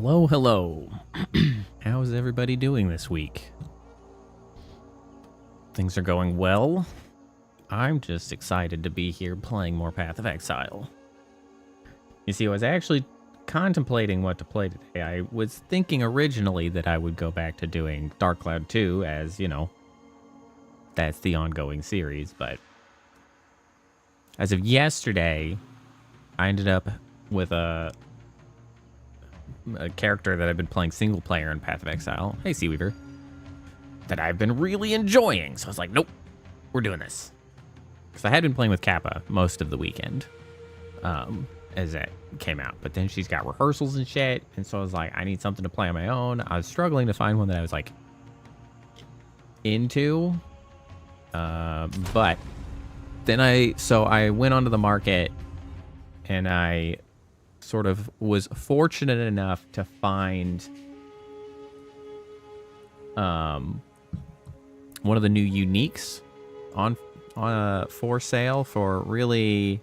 Hello, hello. How's everybody doing this week? Things are going well. I'm just excited to be here playing more Path of Exile. You see, I was actually contemplating what to play today. I was thinking originally that I would go back to doing Dark Cloud 2 as, you know, that's the ongoing series, but as of yesterday, I ended up with a character that I've been playing single player in Path of Exile. Hey, Seaweaver. That I've been really enjoying. So I was like, nope, we're doing this. Because I had been playing with Kappa most of the weekend as it came out. But then she's got rehearsals and shit. And so I was like, I need something to play on my own. I was struggling to find one that I was like into. But then I went onto the market and I sort of was fortunate enough to find one of the new uniques on for sale for really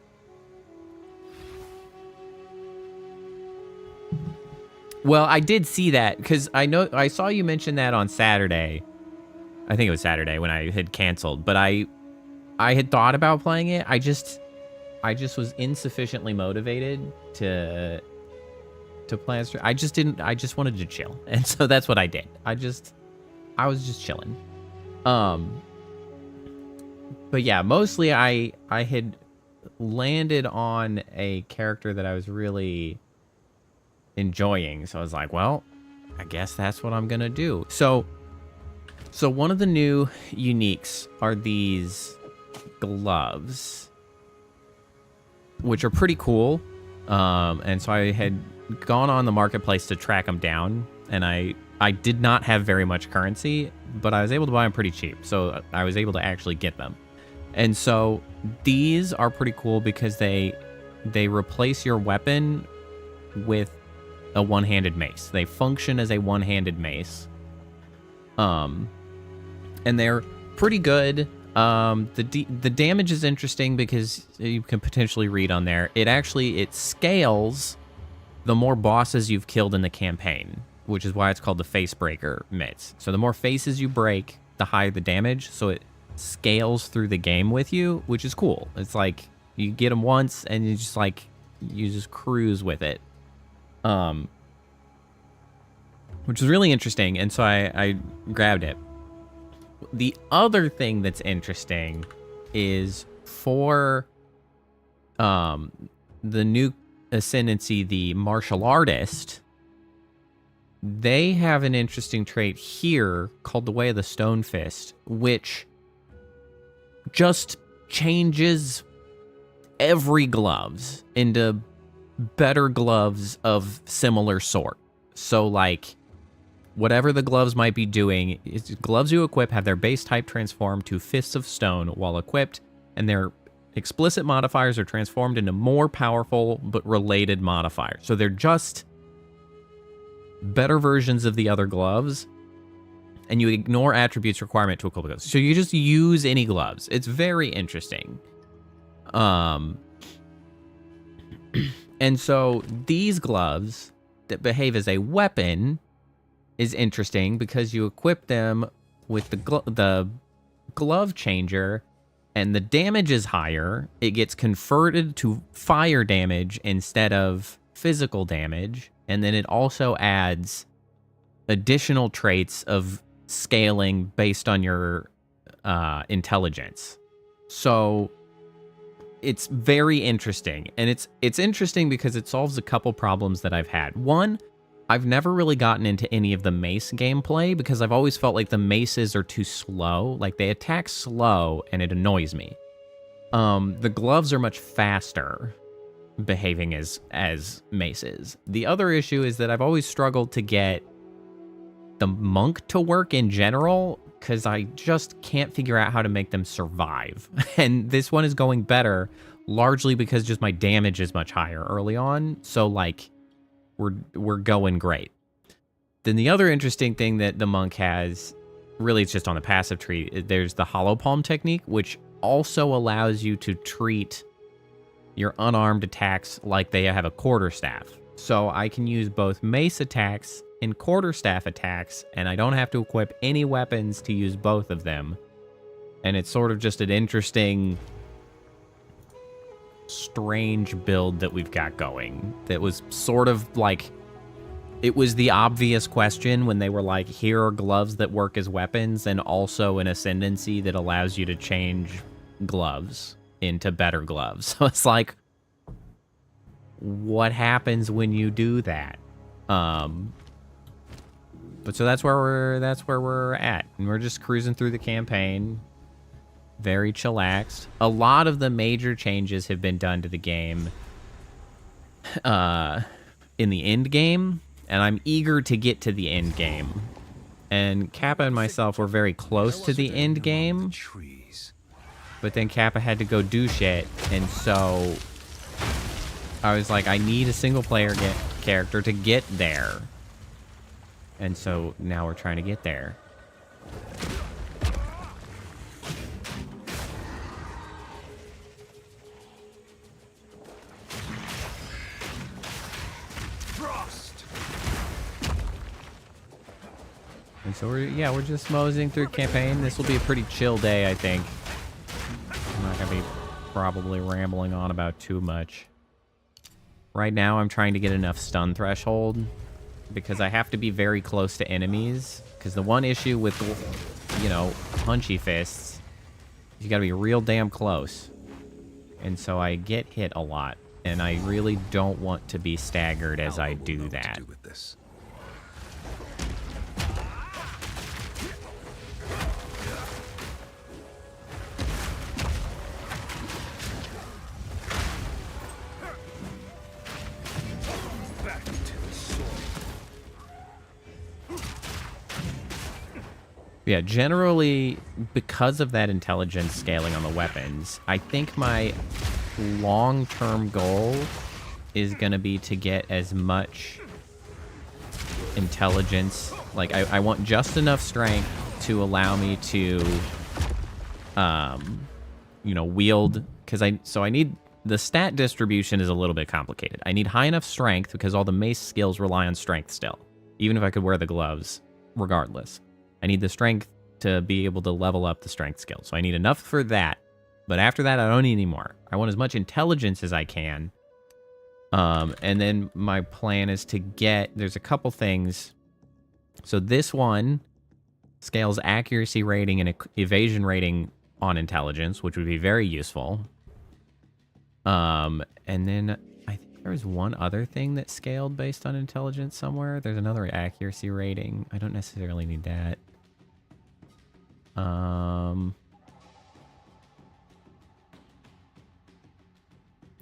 well. I did see that because I saw you mention that on Saturday. I think it was Saturday when I had canceled, but I had thought about playing it. I just was insufficiently motivated to play. I just wanted to chill. And so that's what I did. I was just chilling. But yeah, mostly I had landed on a character that I was really enjoying. So I was like, well, I guess that's what I'm going to do. So one of the new uniques are these gloves, which are pretty cool. And so I had gone on the marketplace to track them down, and I did not have very much currency, but I was able to buy them pretty cheap. So I was able to actually get them. And so these are pretty cool because they replace your weapon with a one-handed mace. They function as a one-handed mace. And they're pretty good. The damage is interesting because you can potentially read on there. It scales the more bosses you've killed in the campaign, which is why it's called the Facebreaker mitts. So the more faces you break, the higher the damage. So it scales through the game with you, which is cool. It's like you get them once and you just cruise with it. Which is really interesting. And so I grabbed it. The other thing that's interesting is for the new ascendancy, the martial artist, they have an interesting trait here called the Way of the Stone Fist, which just changes every gloves into better gloves of similar sort. So like, whatever the gloves might be doing, gloves you equip have their base type transformed to Fists of Stone while equipped, and their explicit modifiers are transformed into more powerful but related modifiers. So they're just better versions of the other gloves, and you ignore attributes requirement to equip gloves. So you just use any gloves. It's very interesting. And so these gloves that behave as a weapon is interesting because you equip them with the glove changer, and the damage is higher. It gets converted to fire damage instead of physical damage, and then it also adds additional traits of scaling based on your intelligence. So it's very interesting, and it's interesting because it solves a couple problems that I've had. One, I've never really gotten into any of the mace gameplay because I've always felt like the maces are too slow. Like, they attack slow, and it annoys me. The gloves are much faster behaving as maces. The other issue is that I've always struggled to get the monk to work in general because I just can't figure out how to make them survive. And this one is going better largely because just my damage is much higher early on. So, like, we're going great. Then the other interesting thing that the monk has, really it's just on the passive tree, there's the hollow palm technique, which also allows you to treat your unarmed attacks like they have a quarterstaff. So I can use both mace attacks and quarterstaff attacks, and I don't have to equip any weapons to use both of them. And it's sort of just an interesting, strange build that we've got going. That was sort of like, it was the obvious question when they were like, here are gloves that work as weapons and also an ascendancy that allows you to change gloves into better gloves. So it's like, what happens when you do that? But so that's where we're at. And we're just cruising through the campaign. Very chillaxed. A lot of the major changes have been done to the game in the end game, and I'm eager to get to the end game. And Kappa and myself were very close to the end game, but then Kappa had to go do shit, and so I was like, I need a single player character to get there. And so now we're trying to get there. And so we're just moseying through campaign. This will be a pretty chill day, I think. I'm not gonna be probably rambling on about too much. Right now, I'm trying to get enough stun threshold because I have to be very close to enemies. Because the one issue with, you know, punchy fists, you gotta be real damn close. And so I get hit a lot, and I really don't want to be staggered as I do that. Yeah, generally, because of that intelligence scaling on the weapons, I think my long-term goal is going to be to get as much intelligence. Like, I want just enough strength to allow me to, you know, wield. Because I need, the stat distribution is a little bit complicated. I need high enough strength because all the mace skills rely on strength still, even if I could wear the gloves regardless. I need the strength to be able to level up the strength skill. So I need enough for that. But after that, I don't need any more. I want as much intelligence as I can. And then my plan is to get... There's a couple things. So this one scales accuracy rating and evasion rating on intelligence, which would be very useful. And then I think there was one other thing that scaled based on intelligence somewhere. There's another accuracy rating. I don't necessarily need that.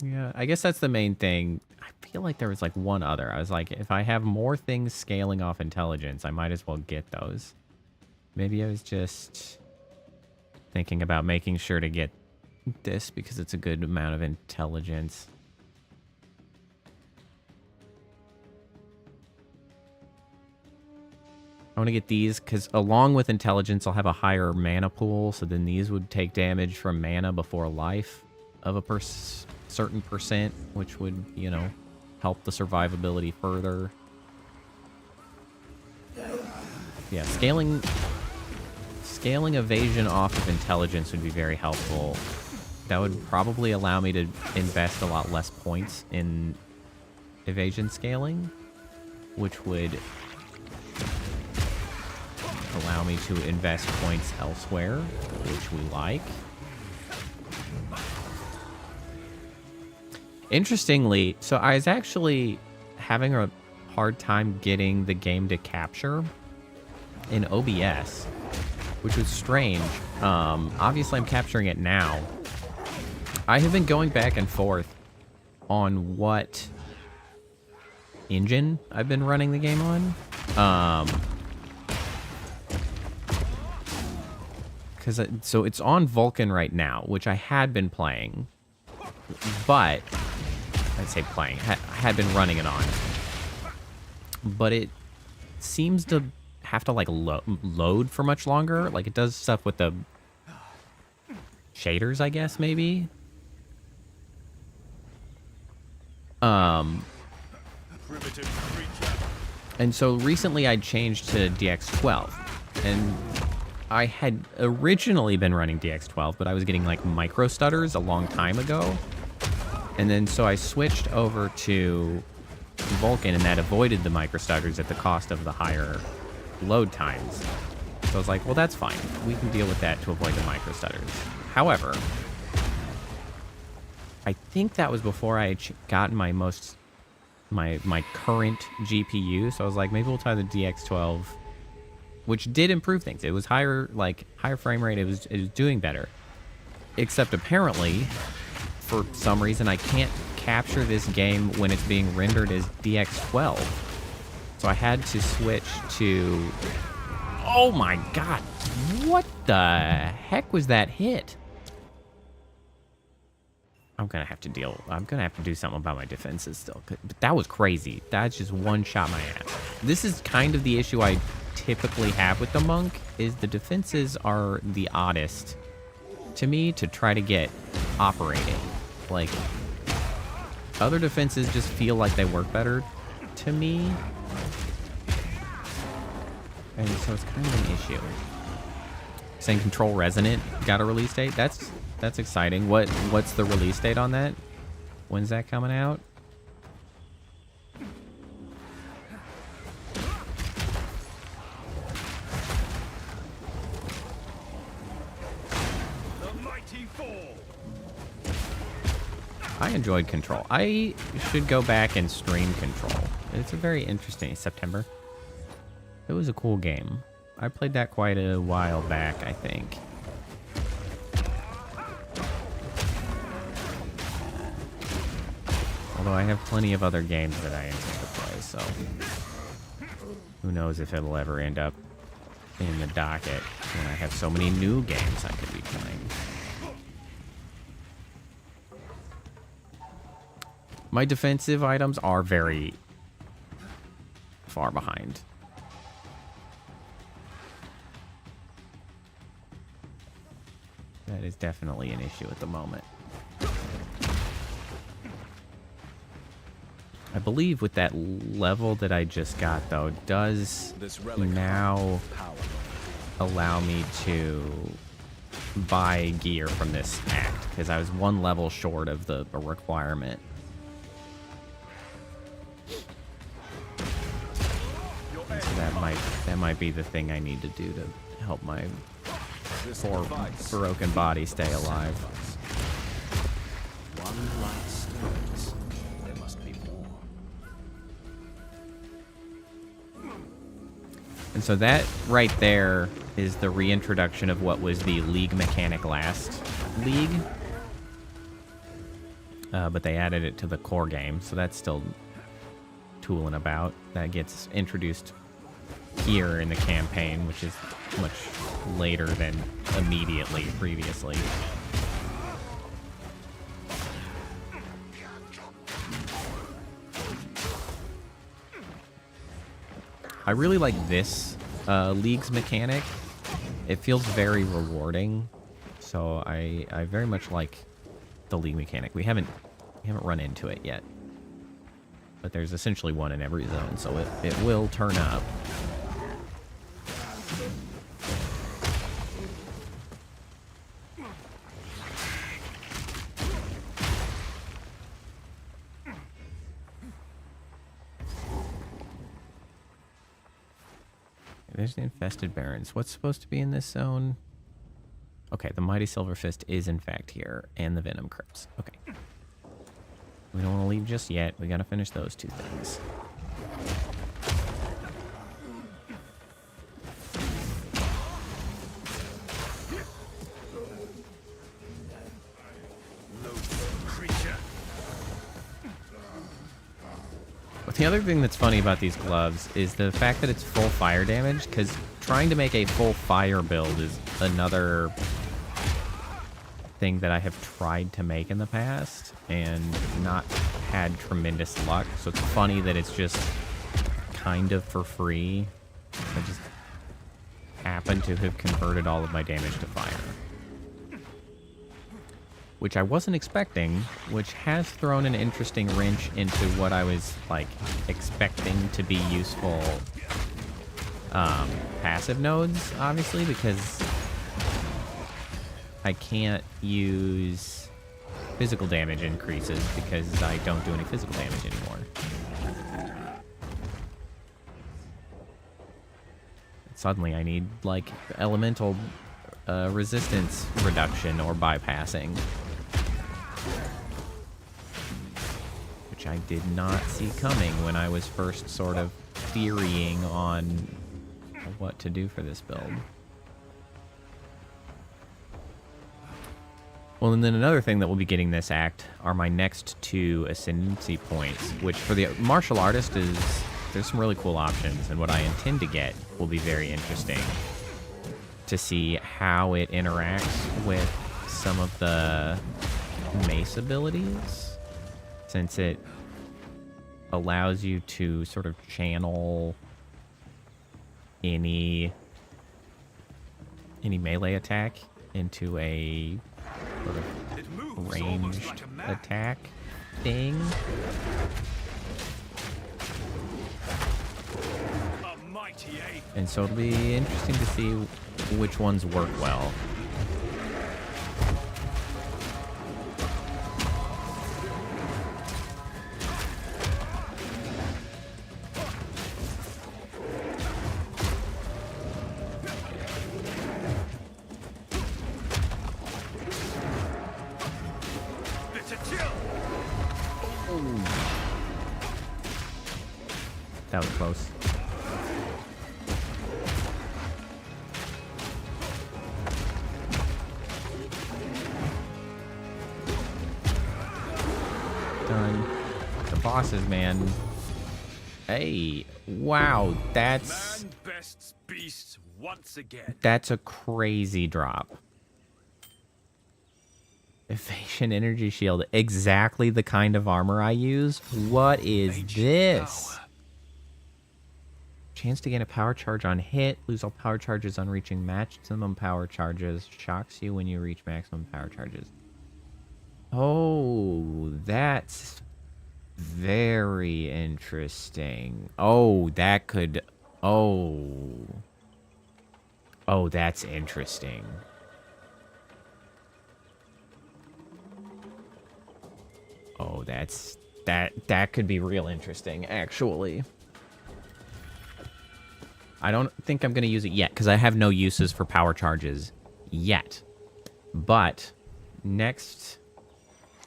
Yeah, I guess that's the main thing. I feel like there was like one other. I was like, if I have more things scaling off intelligence, I might as well get those. Maybe I was just thinking about making sure to get this because it's a good amount of intelligence. I want to get these because along with intelligence, I'll have a higher mana pool. So then these would take damage from mana before life of a certain percent, which would, you know, help the survivability further. Yeah, scaling evasion off of intelligence would be very helpful. That would probably allow me to invest a lot less points in evasion scaling, which would allow me to invest points elsewhere, which we like. Interestingly, so I was actually having a hard time getting the game to capture in OBS, which was strange. Obviously, I'm capturing it now. I have been going back and forth on what engine I've been running the game on. So it's on Vulkan right now, which I had been playing, but I'd say playing. I had been running it on, but it seems to have to like load for much longer. Like it does stuff with the shaders, I guess, maybe. And so recently I changed to DX12, and I had originally been running DX12, but I was getting like micro stutters a long time ago. And then so I switched over to Vulcan, and that avoided the micro stutters at the cost of the higher load times. So I was like, well, that's fine. We can deal with that to avoid the micro stutters. However, I think that was before I had gotten my current GPU. So I was like, maybe we'll try the DX12, which did improve things. It was higher frame rate. It was doing better. Except apparently, for some reason, I can't capture this game when it's being rendered as DX12. So I had to switch to... Oh my god! What the heck was that hit? I'm gonna have to do something about my defenses still. But that was crazy. That's just one shot my ass. This is kind of the issue I typically have with the monk, is the defenses are the oddest to me to try to get operating. Like, other defenses just feel like they work better to me. And so it's kind of an issue. Saying Control Resonant got a release date. That's exciting. What's the release date on that? When's that coming out? I enjoyed Control. I should go back and stream Control. It's a very interesting September. It was a cool game. I played that quite a while back, I think. Although I have plenty of other games that I intend to play, so who knows if it'll ever end up in the docket when I have so many new games I could be playing. My defensive items are very far behind. That is definitely an issue at the moment. I believe with that level that I just got, though, does now allow me to buy gear from this act, because I was one level short of the requirement. So that might be the thing I need to do to help my poor broken body stay alive. One light stirs. There must be more. And so that right there is the reintroduction of what was the League mechanic last League. But they added it to the core game, so that's still tooling about. That gets introduced here in the campaign, which is much later than immediately previously. I really like this League's mechanic. It feels very rewarding, so I very much like the League mechanic. We haven't run into it yet, but there's essentially one in every zone, so it will turn up. There's the Infested Barrens. What's supposed to be in this zone? Okay, the Mighty Silver Fist is in fact here, and the Venom Crypts. Okay. We don't want to leave just yet. We gotta finish those two things. But the other thing that's funny about these gloves is the fact that it's full fire damage, because trying to make a full fire build is another thing that I have tried to make in the past and not had tremendous luck. So it's funny that it's just kind of for free. I just happen to have converted all of my damage to fire. which I wasn't expecting, which has thrown an interesting wrench into what I was, like, expecting to be useful passive nodes, obviously, because I can't use physical damage increases because I don't do any physical damage anymore. Suddenly I need, like, elemental resistance reduction or bypassing, which I did not see coming when I was first sort of theorying on what to do for this build. Well, and then another thing that we'll be getting this act are my next 2 ascendancy points, which for the martial artist there's some really cool options, and what I intend to get will be very interesting to see how it interacts with some of the mace abilities, since it allows you to sort of channel any melee attack into a sort of ranged attack thing. And so it'll be interesting to see which ones work well. That was close. Done. The bosses, man. Hey, wow, that's Man bests beasts once again. that's a crazy drop. Evasion energy shield, exactly the kind of armor I use. What is this? Chance to gain a power charge on hit, lose all power charges on reaching maximum power charges, shocks you when you reach maximum power charges. Oh, that's very interesting. Oh, that could... Oh, that's interesting. Oh, that could be real interesting, actually. I don't think I'm going to use it yet, because I have no uses for power charges yet. But next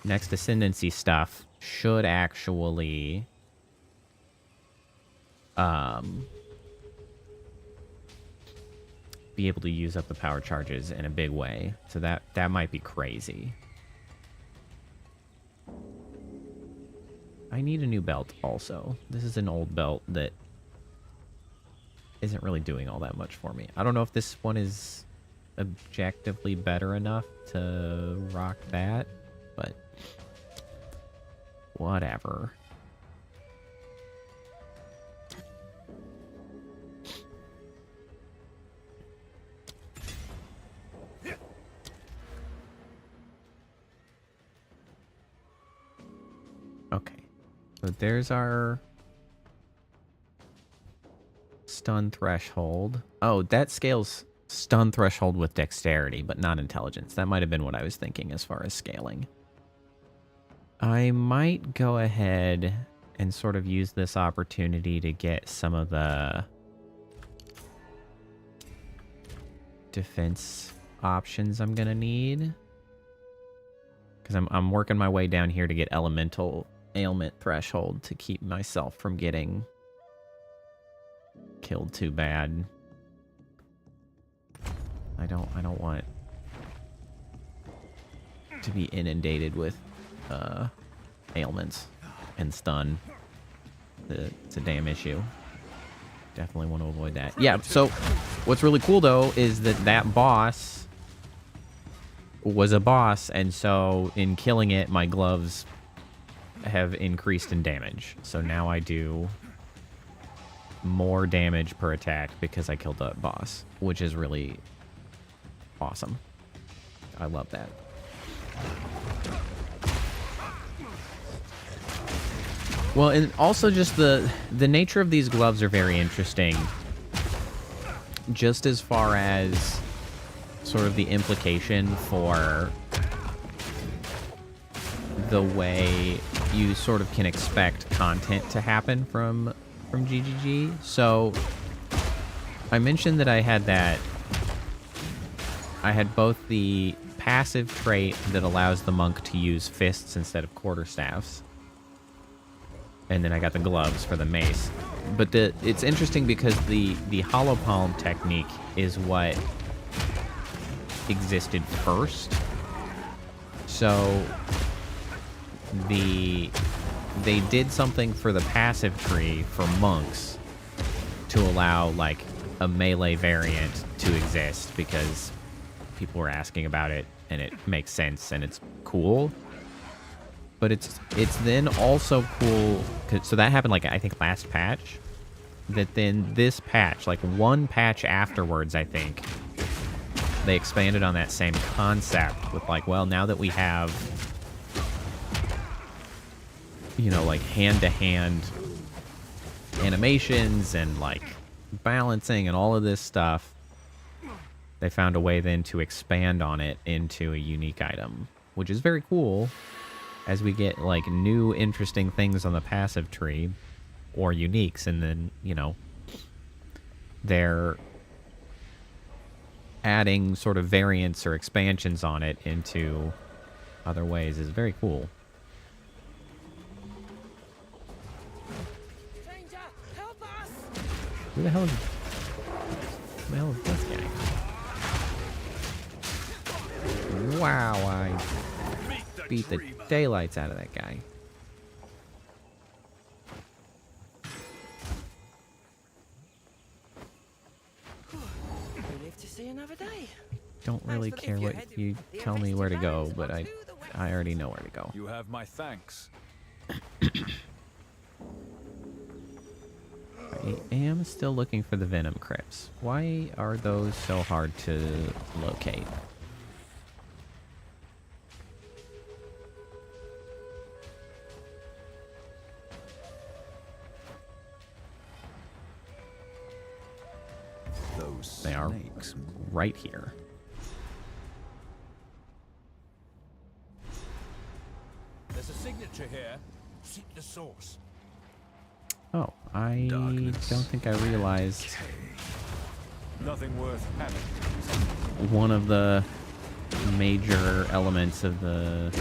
ascendancy stuff should actually be able to use up the power charges in a big way. So that might be crazy. I need a new belt also. This is an old belt that isn't really doing all that much for me. I don't know if this one is objectively better enough to rock that, but whatever. Okay, so there's our stun threshold. Oh, that scales stun threshold with dexterity, but not intelligence. That might have been what I was thinking as far as scaling. I might go ahead and sort of use this opportunity to get some of the defense options I'm gonna need, because I'm working my way down here to get elemental ailment threshold to keep myself from getting killed too bad. I don't want to be inundated with ailments and stun. It's a damn issue. Definitely want to avoid that. Yeah, so what's really cool though is that boss was a boss, and so in killing it, my gloves have increased in damage. So now I do more damage per attack because I killed that boss, which is really awesome. I love that. Well, and also just the nature of these gloves are very interesting. Just as far as sort of the implication for the way you sort of can expect content to happen from GGG. So I mentioned that I had both the passive trait that allows the monk to use fists instead of quarterstaffs, and then I got the gloves for the mace. But it's interesting because the hollow palm technique is what existed first. So they did something for the passive tree for monks to allow like a melee variant to exist, because people were asking about it and it makes sense and it's cool. But it's then also cool, so that happened like I think last patch, that then this patch, like one patch afterwards, I think they expanded on that same concept with like, well, now that we have, you know, like hand-to-hand animations and like balancing and all of this stuff, they found a way then to expand on it into a unique item, which is very cool as we get like new interesting things on the passive tree or uniques, and then, you know, they're adding sort of variants or expansions on it into other ways is very cool. Stranger, help us! Who the hell is this guy? Wow, I beat the daylights out of that guy. We live to see another day. Don't really care what you tell me where to go, but I already know where to go. You have my thanks. I am still looking for the venom crypts. Why are those so hard to locate? Those They are snakes. right here. There's a signature here. Seek the source. Oh, I Darkness. don't think I realized Nothing worth having. one of the major elements of the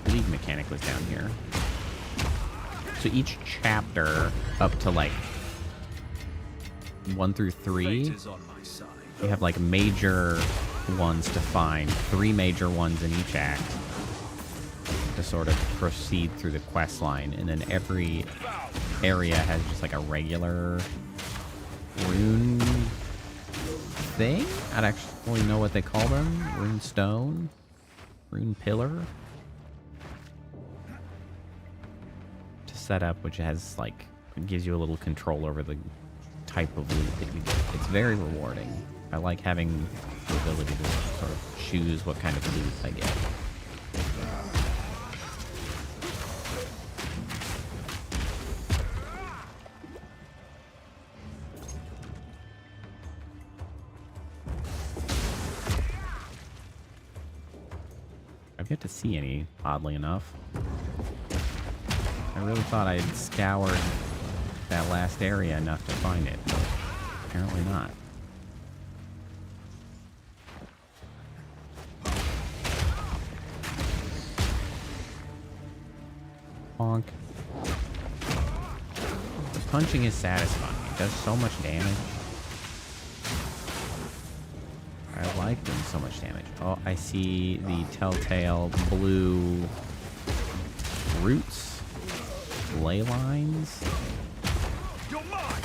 league mechanic was down here. So each chapter up to like 1 through 3, Fate is on my side. you have like major ones to find, 3 major ones in each act to sort of proceed through the quest line, and then every area has just like a regular rune thing. I don't actually know what they call them. Rune stone, rune pillar to set up, which has like, it gives you a little control over the type of loot that you get. It's very rewarding. I like having the ability to sort of choose what kind of loot I get. I've yet to see any, oddly enough. I really thought I'd scoured that last area enough to find it, but apparently not. Bonk. The punching is satisfying. It does so much damage. I like doing so much damage. Oh, I see the telltale blue roots, ley lines. You're mine.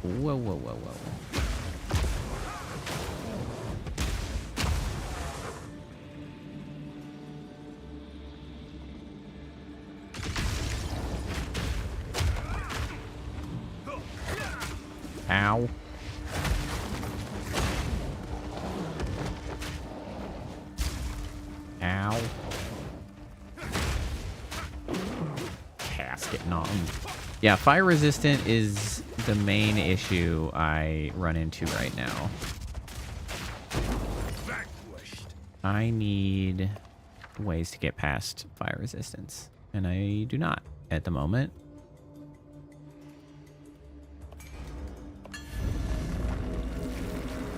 Whoa, whoa, whoa, whoa. Ow. Ow. getting on. Yeah, fire resistant is the main issue I run into right now. I need ways to get past fire resistance, and I do not at the moment.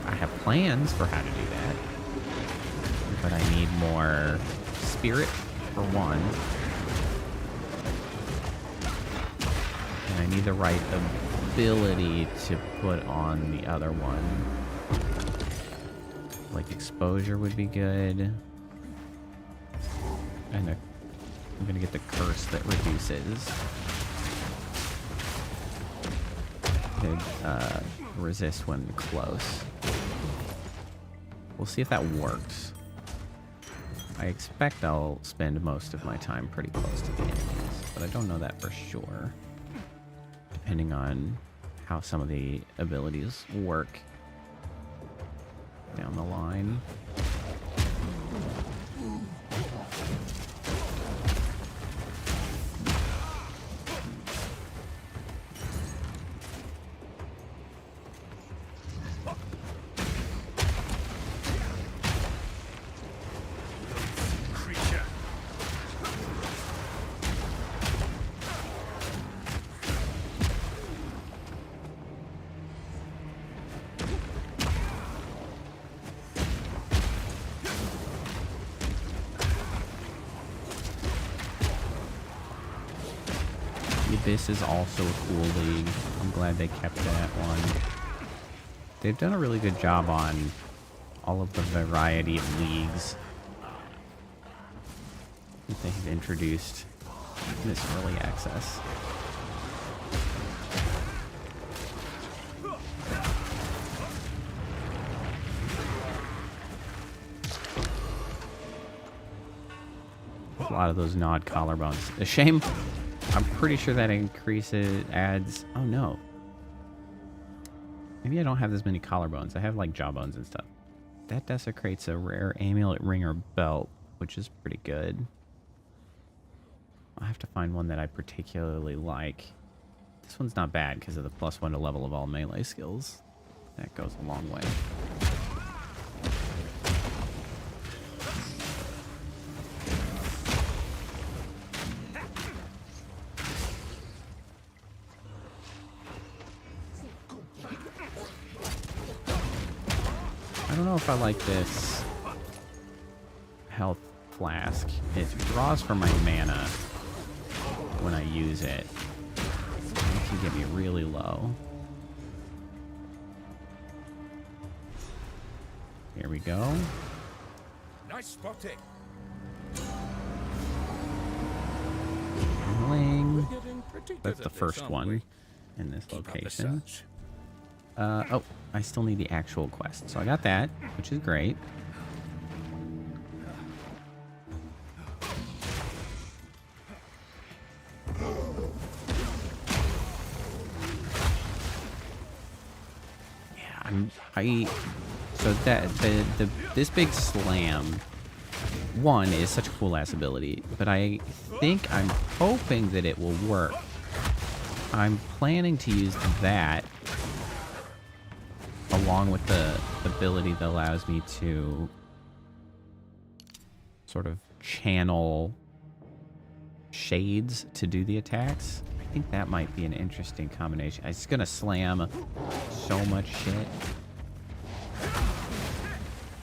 I have plans for how to do that, but I need more spirit for one, and I need the right ability to put on the other one. Like exposure would be good, and I'm gonna get the curse that reduces. Resist when close. We'll see if that works. I expect I'll spend most of my time pretty close to the enemies, but I don't know that for sure, depending on how some of the abilities work down the line. This is also a cool league. I'm glad they kept that one. They've done a really good job on all of the variety of leagues that they've introduced in this early access. A lot of those nod collarbones. A shame. I'm pretty sure that adds... Oh, no. Maybe I don't have as many collarbones. I have, like, jawbones and stuff. That desecrates a rare amulet, ring, or belt, which is pretty good. I'll have to find one that I particularly like. This one's not bad because of the +1 to level of all melee skills. That goes a long way. I don't know if I like this health flask. It draws from my mana when I use it. It can get me really low. Here we go. Nice spotting. Bling. That's the first one in this location. Oh, I still need the actual quest. So I got that, which is great. Yeah, so that this big slam one is such a cool ass ability, but I'm hoping that it will work. I'm planning to use that along with the ability that allows me to sort of channel shades to do the attacks. I think that might be an interesting combination. It's gonna slam so much shit.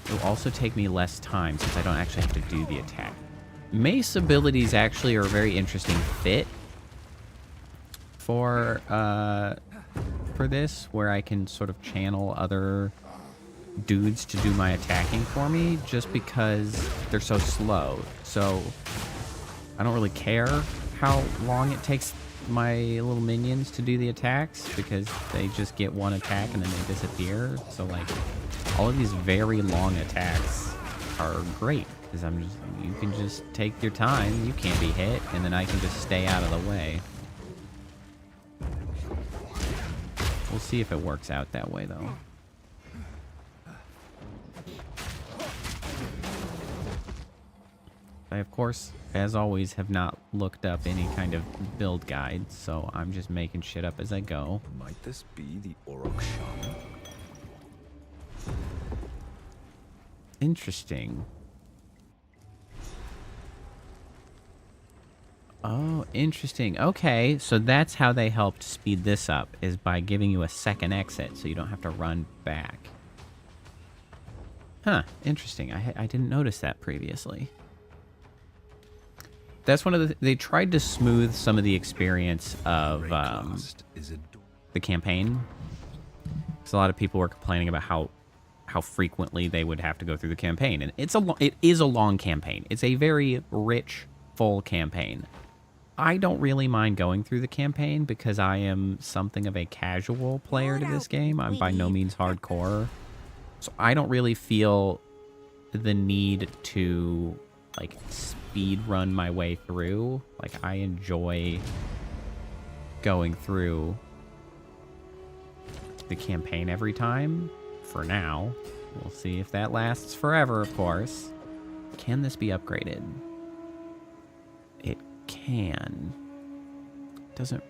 It'll also take me less time since I don't actually have to do the attack. Mace abilities actually are a very interesting fit for this, where I can sort of channel other dudes to do my attacking for me, just because they're so slow. So I don't really care how long it takes my little minions to do the attacks, because they just get one attack and then they disappear. So like all of these very long attacks are great, because you can just take your time, you can't be hit, and then I can just stay out of the way. We'll see if it works out that way, though. I, of course, as always, have not looked up any kind of build guide, so I'm just making shit up as I go. Might this be the Orok Shaman? Interesting. Oh, interesting. Okay, so that's how they helped speed this up, is by giving you a second exit, so you don't have to run back. Huh, interesting. I didn't notice that previously. That's one of the... They tried to smooth some of the experience of the campaign. Because a lot of people were complaining about how frequently they would have to go through the campaign. And it is a long campaign. It's a very rich, full campaign. I don't really mind going through the campaign because I am something of a casual player to this game. I'm by no means hardcore. So I don't really feel the need to, like, speed run my way through. Like, I enjoy going through the campaign every time. For now. We'll see if that lasts forever, of course. Can this be upgraded? It can. It doesn't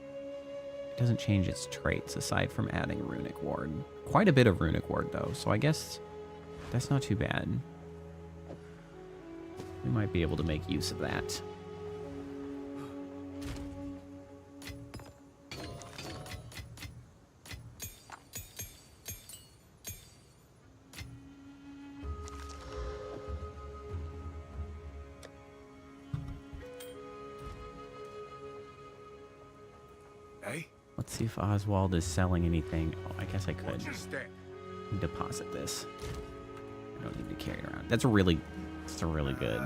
change its traits aside from adding Runic Ward. Quite a bit of Runic Ward, though, so I guess that's not too bad. We might be able to make use of that. Let's see if Oswald is selling anything. Oh, I guess I could deposit this. I don't need to carry it around. That's a really good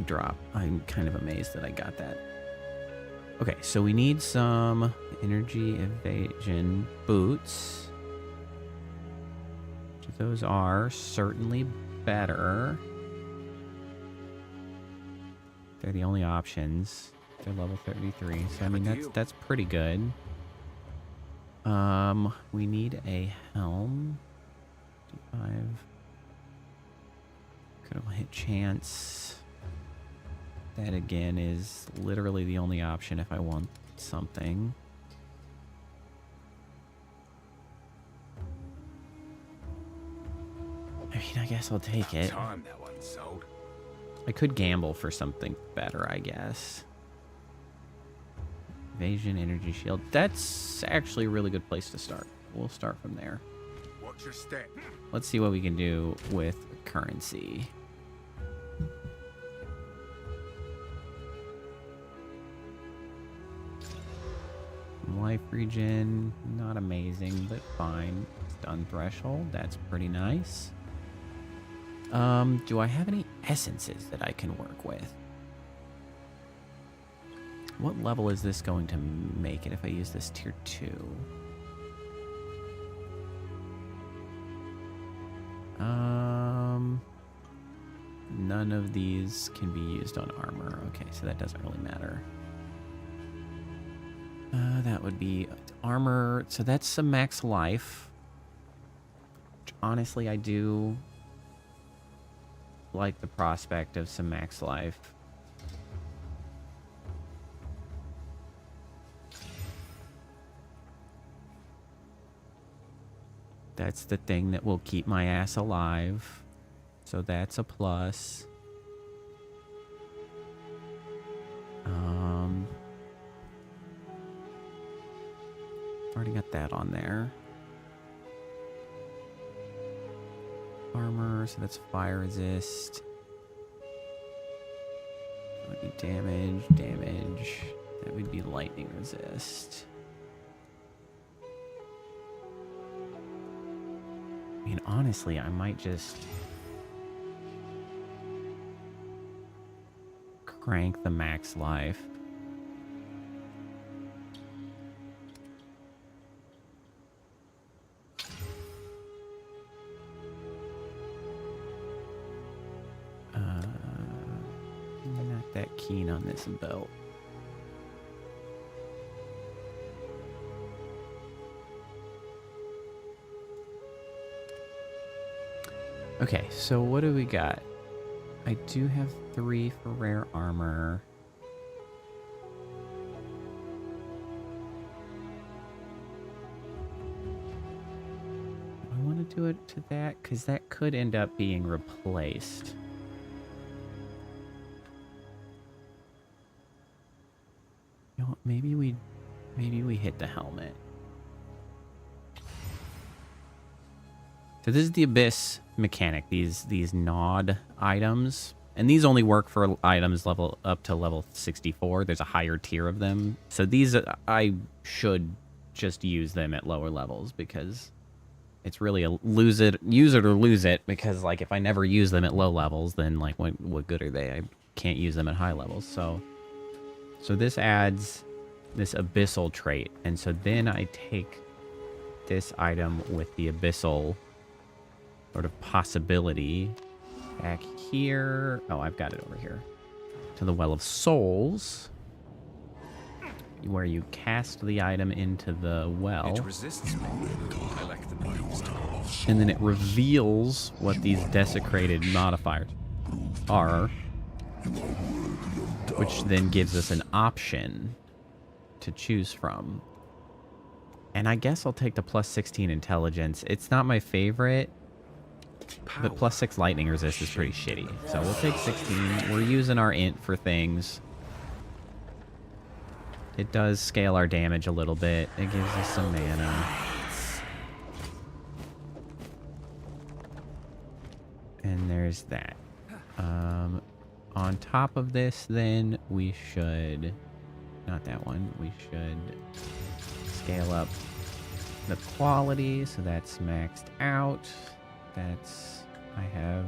drop. I'm kind of amazed that I got that. Okay, so we need some energy evasion boots. Those are certainly better. They're the only options. They're level 33, so I mean that's pretty good. We need a helm. 5. Critical hit chance. That again is literally the only option if I want something. I mean, I guess I'll take it. I could gamble for something better, I guess. Evasion, energy shield. That's actually a really good place to start. We'll start from there. Watch your step. Let's see what we can do with currency. Life regen, not amazing, but fine. Stun threshold, that's pretty nice. Do I have any essences that I can work with? What level is this going to make it if I use this tier 2? None of these can be used on armor. Okay, so that doesn't really matter. That would be armor. So that's some max life. Which honestly, I do like the prospect of some max life. That's the thing that will keep my ass alive. So that's a plus. Already got that on there. Armor, so that's fire resist. That would be damage. That would be lightning resist. I mean, honestly, I might just crank the max life. Not that keen on this belt. Okay, so what do we got? I do have 3 for rare armor. I want to do it to that because that could end up being replaced. You know what, maybe we hit the helmet. So this is the Abyss mechanic, these nod items. And these only work for items level up to level 64. There's a higher tier of them. So these, I should just use them at lower levels because it's really a use it or lose it. Because like if I never use them at low levels, then like what good are they? I can't use them at high levels. So this adds this abyssal trait. And so then I take this item with the abyssal sort of possibility back here. Oh, I've got it over here. To the Well of Souls, where you cast the item into the well. It resists me. I like the beast. And then it reveals what these desecrated modifiers are, which then gives us an option to choose from. And I guess I'll take the plus 16 intelligence. It's not my favorite, but plus 6 lightning resist is pretty shitty. So we'll take 16. We're using our int for things. It does scale our damage a little bit. It gives us some mana. And there's that. On top of this, then, we should... Not that one. We should scale up the quality, so that's maxed out. That's... I have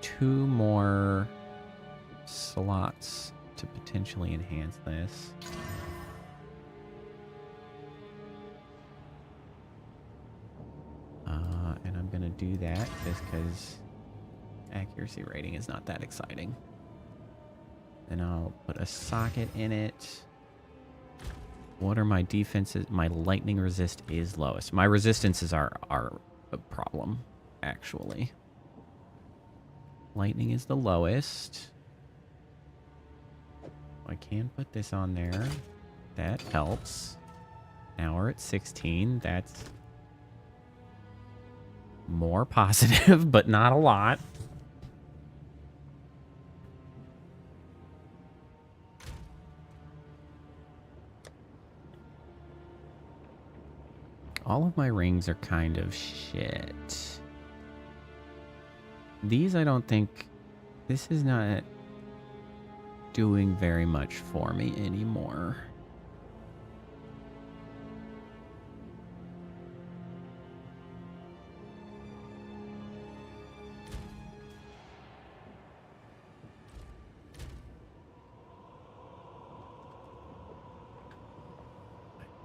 2 more slots to potentially enhance this. And I'm gonna do that just because accuracy rating is not that exciting. Then I'll put a socket in it. What are my defenses? My lightning resist is lowest. My resistances are a problem, actually. Lightning is the lowest. I can put this on there. That helps. Now we're at 16. That's more positive, but not a lot. All of my rings are kind of shit. These, I don't think... This is not doing very much for me anymore.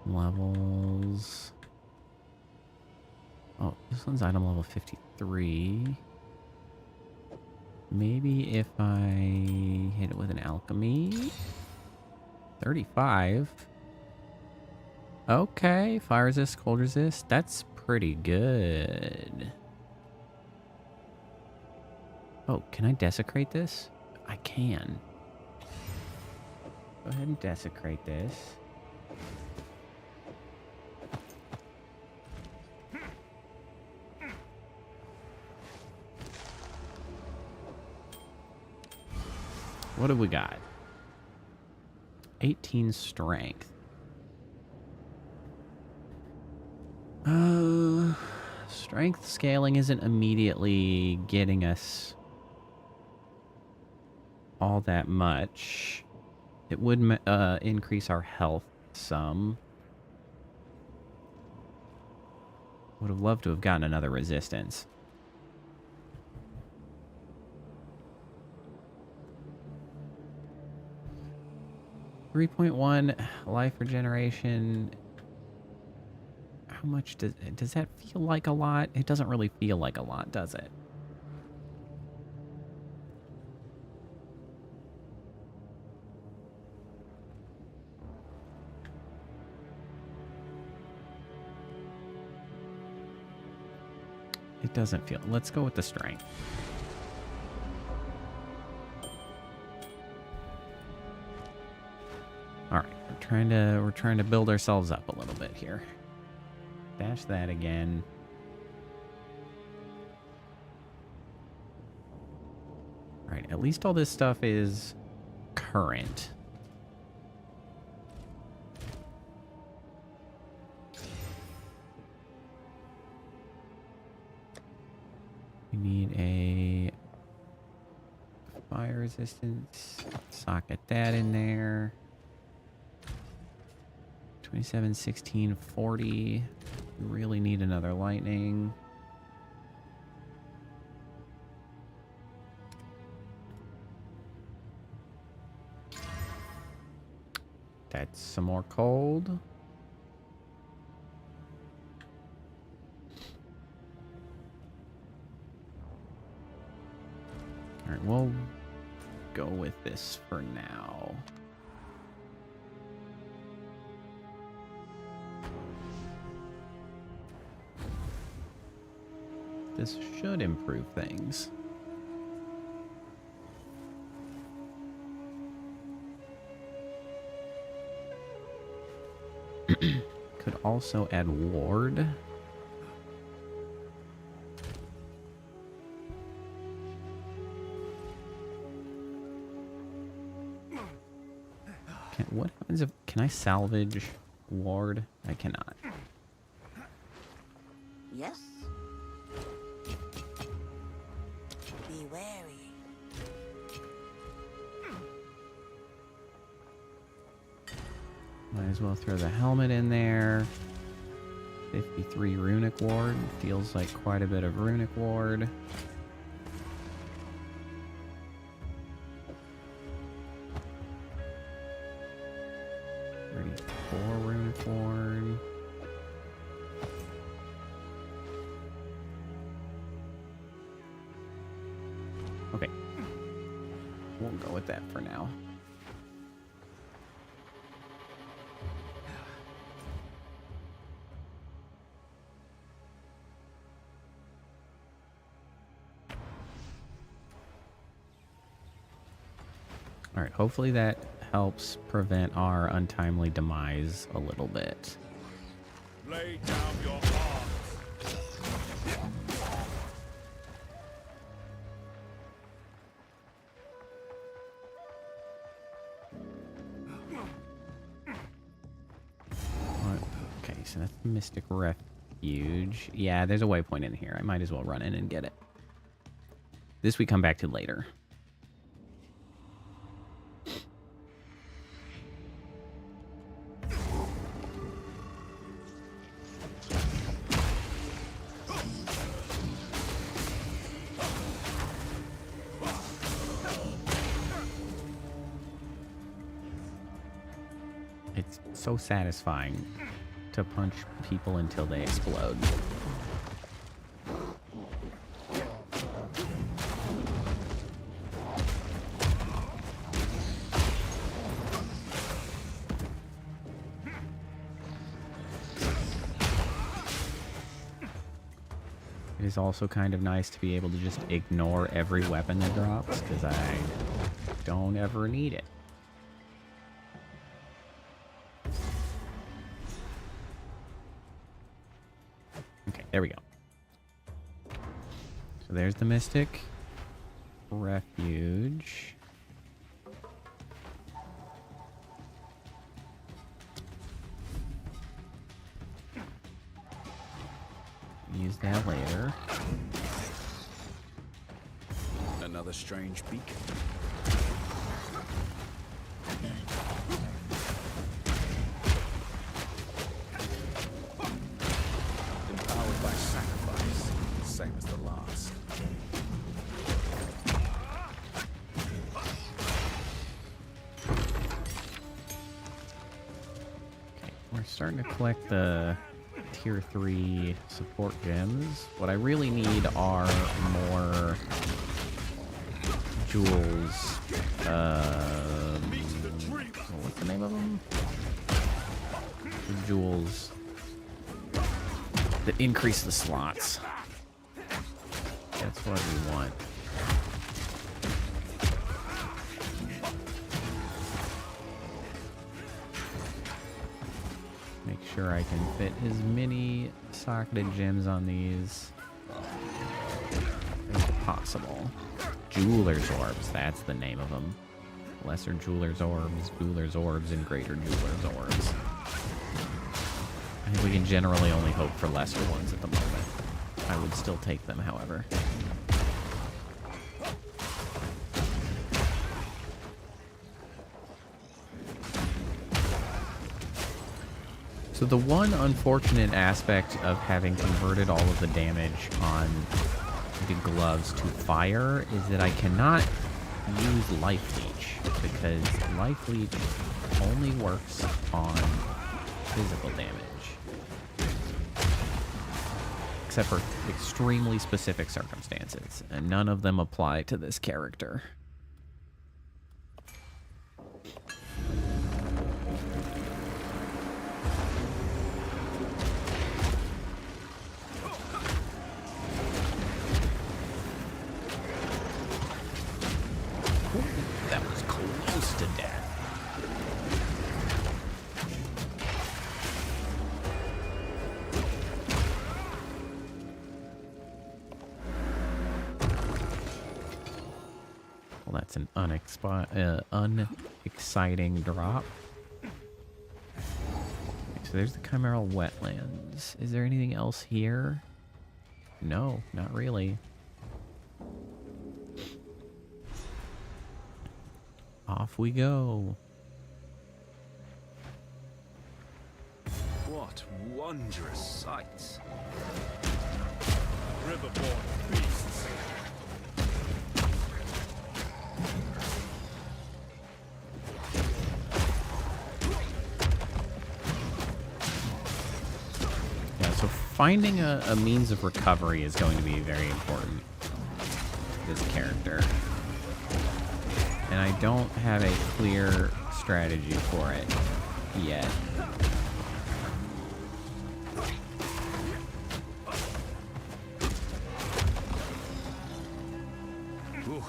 Levels... Oh, this one's item level 53. Maybe if I hit it with an alchemy. 35. Okay, fire resist, cold resist. That's pretty good. Oh, can I desecrate this? I can. Go ahead and desecrate this. What have we got? 18 strength. Strength scaling isn't immediately getting us all that much. It would increase our health some. Would have loved to have gotten another resistance. 3.1 life regeneration. How much does that feel like a lot? It doesn't really feel like a lot, does it? It doesn't feel. Let's go with the strength. All right, we're trying to build ourselves up a little bit here. Dash that again. All right, at least all this stuff is current. We need a fire resistance. Socket that in there. 27, 16, 40. We really need another lightning. That's some more cold. All right, we'll go with this for now. This should improve things. Could also add ward. What happens if... Can I salvage ward? I cannot. Yes? Be wary. Might as well throw the helmet in there. 53 runic ward. Feels like quite a bit of runic ward. Runic ward. Okay. We'll go with that for now. All right, hopefully that helps prevent our untimely demise a little bit. Lay down your arms. Okay, so that's Mystic Refuge. Yeah, there's a waypoint in here. I might as well run in and get it. This we come back to later. It's so satisfying to punch people until they explode. It is also kind of nice to be able to just ignore every weapon that drops, because I don't ever need it. Okay, there we go. So there's the Mystic Refuge. Use that later. Another strange beacon. Empowered by sacrifice, same as the last. Okay, we're starting to collect the tier 3 support gems. What I really need are more jewels. What's the name of them? The jewels that increase the slots. That's what we want. Make sure I can fit as many socketed gems on these as possible. Jeweler's orbs, that's the name of them. Lesser jeweler's orbs, and greater jeweler's orbs. I think we can generally only hope for lesser ones at the moment. I would still take them, however. So the one unfortunate aspect of having converted all of the damage on the gloves to fire is that I cannot use Life Leech, because Life Leech only works on physical damage. Except for extremely specific circumstances, and none of them apply to this character. That was close to death. Well, that's an unexciting drop. Okay, so there's the Chimeral Wetlands. Is there anything else here? No, not really. Off we go. What wondrous sights. Riverborn beasts. Yeah, so finding a means of recovery is going to be very important to this character. And I don't have a clear strategy for it yet. Ooh,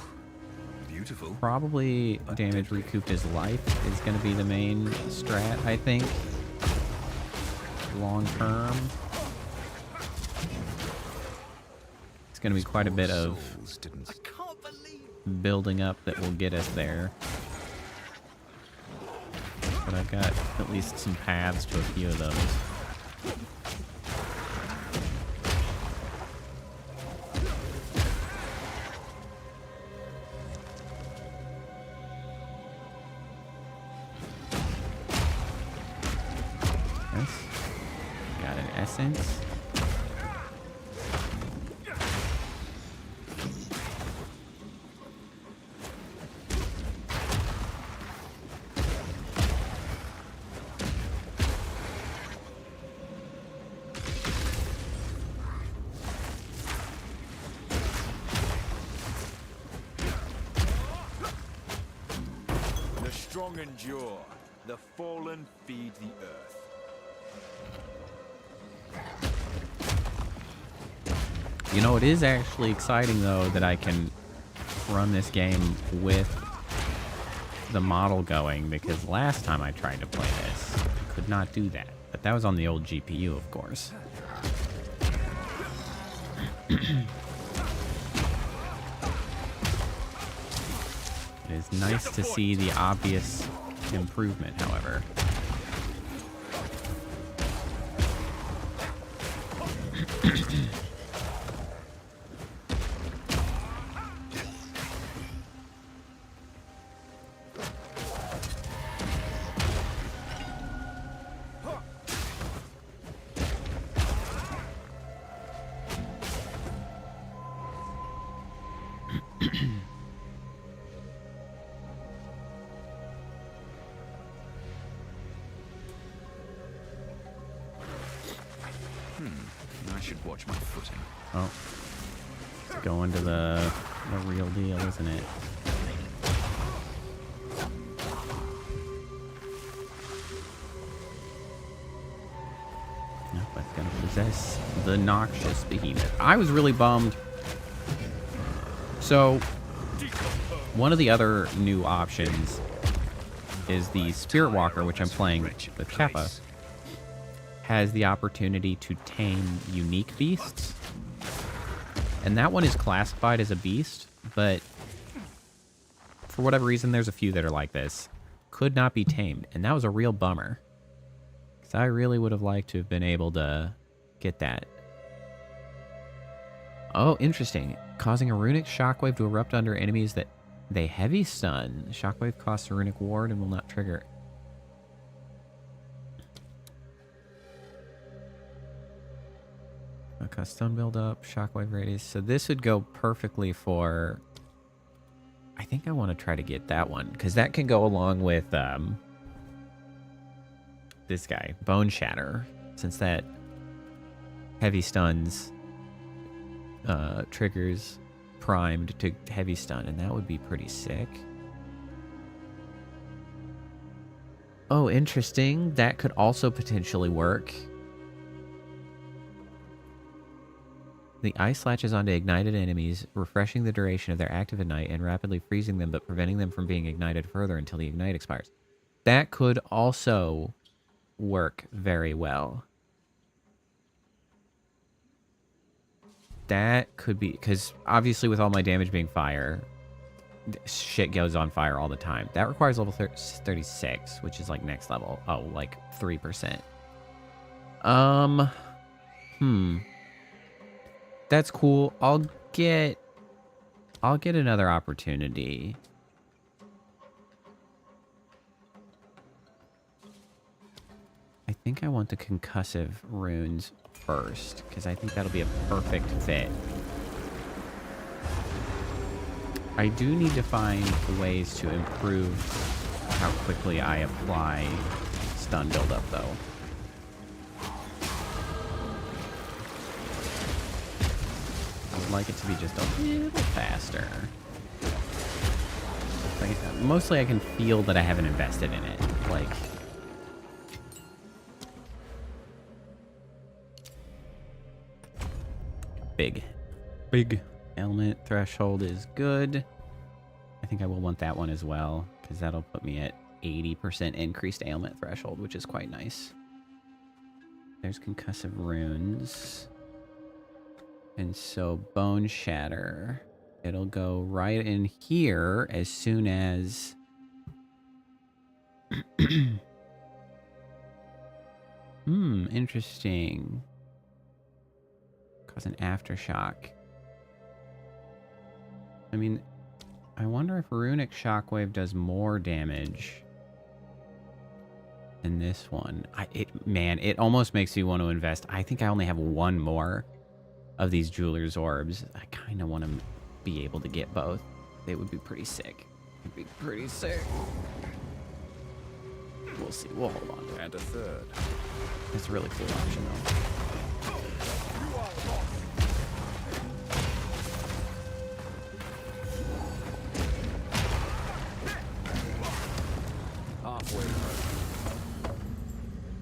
beautiful. Probably damage recouped as life is going to be the main strat, I think. Long term. It's going to be quite a bit of building up that will get us there. But I've got at least some paths to a few of those. Nice. Got an essence. Strong endure. The fallen feed the earth. You know, it is actually exciting, though, that I can run this game with the model going, because last time I tried to play this, I could not do that. But that was on the old GPU, of course. It is nice to see the obvious improvement, however. I should watch my footing. Oh. It's going to the real deal, isn't it? Nope, that's gonna possess the noxious behemoth. I was really bummed So, one of the other new options is the Spirit Walker, which I'm playing with Kappa, has the opportunity to tame unique beasts. And that one is classified as a beast, but for whatever reason, there's a few that are like this. Could not be tamed, and that was a real bummer. Because I really would have liked to have been able to get that. Oh, interesting. Causing a runic shockwave to erupt under enemies that they heavy stun. Shockwave costs a runic ward and will not trigger. Okay, stun build up, shockwave radius. So this would go perfectly for... I think I want to try to get that one, because that can go along with this guy, Bone Shatter, since that heavy stuns triggers primed to heavy stun, and that would be pretty sick. Oh, interesting. That could also potentially work. The ice latches onto ignited enemies, refreshing the duration of their active ignite and rapidly freezing them, but preventing them from being ignited further until the ignite expires. That could also work very well. That could be, because obviously with all my damage being fire, shit goes on fire all the time. That requires level 36, which is like next level. Oh, like 3%. That's cool. I'll get another opportunity. I think I want the concussive runes first, because I think that'll be a perfect fit. I do need to find ways to improve how quickly I apply stun buildup, though. I would like it to be just a little faster. Like, mostly I can feel that I haven't invested in it. Like... Big element threshold is good. I think I will want that one as well, because that'll put me at 80% increased ailment threshold, which is quite nice. There's concussive runes. And so Bone Shatter, it'll go right in here as soon as... interesting. Cause an aftershock. I mean, I wonder if Runic Shockwave does more damage than this one. Man, it almost makes me want to invest. I think I only have one more of these Jeweler's Orbs. I kind of want to be able to get both. They would be pretty sick. It'd be pretty sick. We'll see. We'll hold on to it. And a third. That's a really cool option, though.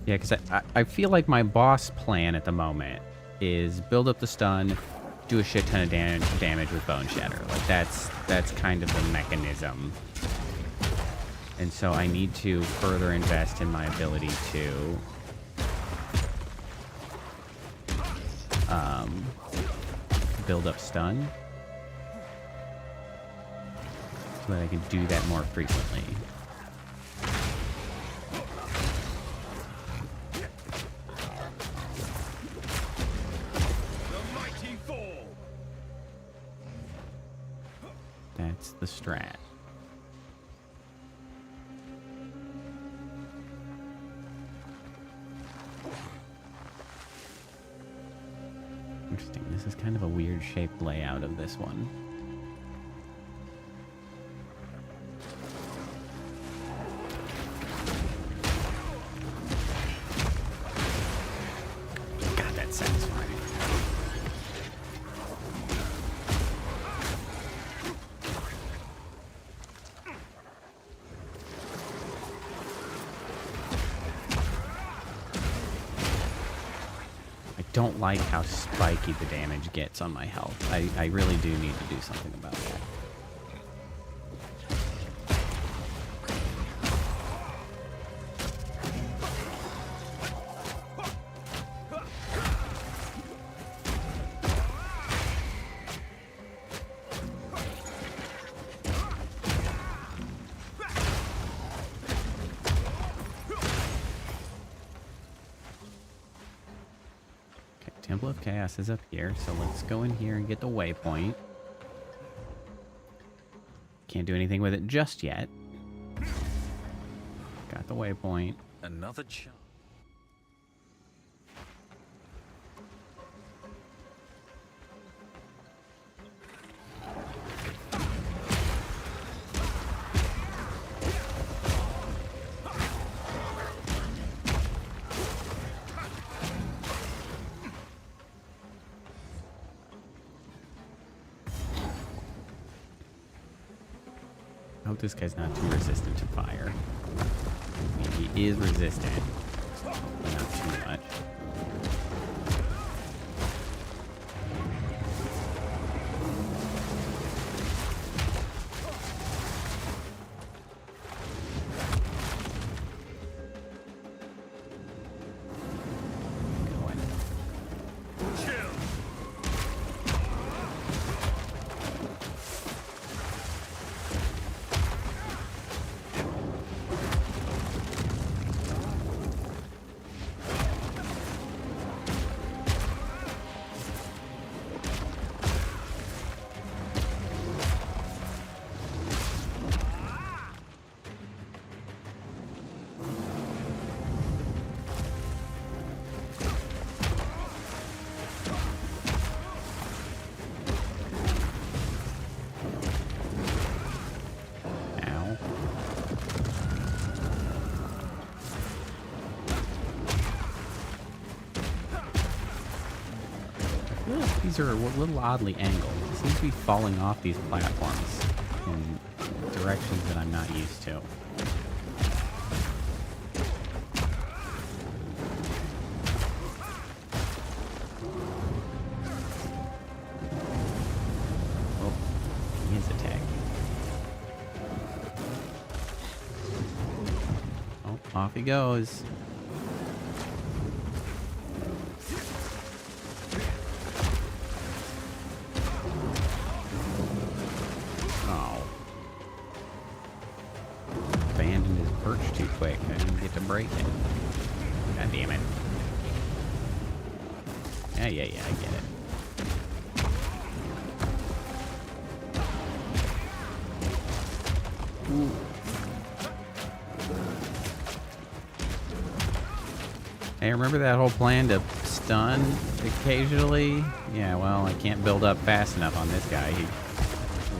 Yeah, because I feel like my boss plan at the moment is build up the stun, do a shit ton of damage with Bone Shatter. Like, that's kind of the mechanism. And so I need to further invest in my ability to build up stun so that I can do that more frequently. That's the strat. Interesting. This is kind of a weird shaped layout of this one. God, that's satisfying. I don't like how spiky the damage gets on my health. I really do need to do something about that. Temple of Chaos is up here, so let's go in here and get the waypoint. Can't do anything with it just yet. Got the waypoint. Another chance. I hope this guy's not too resistant to fire. I mean, he is resistant, but not too much. These are a little oddly angled. It seems to be falling off these platforms in directions that I'm not used to. Oh, he is attacking. Oh, off he goes. Quick, I didn't get to break it. God damn it. Yeah, I get it. Ooh. Hey, remember that whole plan to stun occasionally? Yeah, well, I can't build up fast enough on this guy. He's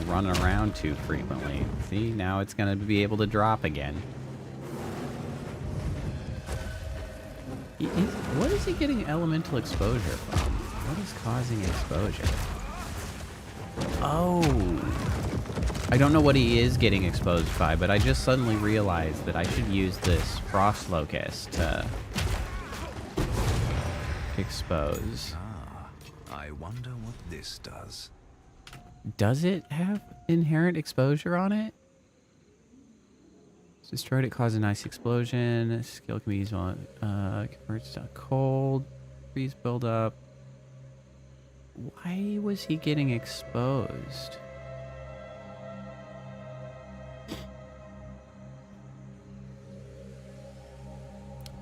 running around too frequently. See, now it's going to be able to drop again. What is he getting elemental exposure from? What is causing exposure? Oh! I don't know what he is getting exposed by, but I just suddenly realized that I should use this frost locust to expose. Ah, I wonder what this does. Does it have inherent exposure on it? Destroyed it, causes an ice explosion. Skill can be used on converts to cold. Freeze buildup. Why was he getting exposed?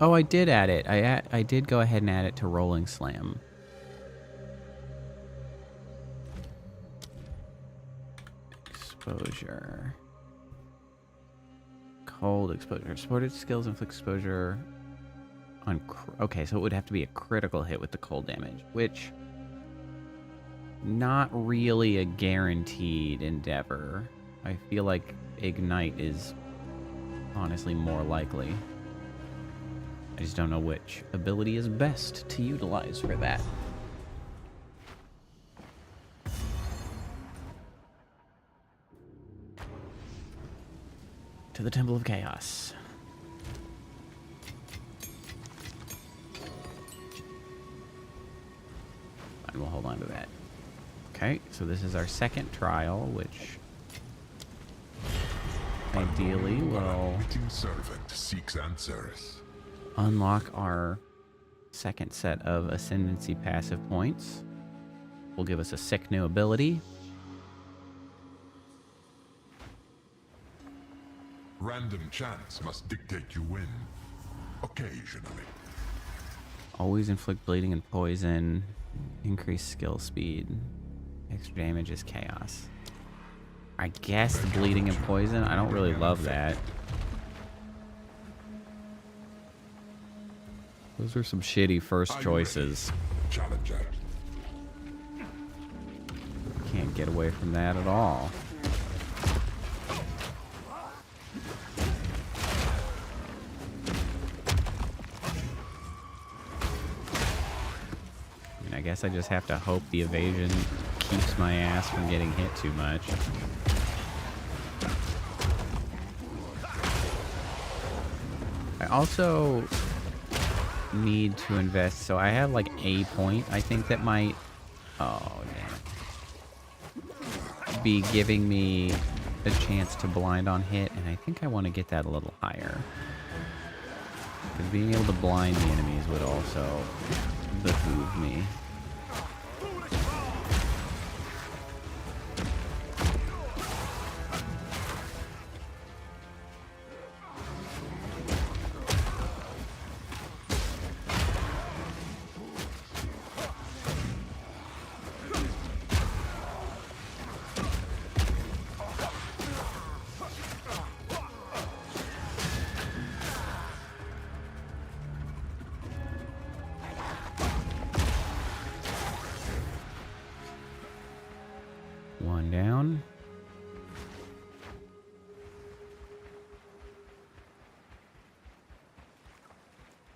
Oh, I did add it. I did go ahead and add it to Rolling Slam. Exposure. Cold exposure. Supported skills inflict exposure on... Okay, so it would have to be a critical hit with the cold damage, which... Not really a guaranteed endeavor. I feel like Ignite is honestly more likely. I just don't know which ability is best to utilize for that. To the Temple of Chaos. and we'll hold on to that. Okay, so this is our second trial, which ideally will waiting servant seeks answers. unlock our second set of ascendancy passive points. Will give us a sick new ability. Random chance must dictate you win. Occasionally. Always inflict bleeding and poison. Increase skill speed. Extra damage is chaos. I guess the bleeding and poison. I don't really love that. Those are some shitty first choices. Challenger. Can't get away from that at all. I guess I just have to hope the evasion keeps my ass from getting hit too much. I also need to invest, so I have like a point I think that might, oh damn, be giving me a chance to blind on hit, and I think I want to get that a little higher. Because being able to blind the enemies would also behoove me. One down.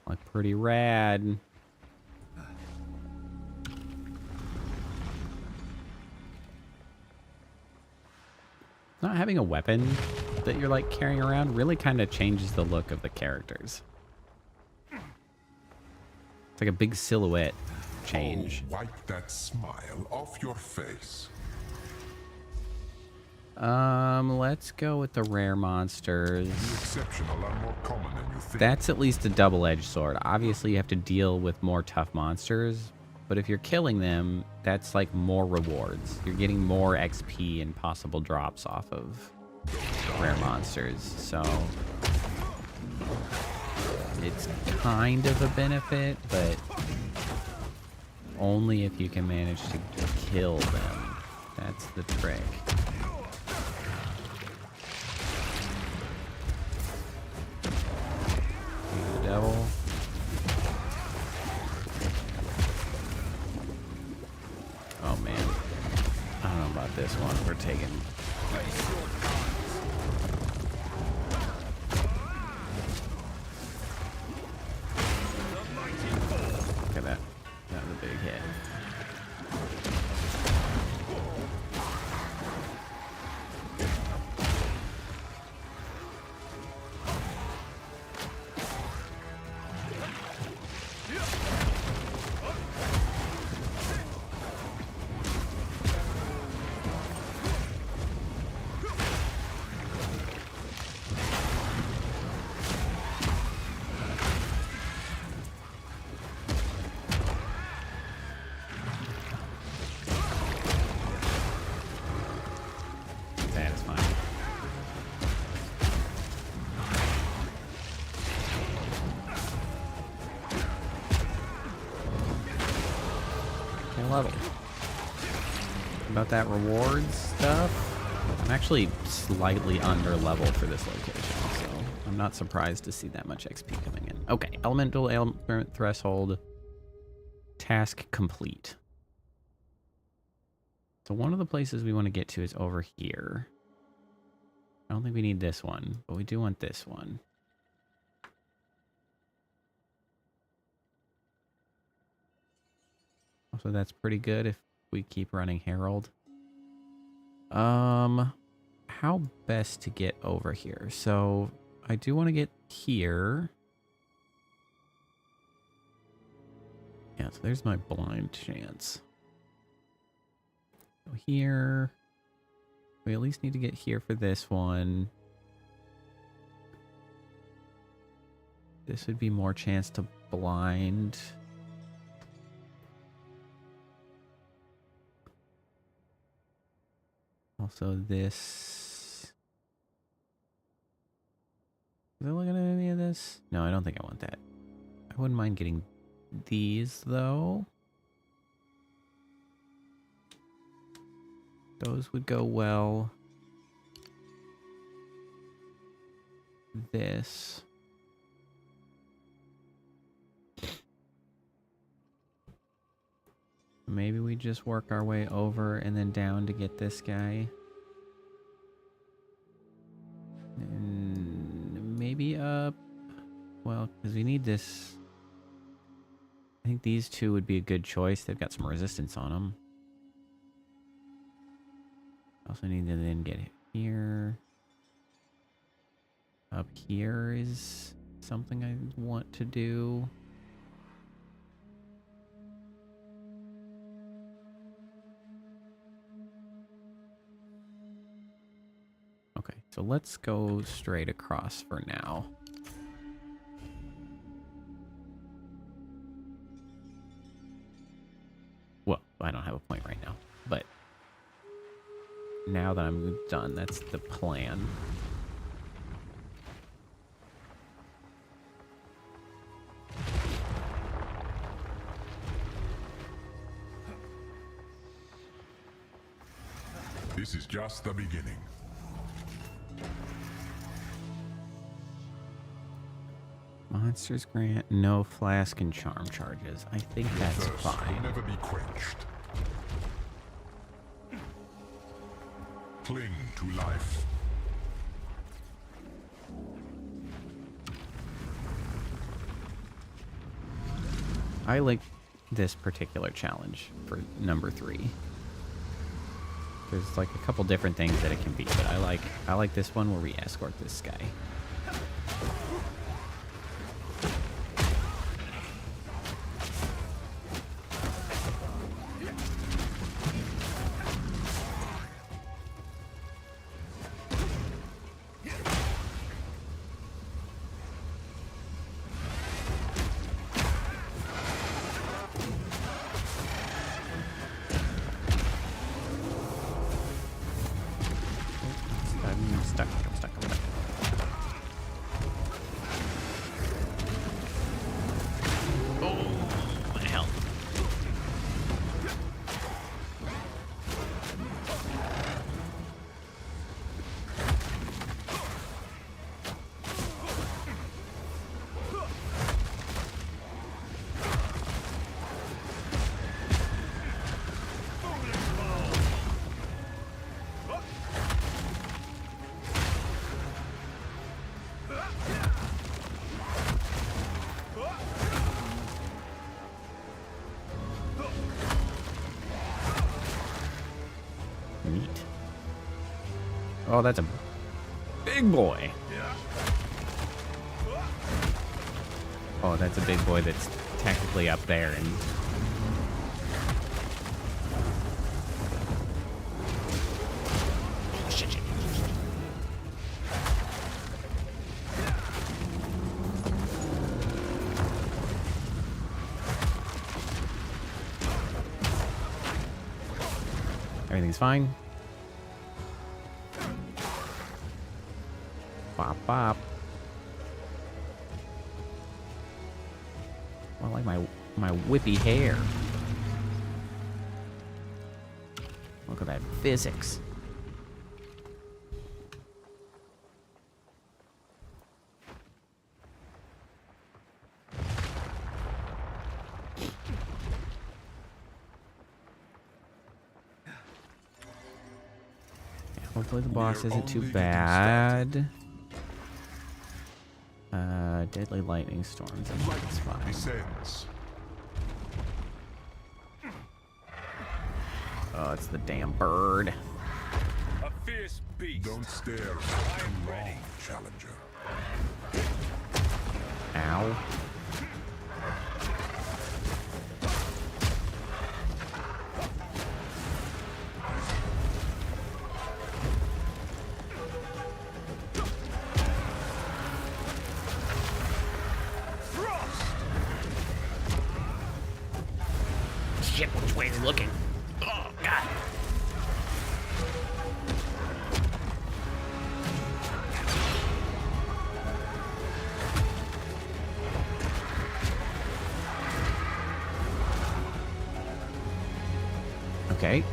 Like pretty rad. Not having a weapon that you're like carrying around really kind of changes the look of the characters. It's like a big silhouette change. Oh, wipe that smile off your face. Let's go with the rare monsters. The exceptional are more common than you think. That's at least a double-edged sword. Obviously, you have to deal with more tough monsters, but if you're killing them, that's like more rewards. You're getting more XP and possible drops off of rare monsters, so it's kind of a benefit, but only if you can manage to kill them. That's the trick. Devil. Oh man, I don't know about this one. We're taking. Look at that. That was a big hit. Level. About that rewards stuff, I'm actually slightly under level for this location, so I'm not surprised to see that much XP coming in. Okay, elemental ailment threshold, task complete. So one of the places we want to get to is over here. I don't think we need this one, but we do want this one. So that's pretty good if we keep running Herald. How best to get over here? So I do want to get here. Yeah, so there's my blind chance. So here, we at least need to get here for this one. This would be more chance to blind. Also this. Was I looking at any of this? No, I don't think I want that. I wouldn't mind getting these though. Those would go well. This. Maybe we just work our way over and then down to get this guy. And maybe up. Well, because we need this. I think these two would be a good choice. They've got some resistance on them. Also need to then get here. Up here is something I want to do. Okay, so let's go straight across for now. Well, I don't have a point right now, but now that I'm done, that's the plan. This is just the beginning. Monsters grant no flask and charm charges. I think that's Thirst will fine. never be quenched. Cling to life. I like this particular challenge for number 3. There's like a couple different things that it can be, but I like this one where we escort this guy. I'm stuck. Oh, my health. Neat. Oh, that's a big boy. Oh, that's a big boy that's technically up there and shit. Everything's fine. Bop, bop. I like my whippy hair. Look at that physics. Hopefully the boss isn't too bad. Deadly lightning storms. I think it's fine. Descends. Oh, it's the damn bird. A fierce beast. Don't stare too long, challenger. Ow. shit, which way is he looking? Oh, God. Okay.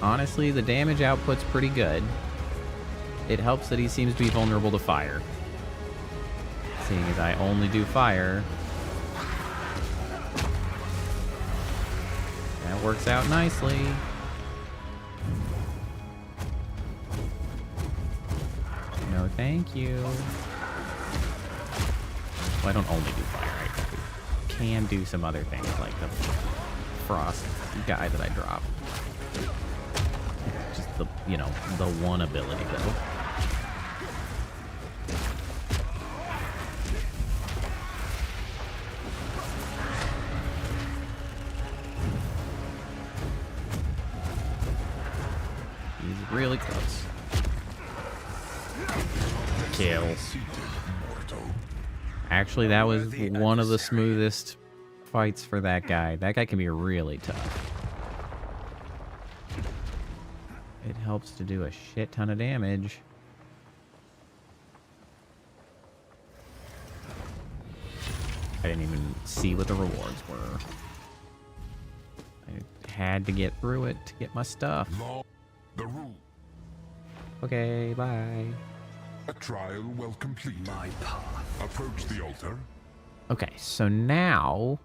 Honestly, the damage output's pretty good. It helps that he seems to be vulnerable to fire. Seeing as I only do fire. That works out nicely. No, thank you. Well, I don't only do fire. I can do some other things, like the frost guy that I drop. Just the, you know, the one ability, though. He's really close. Kill. Actually, that was one of the smoothest fights for that guy. That guy can be really tough. It helps to do a shit ton of damage. I didn't even see what the rewards were. I had to get through it to get my stuff. The rule. Okay, bye. A trial well completed. My path. Approach the altar. Okay, so now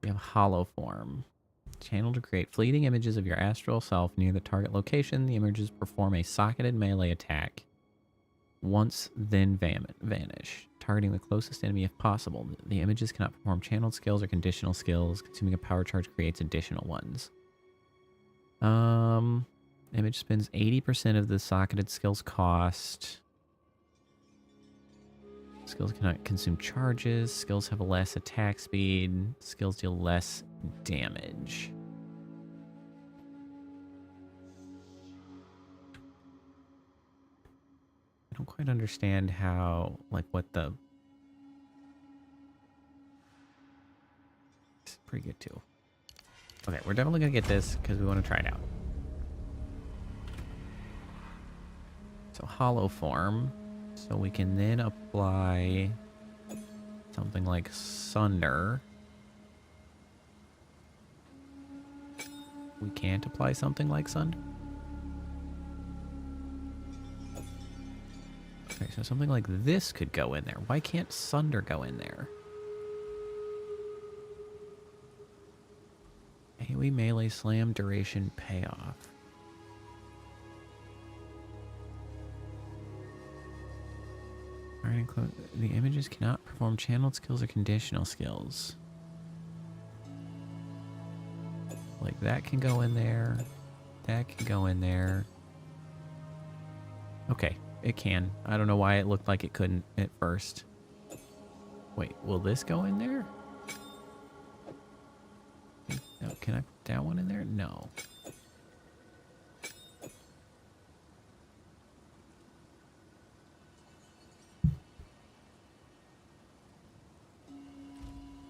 we have hollow form. Channel to create fleeting images of your astral self near the target location. The images perform a socketed melee attack. Once, then vanish. Targeting the closest enemy if possible. The images cannot perform channeled skills or conditional skills. Consuming a power charge creates additional ones. Image spends 80% of the socketed skills cost. Skills cannot consume charges. Skills have less attack speed. Skills deal less damage. I don't quite understand how, like, what the... It's pretty good, too. Okay, we're definitely going to get this because we want to try it out. So, hollow form. So we can then apply something like Sunder. We can't apply something like Sunder. Okay, so something like this could go in there. Why can't Sunder go in there? AoE melee slam duration payoff. The images cannot perform channeled skills or conditional skills. Like that can go in there. That can go in there. Okay, it can. I don't know why it looked like it couldn't at first. Wait, will this go in there? No, can I put that one in there? No.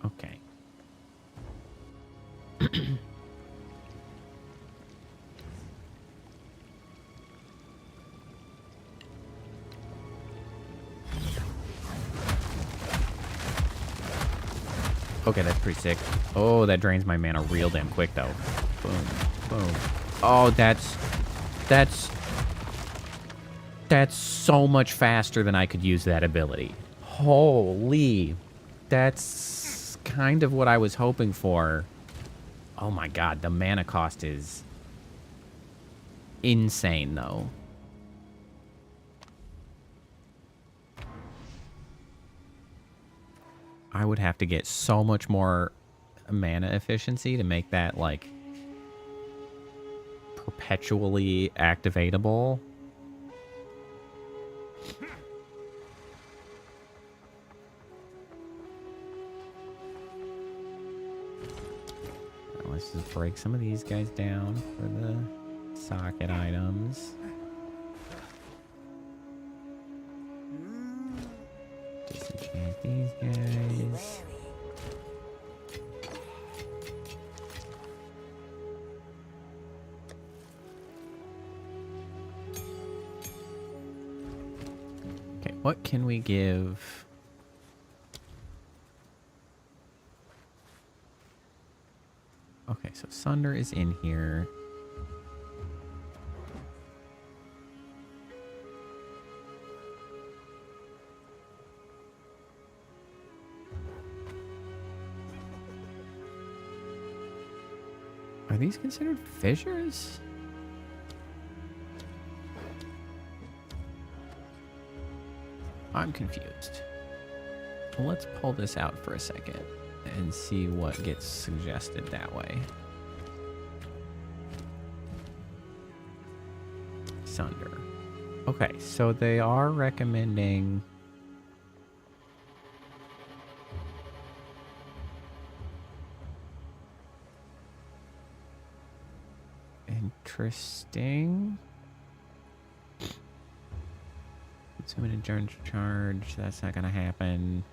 Okay. Okay, that's pretty sick. Oh, that drains my mana real damn quick, though. Boom, boom. Oh, that's so much faster than I could use that ability. Holy. That's kind of what I was hoping for. Oh my god, the mana cost is insane, though. I would have to get so much more mana efficiency to make that, like, perpetually activatable. Well, let's just break some of these guys down for the socket items. Disenchant these guys. What can we give? Okay, so Sunder is in here. Are these considered fissures? I'm confused. Well, let's pull this out for a second and see what gets suggested that way. Sunder. Okay, so they are recommending interesting. Consuming endurance charge, that's not gonna happen.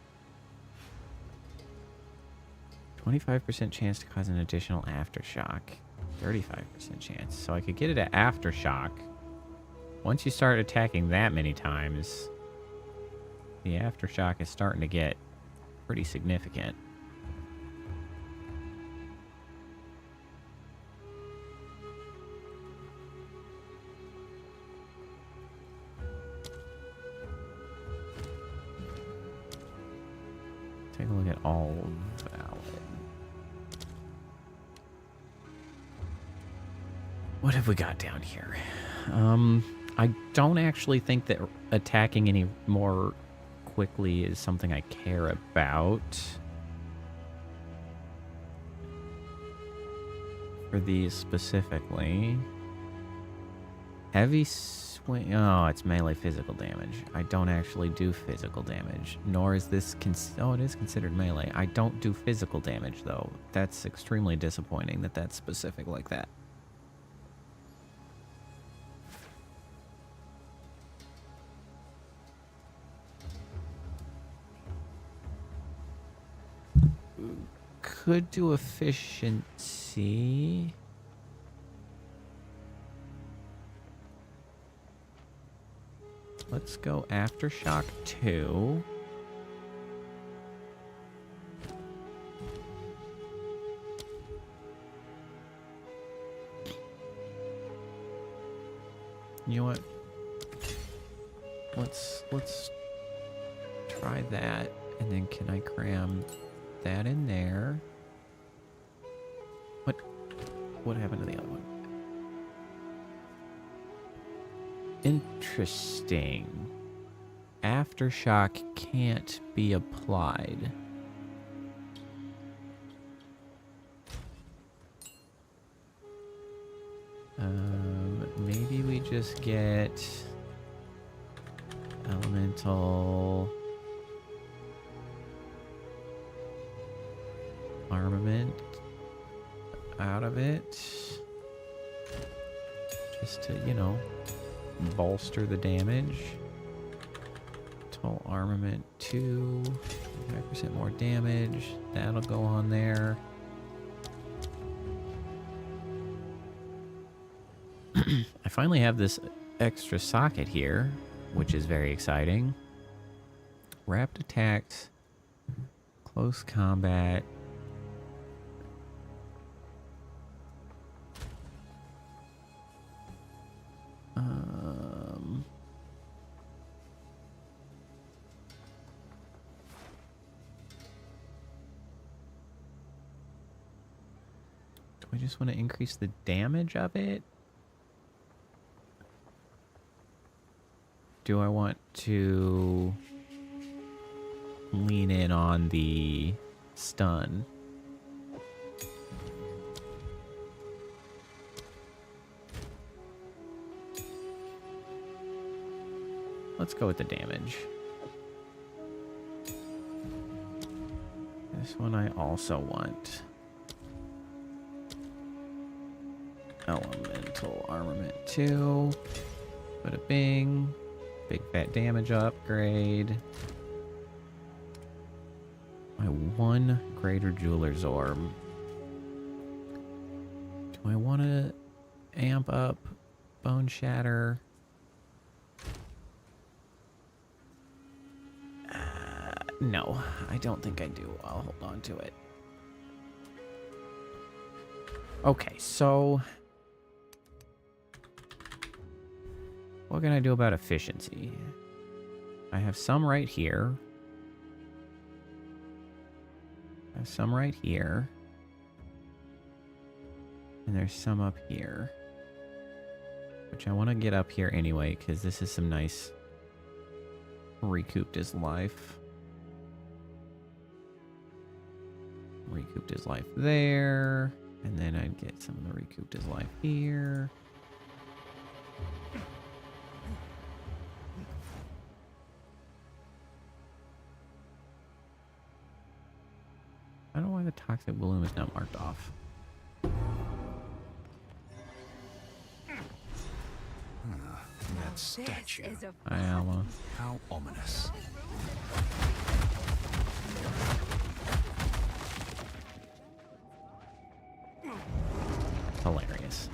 25% chance to cause an additional aftershock. 35% chance. So I could get it at aftershock. Once you start attacking that many times, the aftershock is starting to get pretty significant. Take a look at all valid. What have we got down here? I don't actually think that attacking any more quickly is something I care about. For these specifically. Heavy swing. Oh, it's melee physical damage. I don't actually do physical damage. Nor is this. Oh, it is considered melee. I don't do physical damage, though. That's extremely disappointing that that's specific like that. Could do efficiency. Let's go Aftershock 2. You know what? Let's try that, and then can I cram that in there? What happened to the other one? Interesting. Aftershock can't be applied. Maybe we just get elemental armament out of it, just to, you know, bolster the damage. Total armament 2, 25% more damage. That'll go on there. I finally have this extra socket here, which is very exciting. Wrapped attacks, close combat. Do I just want to increase the damage of it? Do I want to lean in on the stun? Let's go with the damage. This one I also want. Elemental armament 2. Bada bing. Big fat damage upgrade. My 1 greater jeweler's orb. Do I want to amp up Bone Shatter? No, I don't think I do. I'll hold on to it. Okay, so what can I do about efficiency? I have some right here. I have some right here. And there's some up here. Which I want to get up here anyway, because this is some nice recouped his life. Recouped his life there. And then I'd get some of the recouped his life here. I don't know why the toxic bloom is not marked off. That statue. Hi, Alma. How ominous. Hilarious.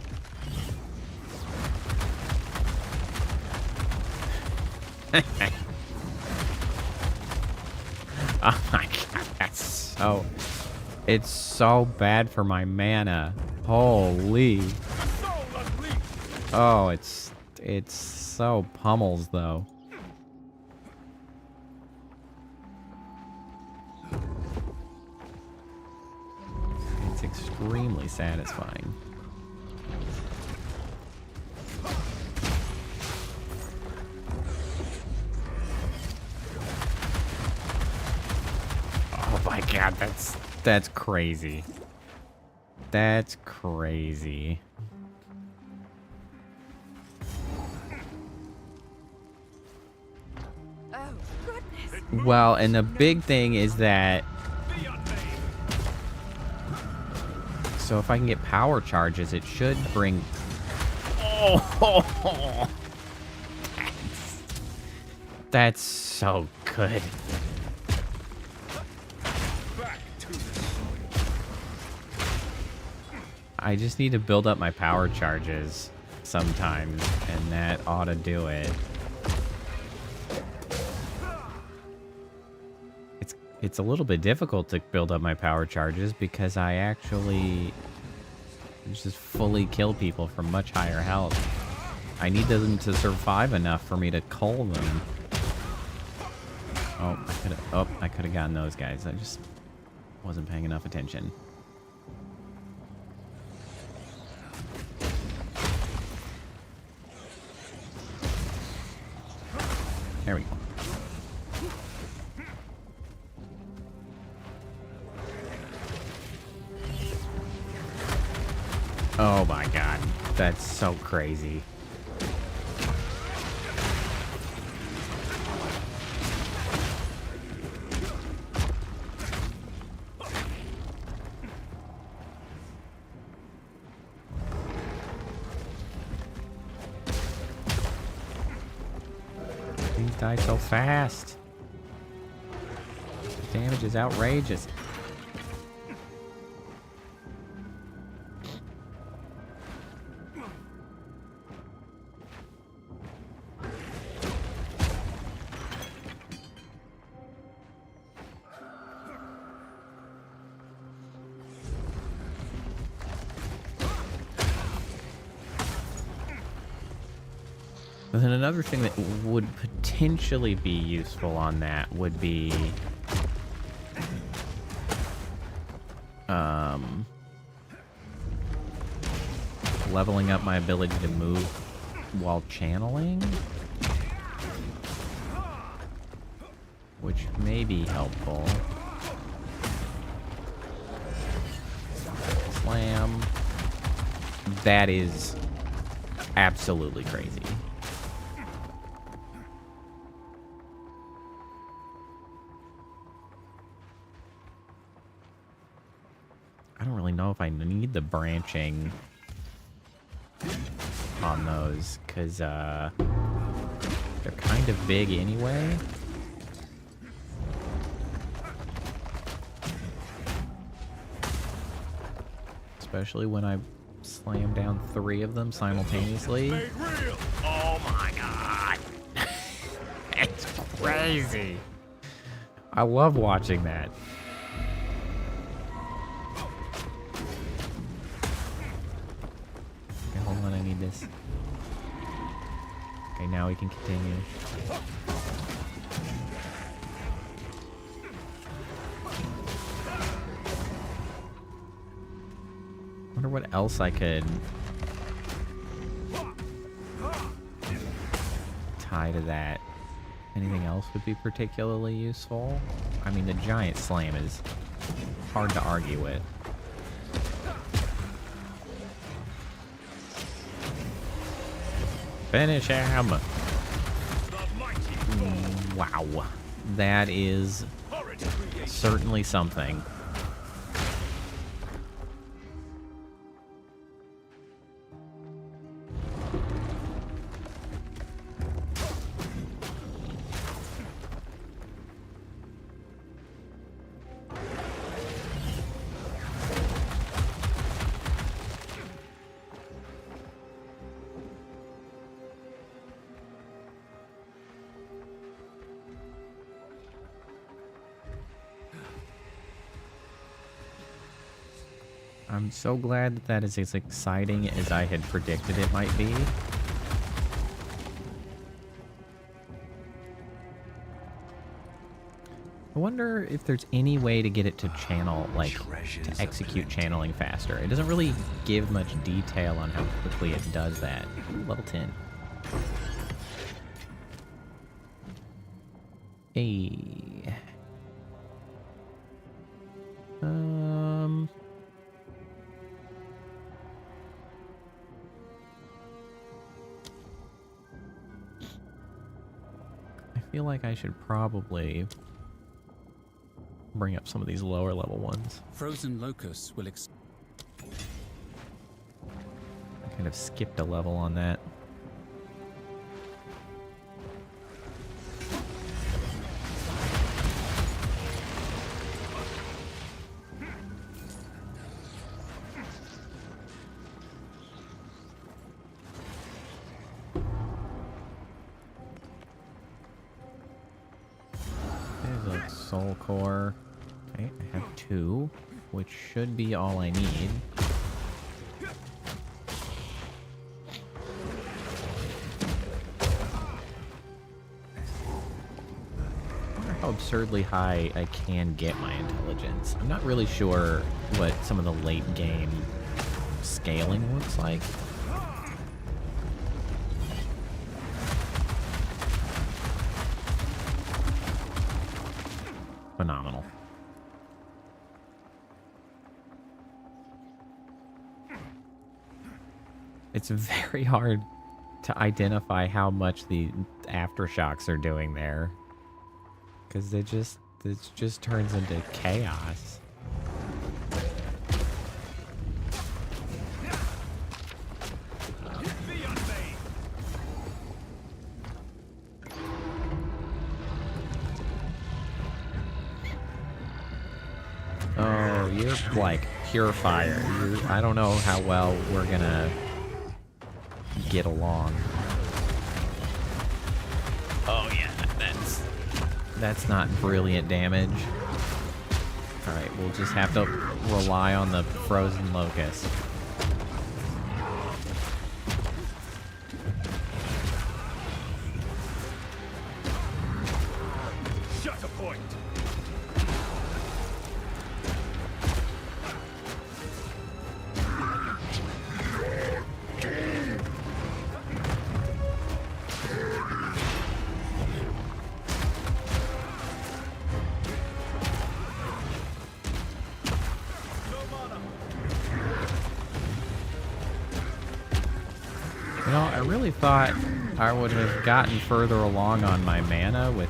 Oh my god, that's so... It's so bad for my mana. Holy. Oh, it's so pummels though. It's extremely satisfying. Oh my god, that's crazy. That's crazy. Oh, goodness. Well, and the big thing is that... So if I can get power charges, it should bring... Oh! That's so good. I just need to build up my power charges sometimes, and that ought to do it. It's a little bit difficult to build up my power charges because I actually just fully kill people from much higher health. I need them to survive enough for me to cull them. Oh, I could have gotten those guys. I just wasn't paying enough attention. There we go. Oh my god, that's so crazy. Things die so fast. The damage is outrageous. And then another thing that would potentially be useful on that would be leveling up my ability to move while channeling, which may be helpful. Slam. That is absolutely crazy. I don't really know if I need the branching on those, because they're kind of big anyway. Especially when I slam down 3 of them simultaneously. Oh my god! It's crazy! I love watching that. Okay, hold on, I need this. Okay, now we can continue. Wonder what else I could tie to that. Anything else would be particularly useful? I mean, the giant slam is hard to argue with. Finish him! Wow. That is certainly something. I'm so glad that that is as exciting as I had predicted it might be. I wonder if there's any way to get it to channel, like, to execute channeling faster. It doesn't really give much detail on how quickly it does that. Ooh, level 10. Hey. I feel like I should probably bring up some of these lower level ones. Frozen locusts will I kind of skipped a level on that. There's a soul core. Okay, I have 2, which should be all I need. I wonder how absurdly high I can get my intelligence. I'm not really sure what some of the late game scaling looks like. Phenomenal. It's very hard to identify how much the aftershocks are doing there, because it just turns into chaos. Oh, you're like pure fire. I don't know how well we're gonna get along. Oh yeah, that's not brilliant damage. Alright, we'll just have to rely on the frozen locust. Shut a point. You know, I really thought I would have gotten further along on my mana with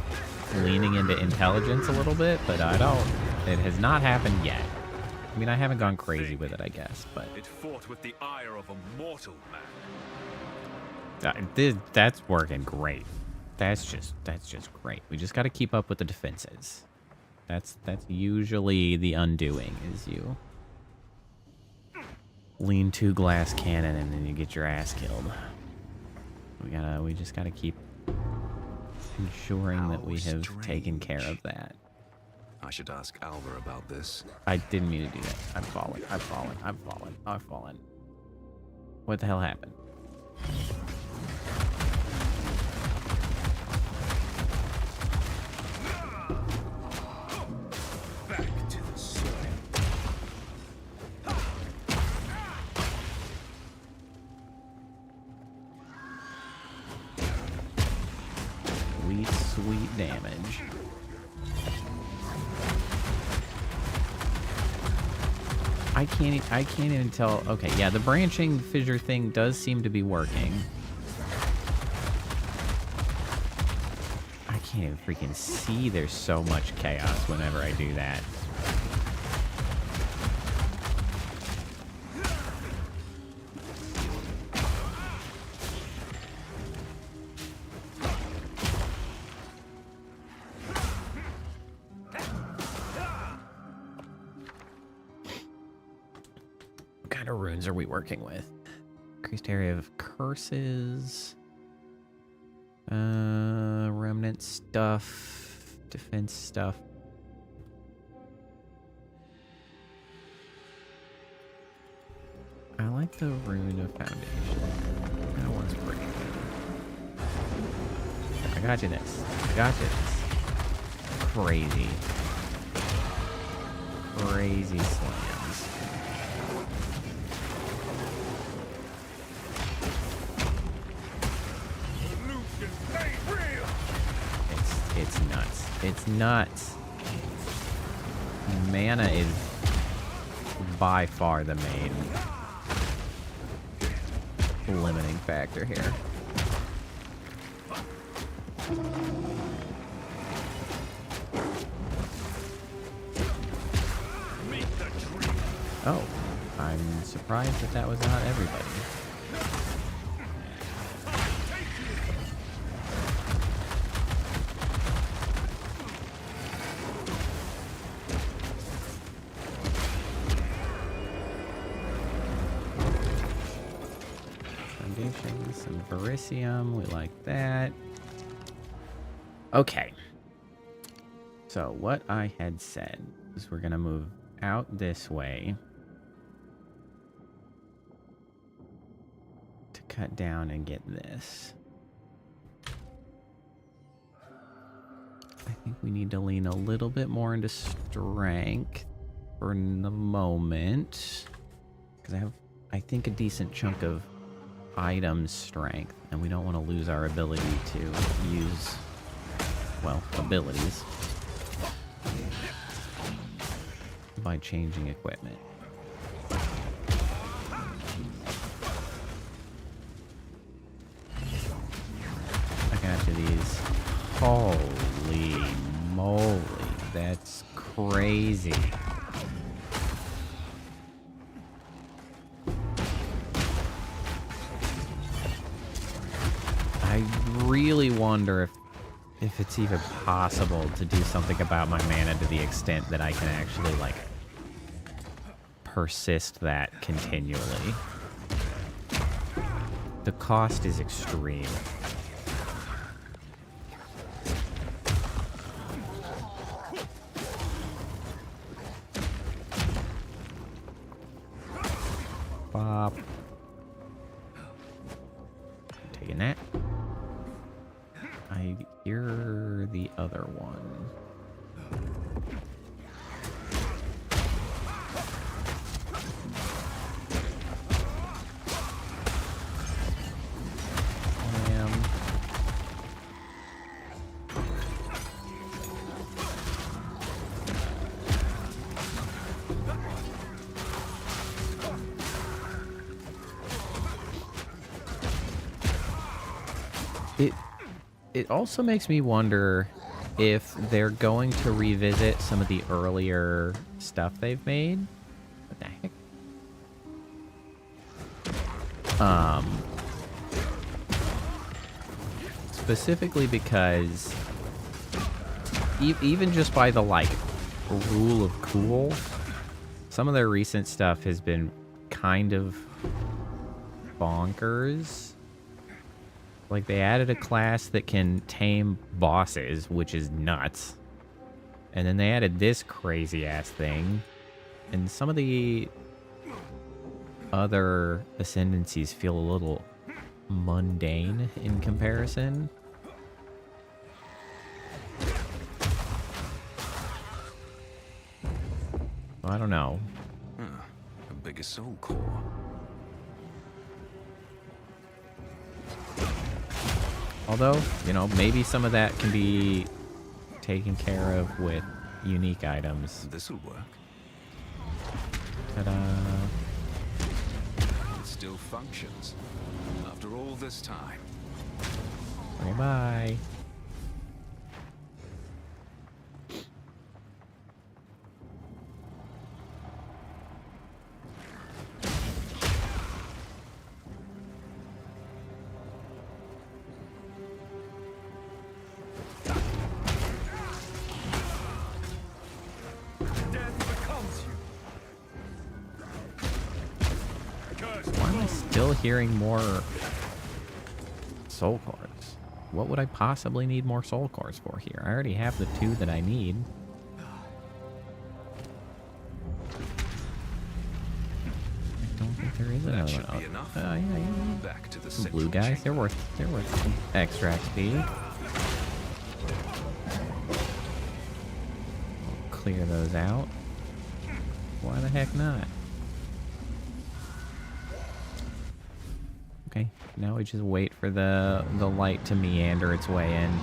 leaning into intelligence a little bit, but I don't. It has not happened yet. I mean, I haven't gone crazy with it, I guess, but It fought with the ire of a mortal man. that's working great. That's just great. We just got to keep up with the defenses. That's usually the undoing, is you lean 2 glass cannon and then you get your ass killed. We just gotta keep ensuring that we have taken care of that. I should ask Alva about this. I didn't mean to do that. I've fallen. I've fallen. I've fallen. I've fallen. What the hell happened? Back to the soil. Sweet, sweet damage. I can't even tell. Okay, yeah, the branching fissure thing does seem to be working. I can't even freaking see. There's so much chaos whenever I do that. What kind of runes are we working with? Increased area of curses. Remnant stuff. Defense stuff. I like the rune of foundation. That one's pretty good. I got you this. I got you this. Crazy. Crazy slams. It's nuts. It's nuts. Mana is by far the main limiting factor here. Oh, I'm surprised that that was not everybody. Some Verisium, we like that. Okay. So what I had said is we're gonna move out this way to cut down and get this. I think we need to lean a little bit more into strength for the moment, because I have, I think, a decent chunk of item strength, and we don't want to lose our ability to use, well, abilities by changing equipment. I got to these. Holy moly, that's crazy. I really wonder if it's even possible to do something about my mana to the extent that I can actually, like, persist that continually. The cost is extreme. Bop. Taking that. I hear the other one. It also makes me wonder if they're going to revisit some of the earlier stuff they've made. What the heck? Specifically because even just by the, like, rule of cool, some of their recent stuff has been kind of bonkers. Like, they added a class that can tame bosses, which is nuts. And then they added this crazy ass thing. And some of the other ascendancies feel a little mundane in comparison. I don't know. A bigger soul core. Although, you know, maybe some of that can be taken care of with unique items. This'll work. Ta-da. It still functions. After all this time. Bye-bye. Why am I still hearing more soul cores? What would I possibly need more soul cores for here? I already have the 2 that I need. I don't think there is another one. Should be enough. Yeah. Back to the Some blue guys, they're worth some extra XP. I'll clear those out. Why the heck not? Okay, now we just wait for the light to meander its way in. And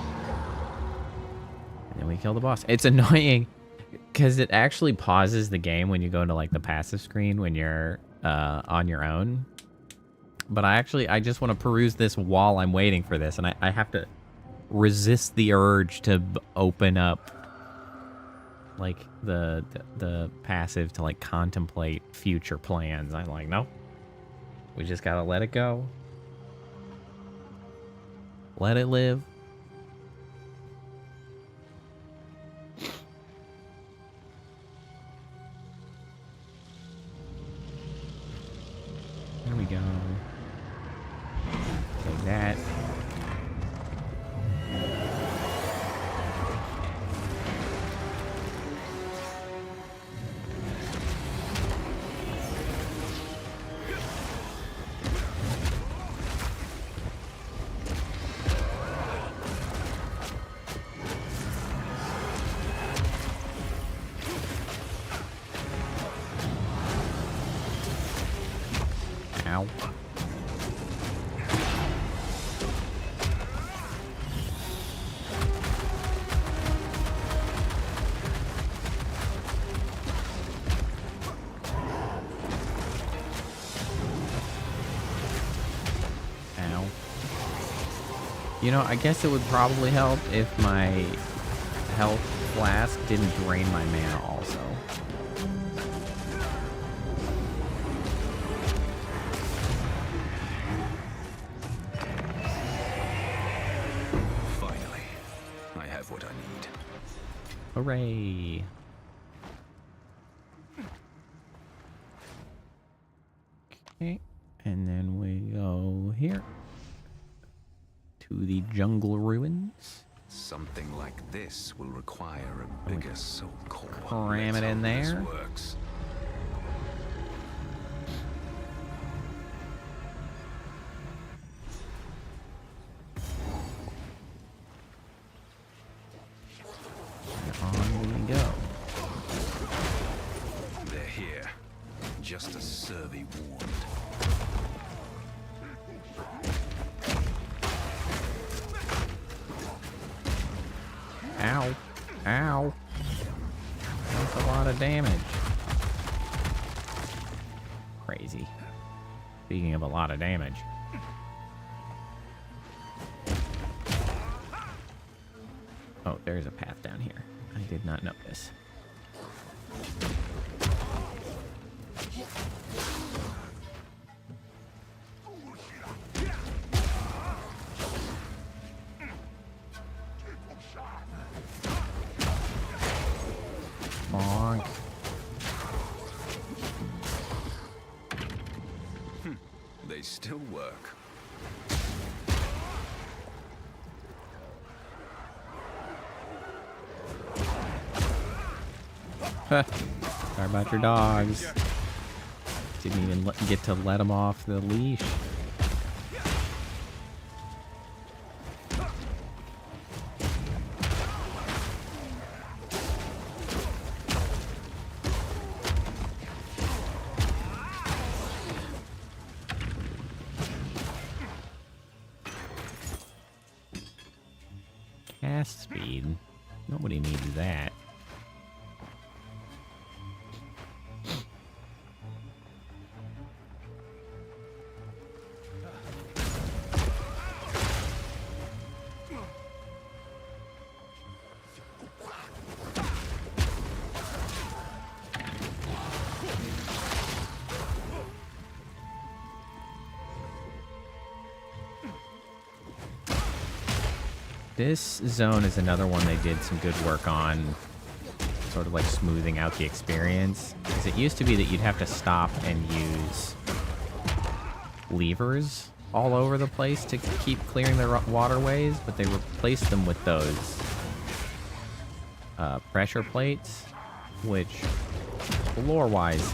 then we kill the boss. It's annoying because it actually pauses the game when you go into like the passive screen when you're on your own. But I just want to peruse this while I'm waiting for this, and I have to resist the urge to open up like the passive to like contemplate future plans. I'm like, nope. We just gotta let it go. Let it live. There we go. Take that. Ow. Ow. You know, I guess it would probably help if my health flask didn't drain my mana also. Hooray! Okay, and then we go here to the jungle ruins. Something like this will require a bigger soul core. Cram it in there. This works. On we go. They're here. Just a survey warned. Ow. Ow. That's a lot of damage. Crazy. Speaking of a lot of damage. Oh, there's a path down here. I did not notice. Bonk. They still work. Sorry about your dogs. Didn't even get to let them off the leash. Cast speed. Nobody needs that. This zone is another one they did some good work on, sort of like smoothing out the experience. Because it used to be that you'd have to stop and use levers all over the place to keep clearing the waterways, but they replaced them with those pressure plates, which lore-wise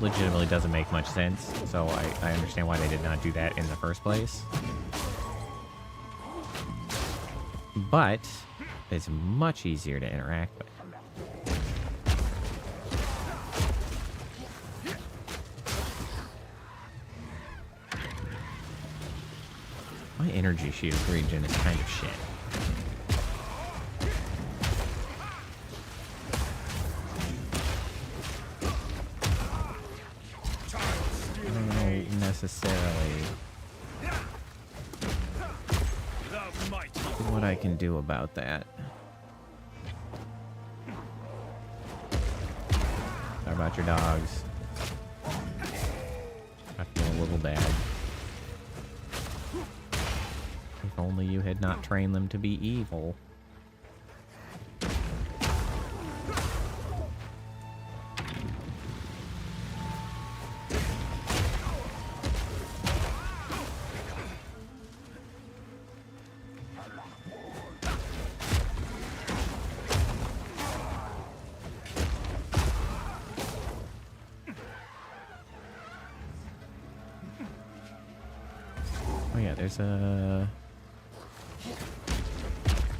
legitimately doesn't make much sense. So I understand why they did not do that in the first place. But it's much easier to interact with. My energy shield regen is kind of shit. I don't know necessarily what I can do about that. Sorry about your dogs. I feel a little bad. If only you had not trained them to be evil. Oh yeah, there's a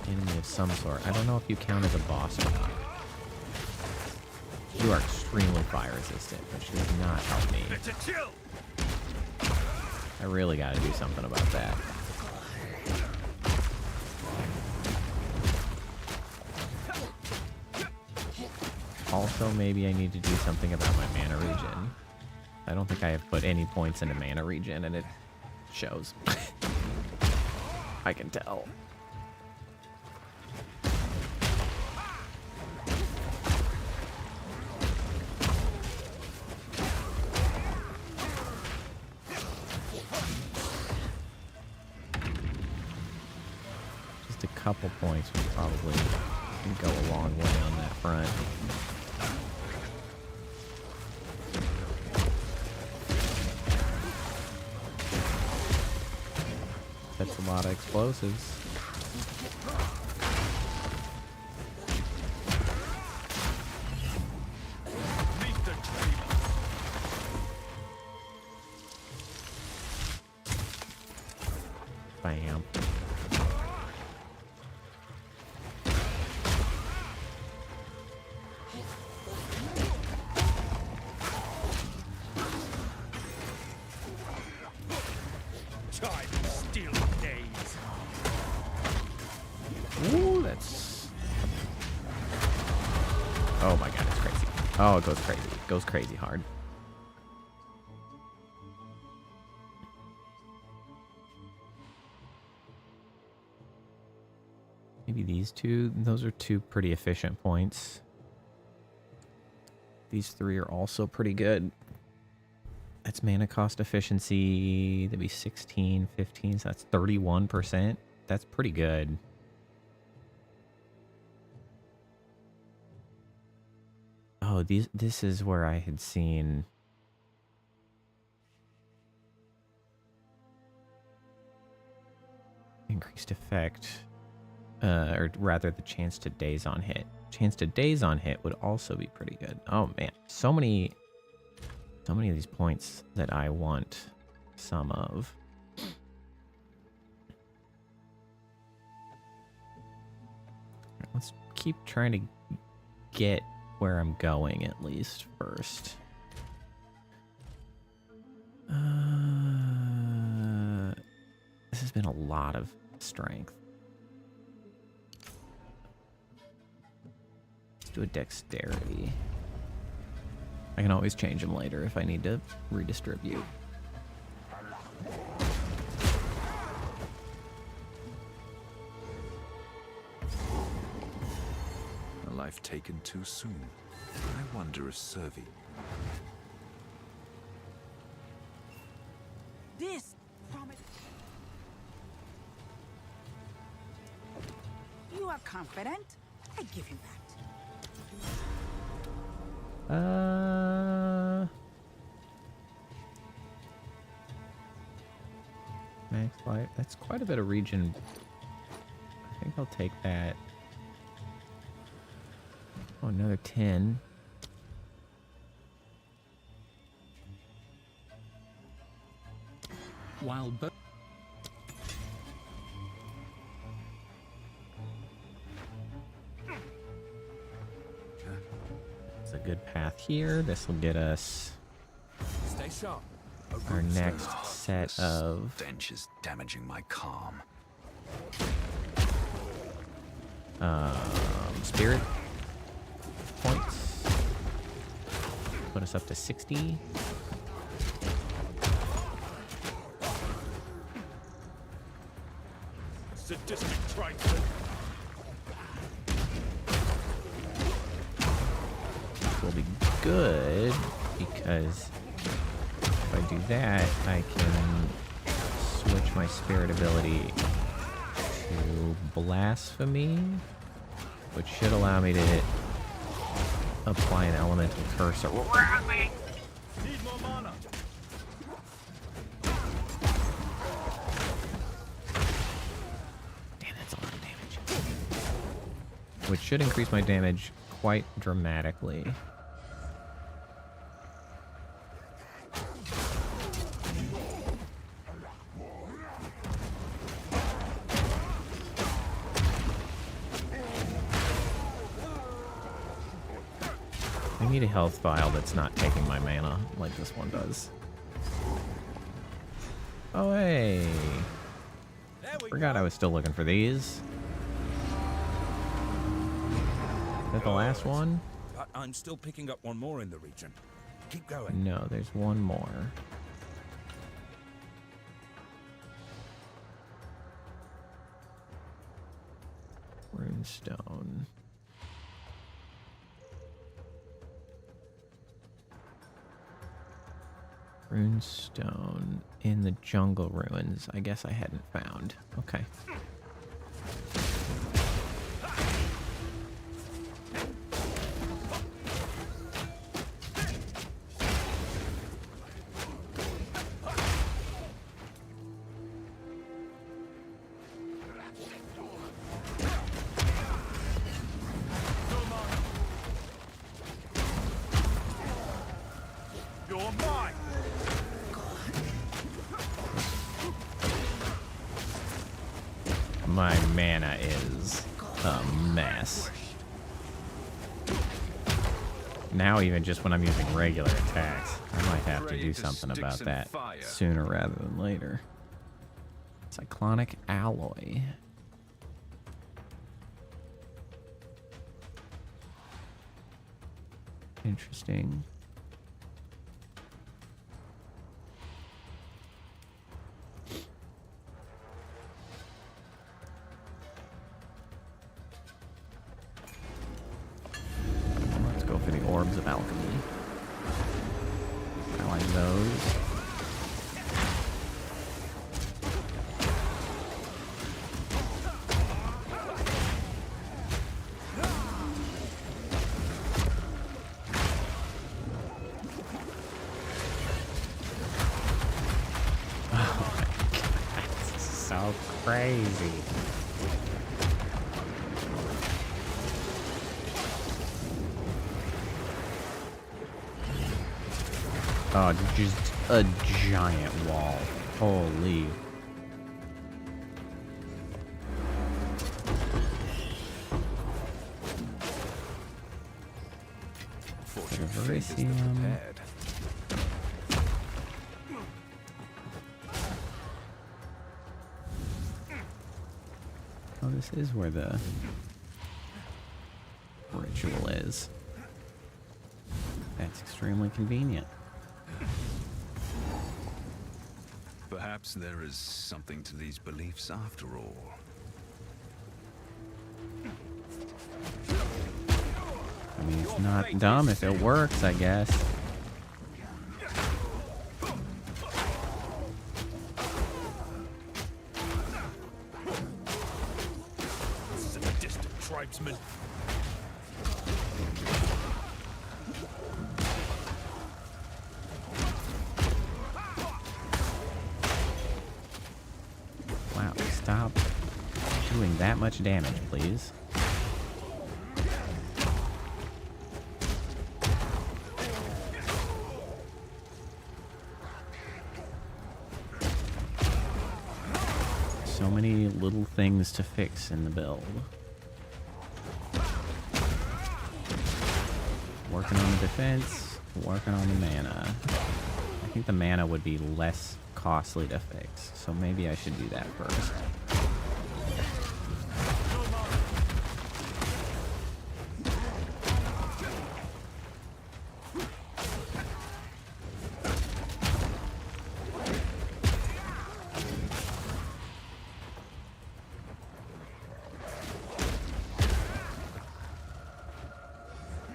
enemy of some sort. I don't know if you count as a boss or not. You are extremely fire resistant, which does not help me. I really gotta do something about that. Also, maybe I need to do something about my mana regen. I don't think I have put any points into mana regen, and it shows. I can tell. Just a couple points would probably go a long way on that front. That's a lot of explosives. Bam. Ooh, that's... Oh my god, it's crazy. Oh, it goes crazy. It goes crazy hard. Maybe these two. Those are two pretty efficient points. These three are also pretty good. That's mana cost efficiency. That'd be 16, 15, so that's 31%. That's pretty good. Oh, this is where I had seen increased effect. or rather the chance to daze on hit. Chance to daze on hit would also be pretty good. Oh man, so many of these points that I want some of. Let's keep trying to get where I'm going at least first. This has been a lot of strength. Let's do a dexterity. I can always change them later if I need to redistribute. A life taken too soon. I wonder if Servi... This promise. You are confident? I give you that. Max life. That's quite a bit of region. I think I'll take that. Oh, another 10. While both It's a good path here. This will get us Stay sharp. our next set of Stench is damaging my calm. spirit points. Put us up to 60. Sadistic tribesman. Will be good because if I do that, I can switch my spirit ability to blasphemy, which should allow me to apply an elemental curse around me. Need more mana. Damn, that's a lot of damage. Which should increase my damage quite dramatically. I need a health vial that's not taking my mana like this one does. Oh, hey. Forgot I was still looking for these. Is that the last one? But I'm still picking up one more in the region. Keep going. No, there's one more. Runestone. Runestone in the jungle ruins. I guess I hadn't found. Okay. You're mine. My mana is a mess. Now even just when I'm using regular attacks, I might have to do something about that sooner rather than later. Cyclonic alloy. Interesting. Let's go for the orbs of alchemy. I like those. Oh my god, this is so crazy. Oh, just a giant wall. Holy. Fortune favors the Restream. prepared. Oh, this is where the ritual is. That's extremely convenient. Perhaps there is something to these beliefs after all. I mean, it's not dumb if it works, I guess. Distant tribesman. Wow, stop doing that much damage, please. So many little things to fix in the build. Working on the defense, working on the mana. I think the mana would be less costly to fix, so maybe I should do that first.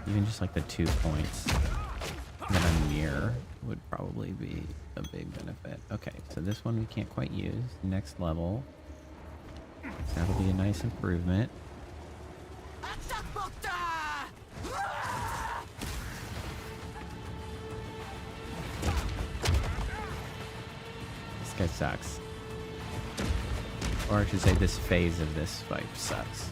Even just like the 2 points that I'm near would probably be a big benefit. Okay, so this one we can't quite use. Next level. So that'll be a nice improvement. This guy sucks. Or I should say this phase of this fight sucks.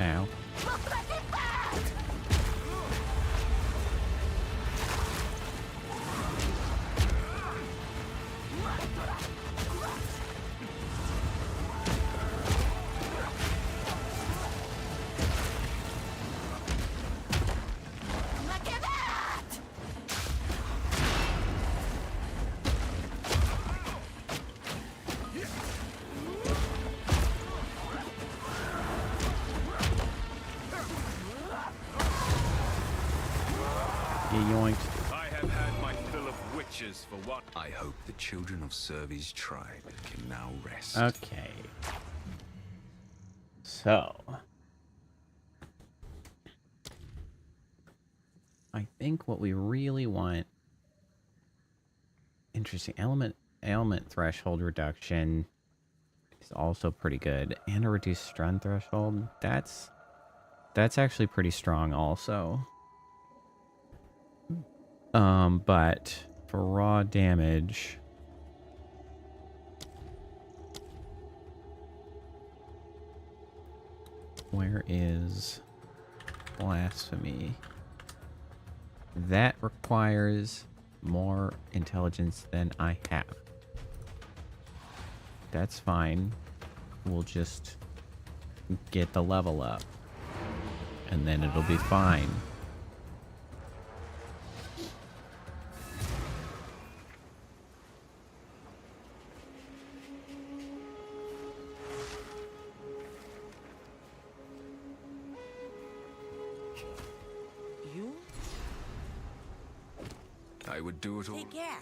Ow. Yoinked. I have had my fill of witches for what I hope the children of Servi's tribe can now rest. Okay. So. I think what we really want... Interesting. Ailment threshold reduction is also pretty good. And a reduced stun threshold. That's actually pretty strong also. But for raw damage, where is blasphemy? That requires more intelligence than I have. That's fine. We'll just get the level up, and then it'll be fine. would do it all. Take care.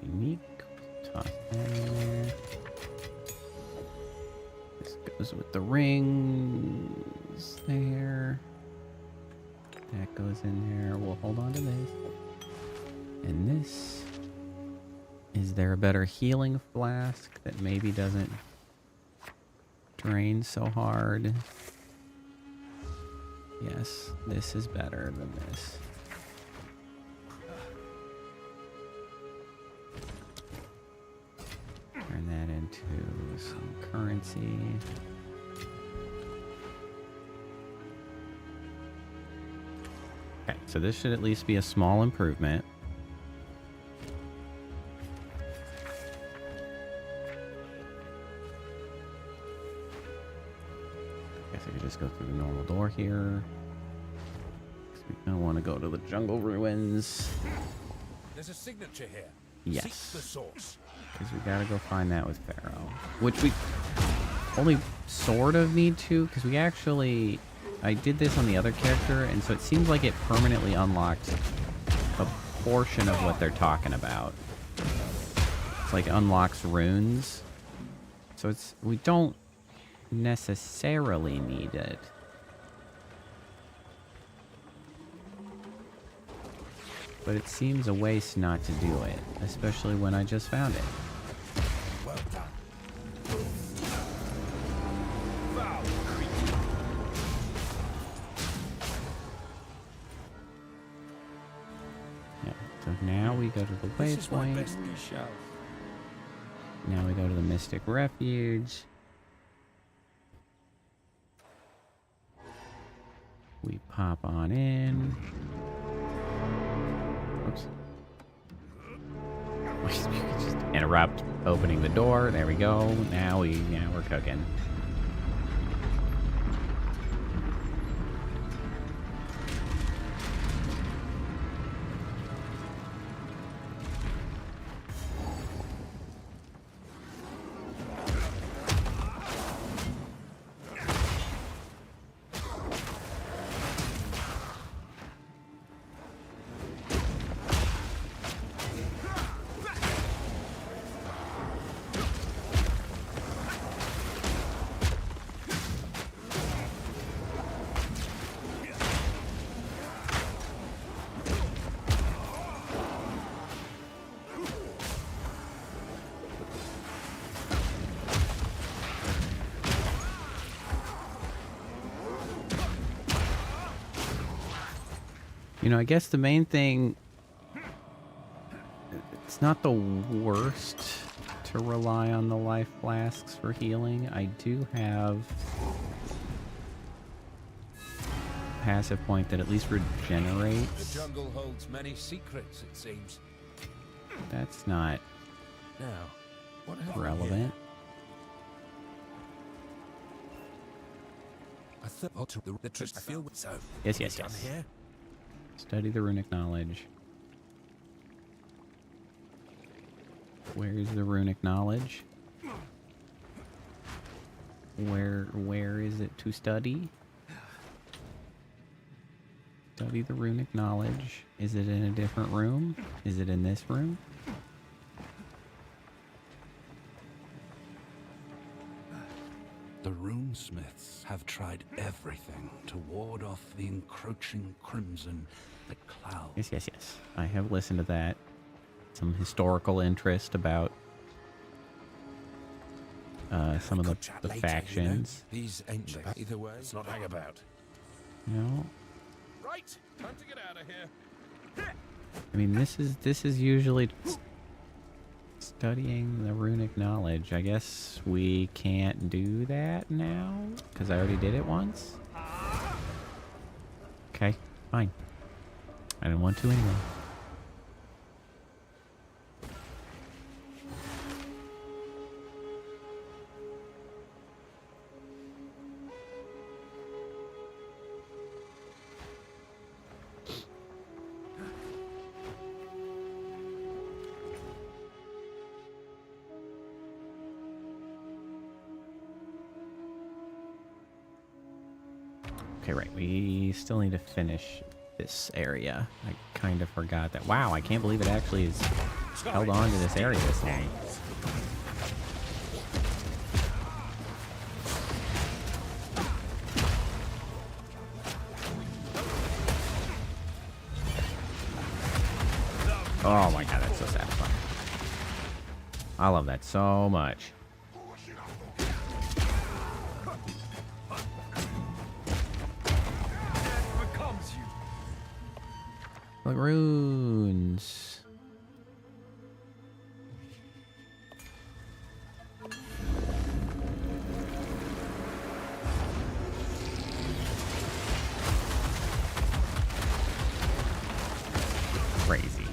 Unique. Toss that in there. This goes with the rings there. That goes in there. We'll hold on to this. And this. Is there a better healing flask that maybe doesn't drain so hard? Yes, this is better than this. Turn that into some currency. Okay, so this should at least be a small improvement. Guess I could just go through the normal door here. 'Cause we don't want to go to the jungle ruins. There's a signature here. Yes. Seek the source. Because we gotta go find that with Pharaoh. Which we only sort of need to, because we actually... I did this on the other character, and so it seems like it permanently unlocked a portion of what they're talking about. It's like unlocks runes. So it's... we don't necessarily need it. But it seems a waste not to do it, especially when I just found it. Well done. Yeah, so now we go to the This is my waypoint. best show. Now we go to the Mystic Refuge. We pop on in. Oops. We can just interrupt opening the door. There we go. Now we're cooking. You know, I guess the main thing, it's not the worst to rely on the life flasks for healing. I do have a passive point that at least The regenerates. jungle holds many secrets, it seems. That's not Now, what have we relevant. here? I thought to the trust I feel so. Yes, yes, Done yes. here. Study the runic knowledge. Where's the runic knowledge? Where is it to study? Study the runic knowledge. Is it in a different room? Is it in this room? The runesmiths have tried everything to ward off the encroaching crimson that clouds. Yes, yes, yes. I have listened to that. Some historical interest about some of Could chat the later, factions. You know? These ancient either way. Let's not hang about. You know, Right, time to get out of here. I mean, this is usually studying the runic knowledge. I guess we can't do that now because I already did it once. Okay, fine. I didn't want to anyway. Okay, right. We still need to finish this area. I kind of forgot that. Wow, I can't believe it actually is held on to this area this long. Oh my god, that's so satisfying. I love that so much. Like runes. Crazy.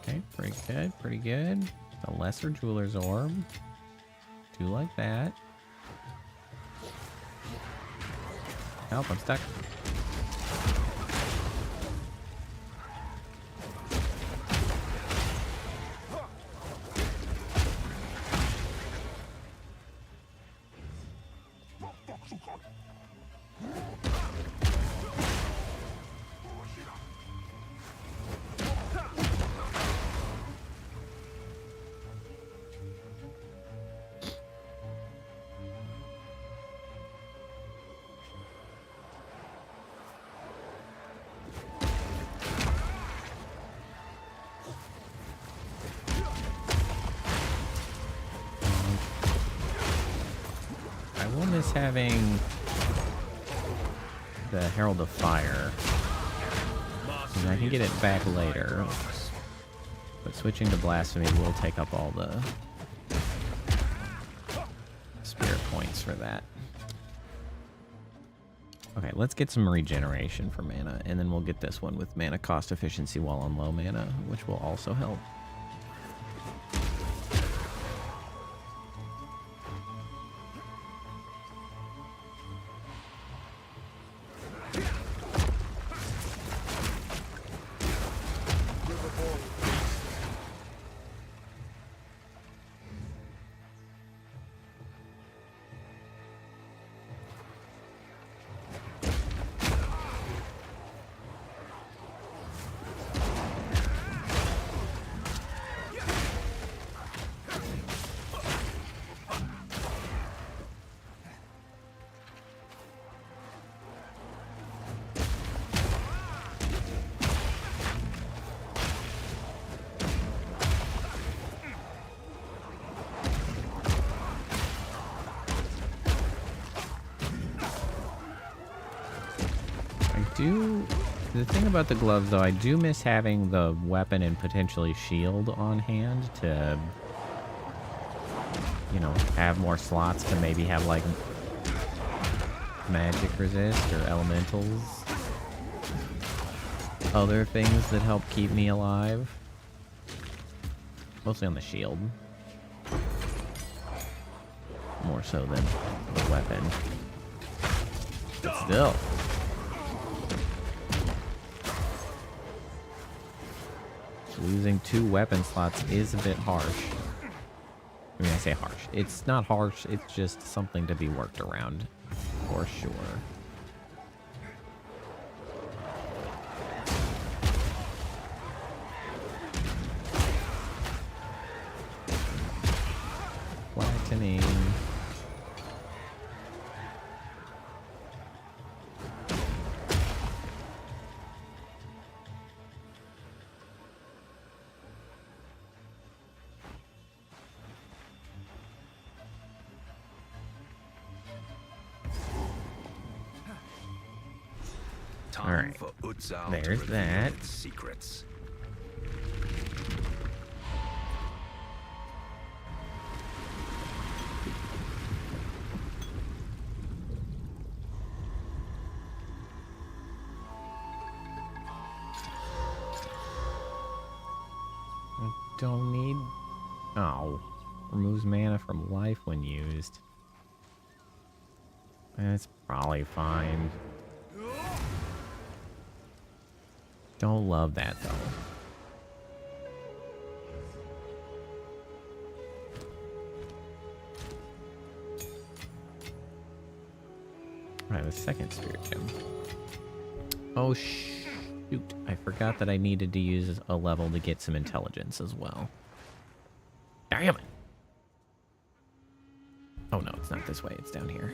Okay, pretty good, pretty good. A lesser jeweler's orb. Do like that. Help, I'm stuck. I will miss having the Herald of Fire. And I can get it back later. But switching to Blasphemy will take up all the spirit points for that. Okay, let's get some regeneration for mana, and then we'll get this one with mana cost efficiency while on low mana, which will also help. The thing about the gloves, though, I do miss having the weapon and potentially shield on hand to, you know, have more slots to maybe have, like, magic resist or elementals. Other things that help keep me alive. Mostly on the shield. More so than the weapon. But still. Losing 2 weapon slots is a bit harsh. I mean, I say harsh. It's not harsh, it's just something to be worked around, for sure. Flattening. All right, there's that. Secrets. Oh, removes mana from life when used. That's probably fine. Don't love that though. Alright, the second spirit gem. Oh shoot, I forgot that I needed to use a level to get some intelligence as well. Damn it! Oh no, it's not this way, it's down here.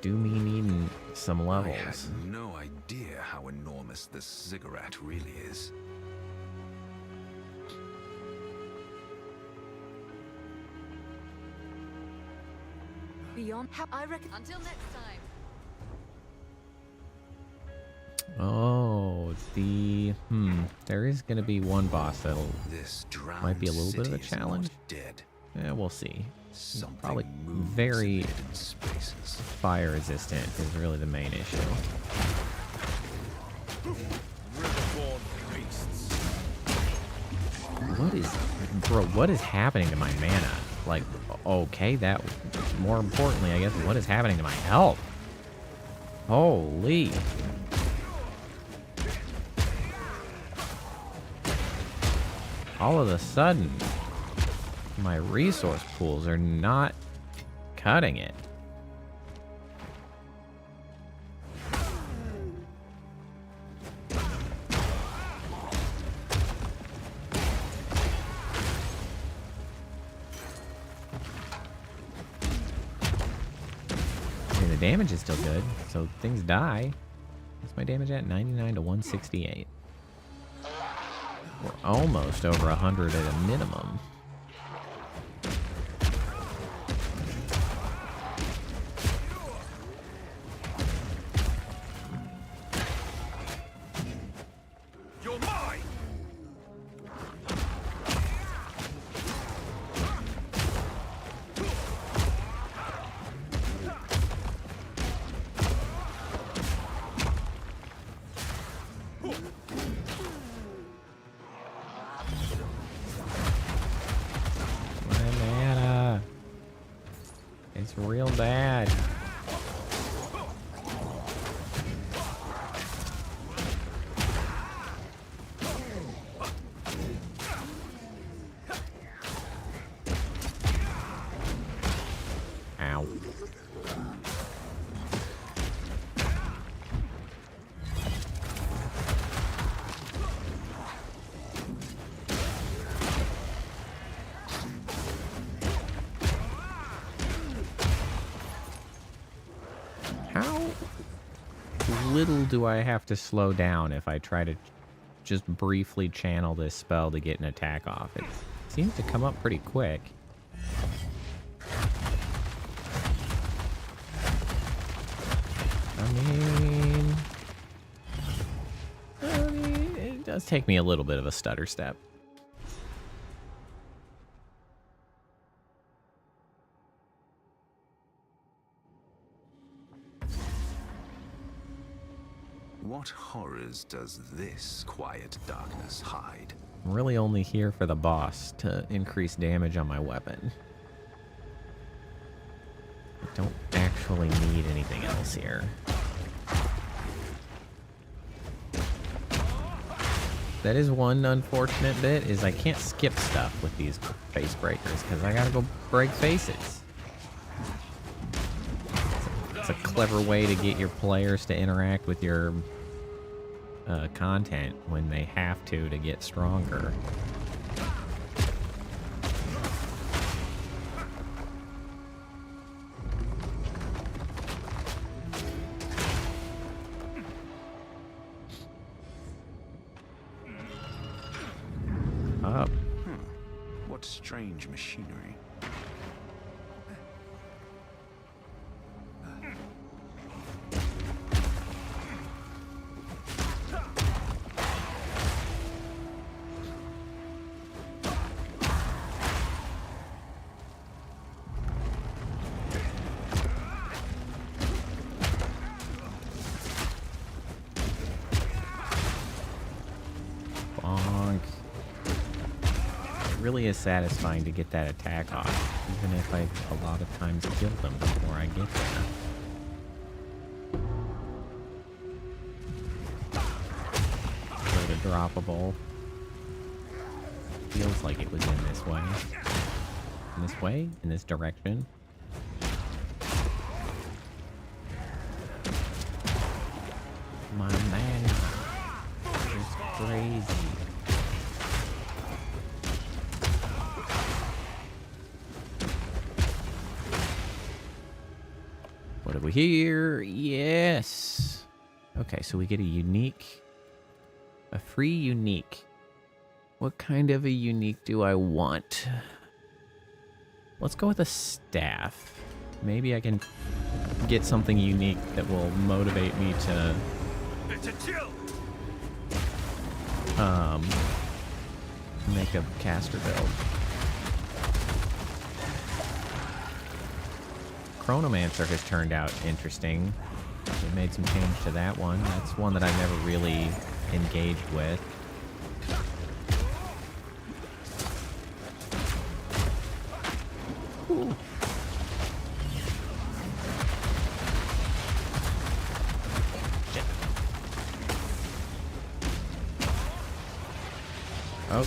Do me needing some levels. I had no idea how enormous this ziggurat really is. Beyond how I reckon. Until next time. Oh, there is gonna be one boss that'll might be a little bit of a challenge. Dead. Yeah, we'll see. Something Probably moves very in hidden spaces. fire resistant is really the main issue. Riverborn beasts. What is happening to my mana? Like, okay, that, more importantly, I guess, what is happening to my health? Holy. All of a sudden, my resource pools are not cutting it. The damage is still good, so things die. What's my damage at? 99 to 168. We're almost over 100 at a minimum. You're mine! My mana. It's real bad. Ow. How little do I have to slow down if I try to just briefly channel this spell to get an attack off? It seems to come up pretty quick. I mean, it does take me a little bit of a stutter step. What horrors does this quiet darkness hide? I'm really only here for the boss to increase damage on my weapon. I don't actually need anything else here. That is one unfortunate bit, is I can't skip stuff with these face breakers because I gotta go break faces. It's a clever way to get your players to interact with your content when they have to get stronger. Up. What strange machinery. Bonk. really is satisfying to get that attack off, even if I a lot of times kill them before I get there. Go to droppable. Feels like it was in this way. In this way? In this direction? My man is crazy. What have we here? Yes. Okay, so we get a free unique. What kind of a unique do I want? Let's go with a staff. Maybe I can get something unique that will motivate me to make a caster build. Chronomancer has turned out interesting. We made some change to that one. That's one that I've never really engaged with. Ooh. Shit. Oh,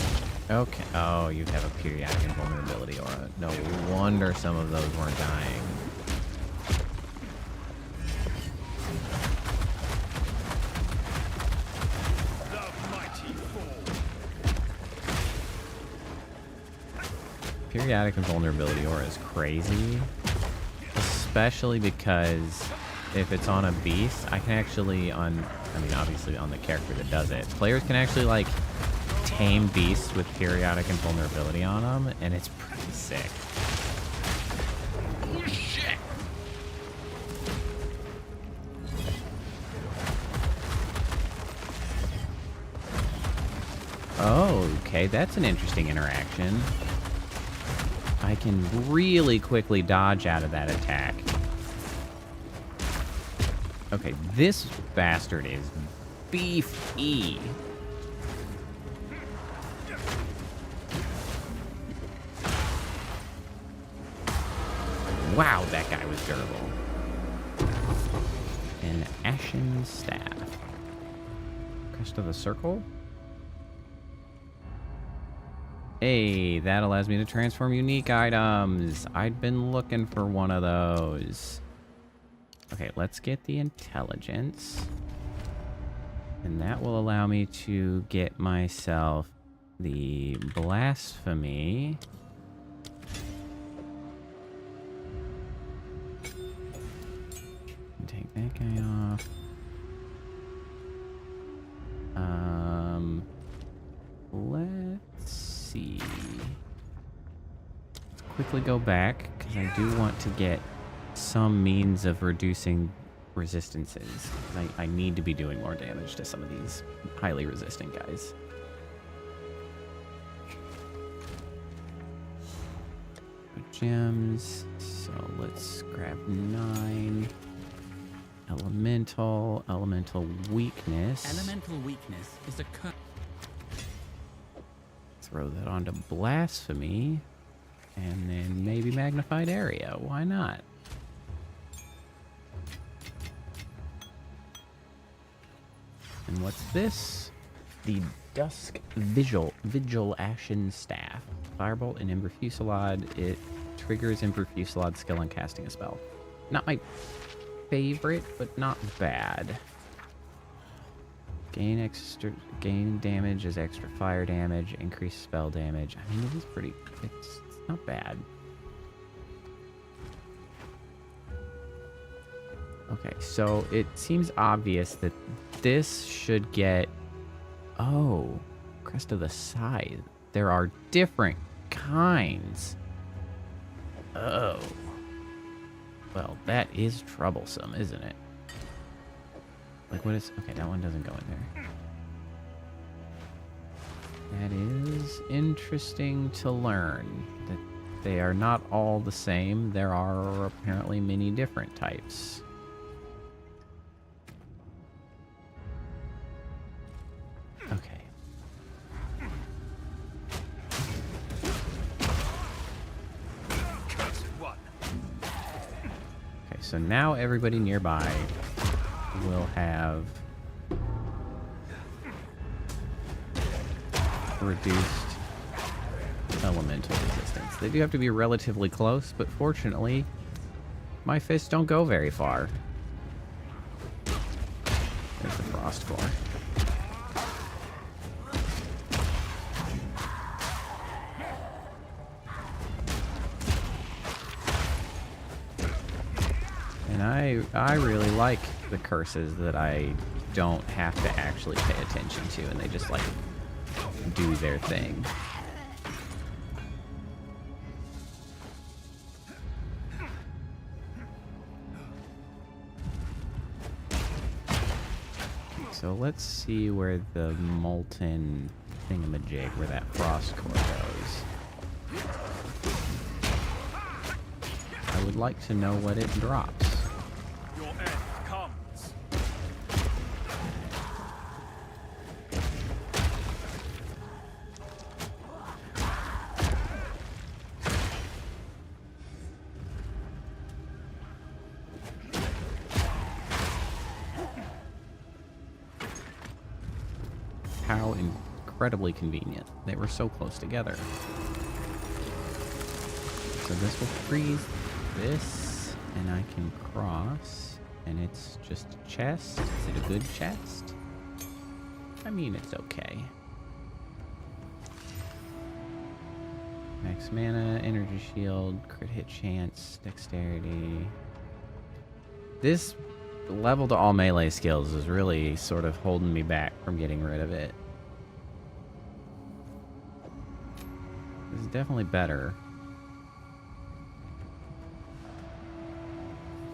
okay. Oh, you have a periodic invulnerability aura. No wonder some of those weren't dying. Periodic invulnerability aura is crazy, especially because if it's on a beast, I can actually obviously on the character that does it, players can actually like tame beasts with periodic invulnerability on them, and it's pretty sick. Oh shit! Oh, okay, that's an interesting interaction. I can really quickly dodge out of that attack. Okay, this bastard is beefy. Wow, that guy was durable. An ashen staff. Crest of the circle? Hey, that allows me to transform unique items. I'd been looking for one of those. Okay, let's get the intelligence. And that will allow me to get myself the blasphemy. Take that guy off. Let's see. Let's quickly go back, because I do want to get some means of reducing resistances. I need to be doing more damage to some of these highly resistant guys. Gems. So let's grab 9. Elemental weakness. Elemental weakness is a Throw that onto blasphemy, and then maybe magnified area. Why not? And what's this? The Dusk Vigil Ashen Staff. Firebolt and Ember Fusillade. It triggers Ember Fusillade skill on casting a spell. Not my favorite, but not bad. Gain damage as extra fire damage, increase spell damage. I mean, it is pretty. It's not bad. Okay, so it seems obvious that this should get. Oh, Crest of the Scythe. There are different kinds. Oh. Well, that is troublesome, isn't it? Like, what is... Okay, that one doesn't go in there. That is interesting to learn. That they are not all the same. There are apparently many different types. Okay. so now everybody nearby will have reduced elemental resistance. They do have to be relatively close, but fortunately, my fists don't go very far. There's the frost core. And I really like the curses that I don't have to actually pay attention to, and they just like do their thing. So let's see where the molten thingamajig, where that frost core goes. I would like to know what it drops. Your end comes. How incredibly convenient. They were so close together. So this will freeze this, and I can cross, and it's just a chest. Is it a good chest? I mean, it's okay. Max mana, energy shield, crit hit chance, dexterity. This level to all melee skills is really sort of holding me back from getting rid of it. This is definitely better.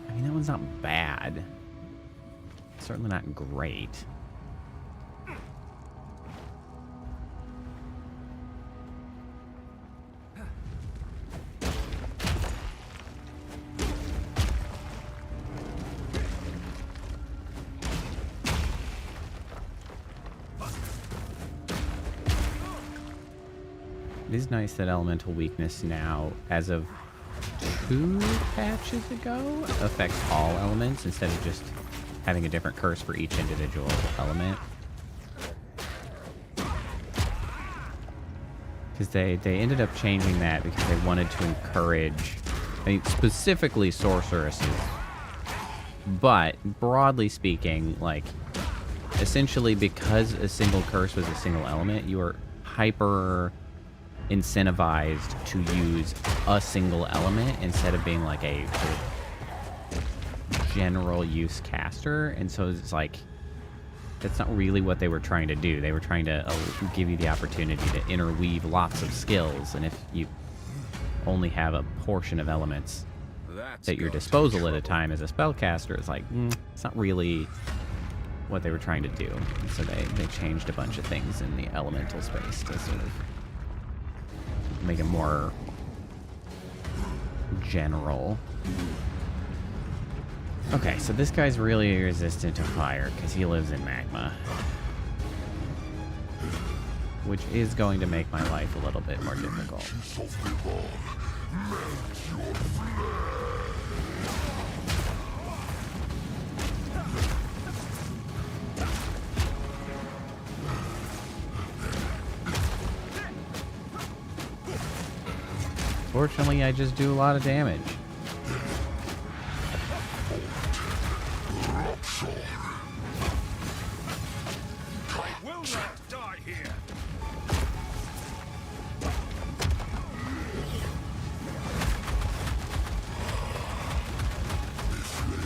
I mean, that one's not bad. Certainly not great. It is nice that elemental weakness now, as of 2 patches ago, affects all elements instead of just having a different curse for each individual element. Because they ended up changing that because they wanted to encourage, I mean, specifically sorceresses, but broadly speaking, like, essentially because a single curse was a single element, you were hyper incentivized to use a single element instead of being like a general use caster. And so it's like, that's not really what they were trying to do. They were trying to give you the opportunity to interweave lots of skills, and if you only have a portion of elements at your disposal at a time as a spellcaster, it's like, it's not really what they were trying to do. And so they changed a bunch of things in the elemental space to sort of make it more general. Okay, so this guy's really resistant to fire because he lives in magma, which is going to make my life a little bit more difficult. Fortunately, I just do a lot of damage. I will not die here.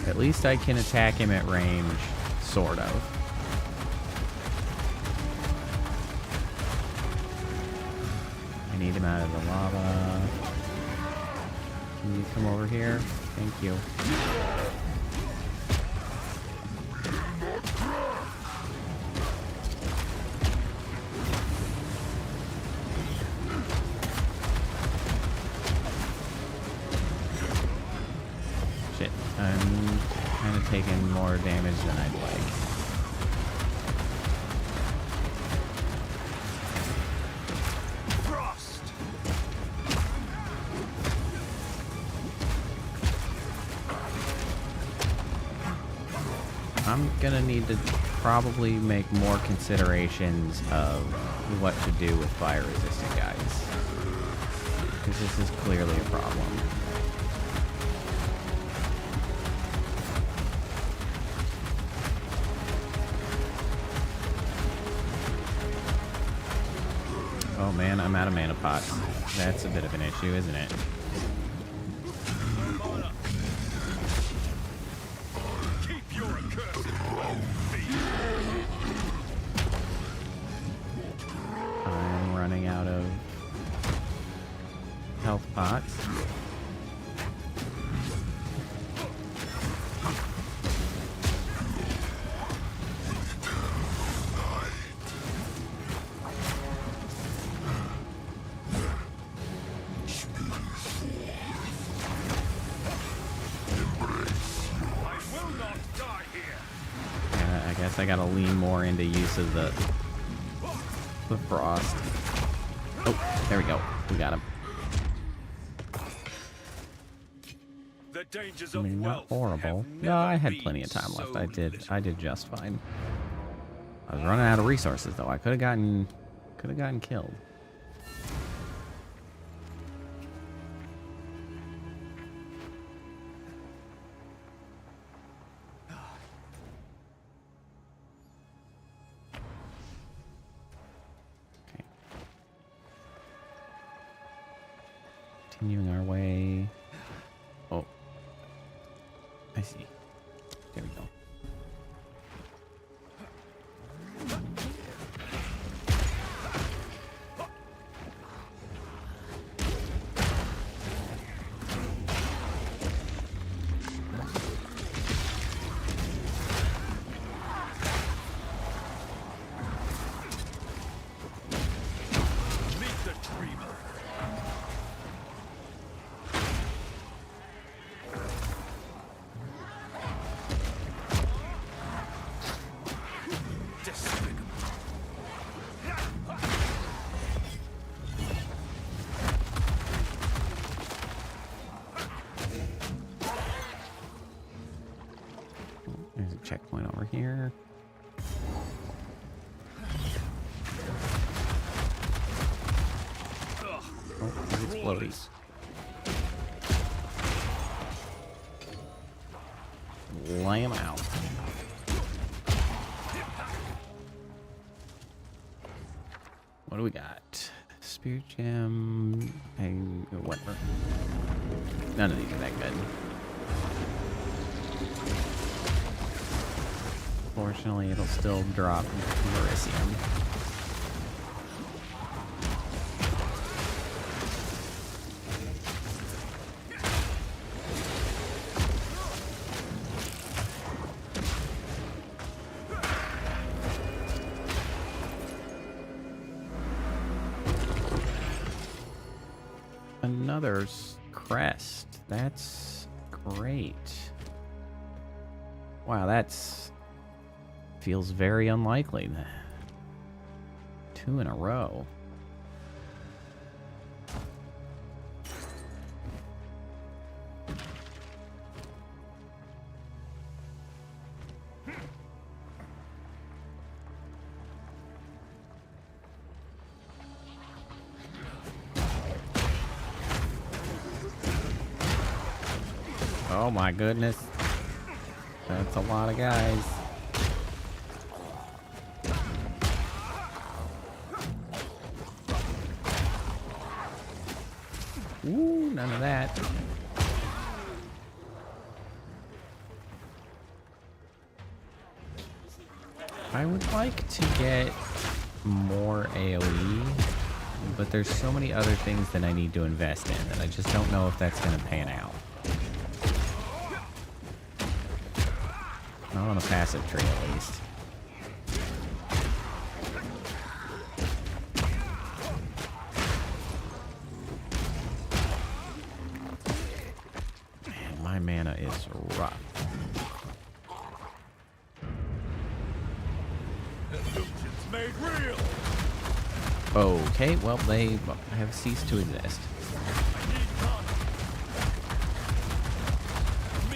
At least I can attack him at range, sort of. I need him out of the lava. Can you come over here? Thank you. Shit, I'm kind of taking more damage than I'd like. I'm gonna need to probably make more considerations of what to do with fire-resistant guys. Because this is clearly a problem. Oh man, I'm out of mana pots. That's a bit of an issue, isn't it? Keep your accursed I'm running out of health pots. I gotta lean more into use of the frost. Oh, there we go. We got him. The dangers I of mean, not wealth horrible. have No, I never had been plenty of time left. so I did just fine. I was running out of resources though. I could have gotten killed. Continuing our way. Oh, I see. There we go. There's a checkpoint over here. Oh, there's explodies. Lay 'em out. What do we got? Spirit gem and whatever. None of these are that good. Fortunately, it'll still drop Verisium. Another crest. That's great. Wow, that's feels very unlikely. 2 in a row. Oh my goodness. That's a lot of guys. Ooh, none of that. I would like to get more AoE, but there's so many other things that I need to invest in that I just don't know if that's going to pan out. Not on a passive tree, at least. Man, my mana is rough. made real. Okay, well, they have ceased to exist.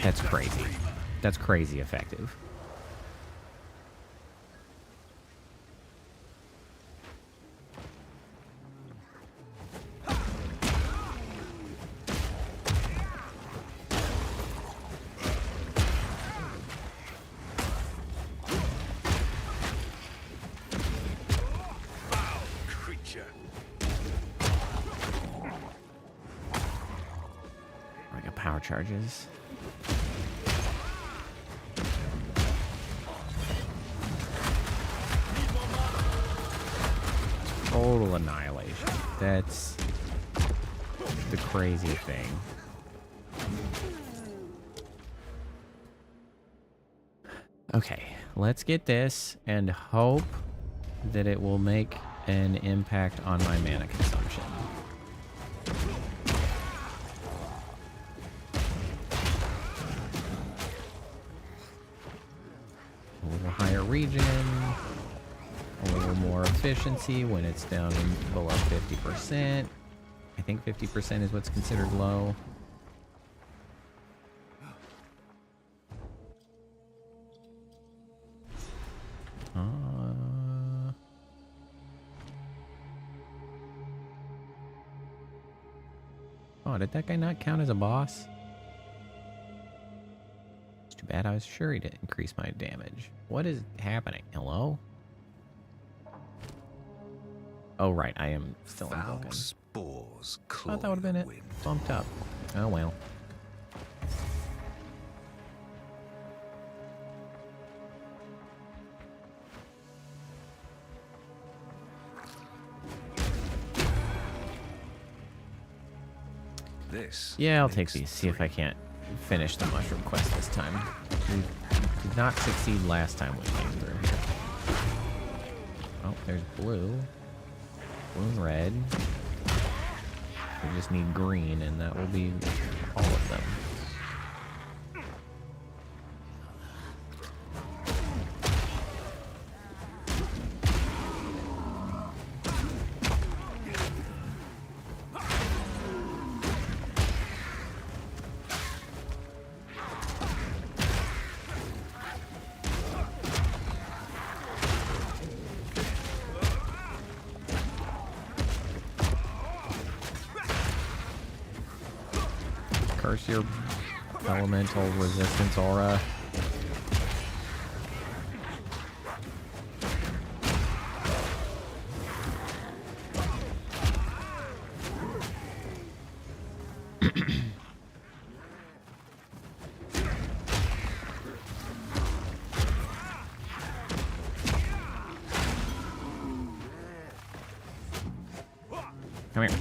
That's crazy. That's crazy effective. power charges. Total annihilation. That's the crazy thing. Okay, let's get this and hope that it will make an impact on my mana consumption. A little higher regen, a little more efficiency when it's down below 50%. I think 50% is what's considered low. Oh, did that guy not count as a boss? It's too bad. I was sure he didn't increase my damage. What is happening? Hello? Oh, right. I am still invoking. Spores I thought that would have been it. wind. Bumped up. Oh, well. This Yeah, I'll take makes these. See if I can't finish the mushroom quest this time. We did not succeed last time we came through here. Oh, there's blue. Blue and red. We just need green, and that will be all of them. Curse your elemental resistance aura. Come here.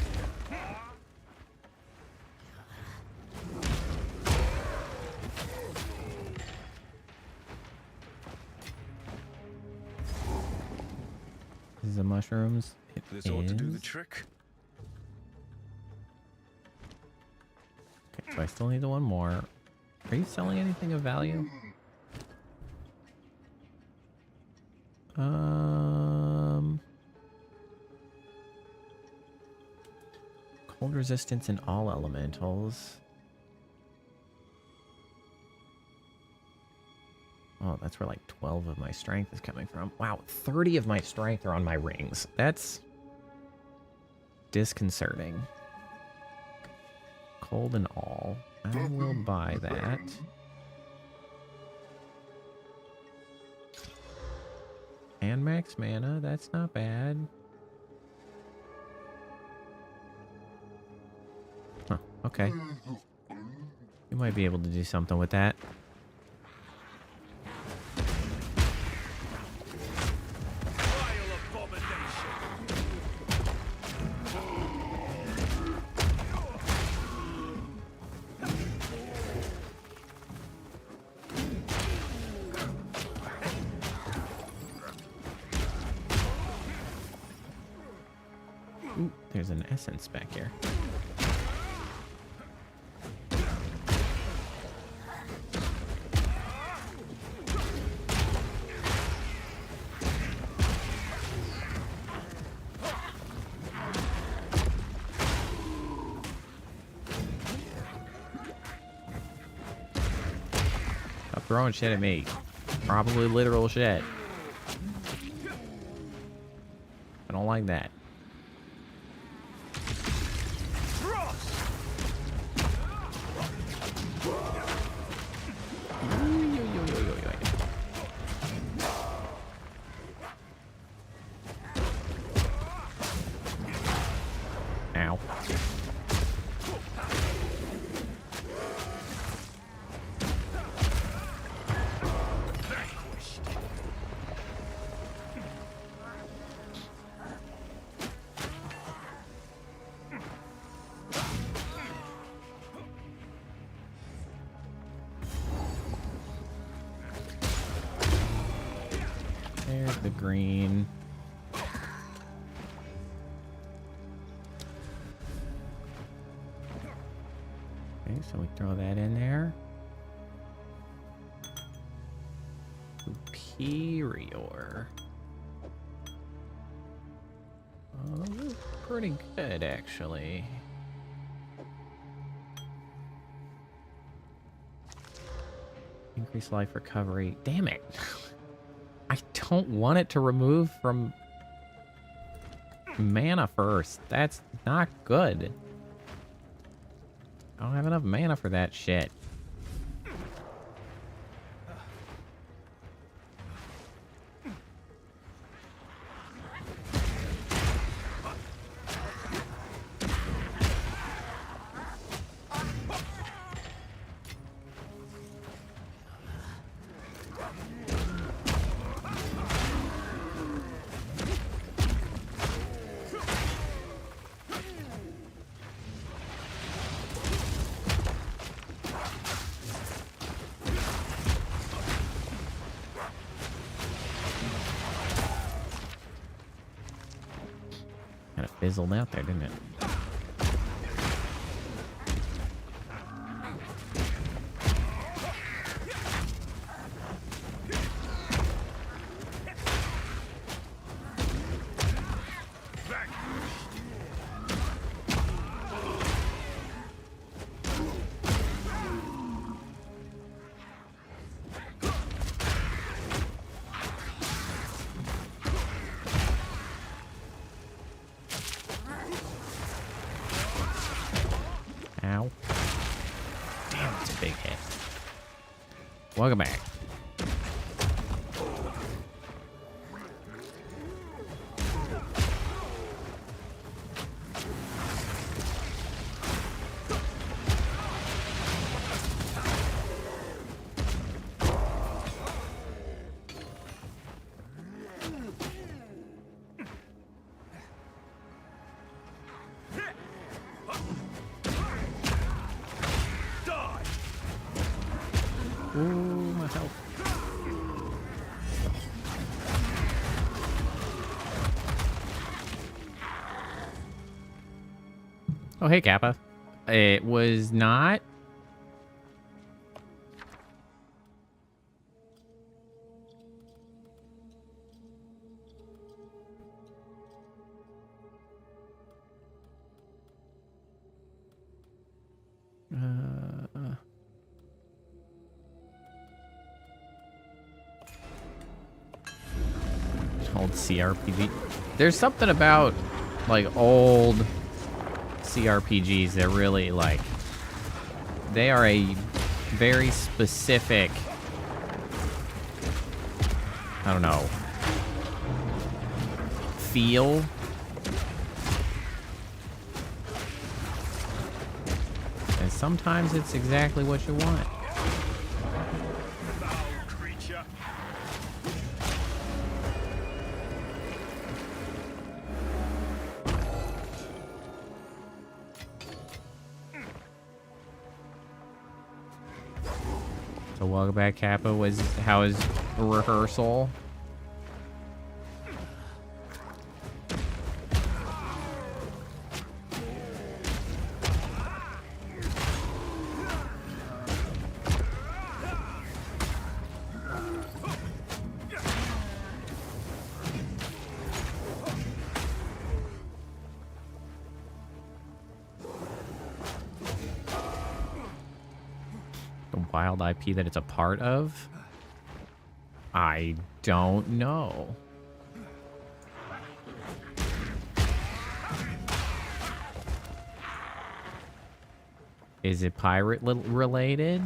This is the mushrooms. It This ought to do the is. trick. Okay, so I still need the one more. Are you selling anything of value? Cold resistance in all elementals. Oh, that's where like 12 of my strength is coming from. Wow, 30 of my strength are on my rings. That's disconcerting. Cold and all. I will buy that. And max mana, that's not bad. Huh, okay. You might be able to do something with that. Ooh, there's an essence back here. Stop throwing shit at me. Probably literal shit. I don't like that. Ow. the green. Okay, so we throw that in there. Superior. Oh, those are pretty good, actually. Increase life recovery. Damn it. I don't want it to remove from mana first. That's not good. I don't have enough mana for that shit. Kind of fizzled out there, didn't it? Ow. Damn, it's a big hit. Welcome back. Ooh, my health. Oh, hey, Kappa. It was not... Old CRPG. There's something about, like, old CRPGs that really, like, they are a very specific, I don't know, feel. And sometimes it's exactly what you want. So welcome back, Kappa. How is rehearsal? Wild IP that it's a part of? I don't know. Is it pirate related?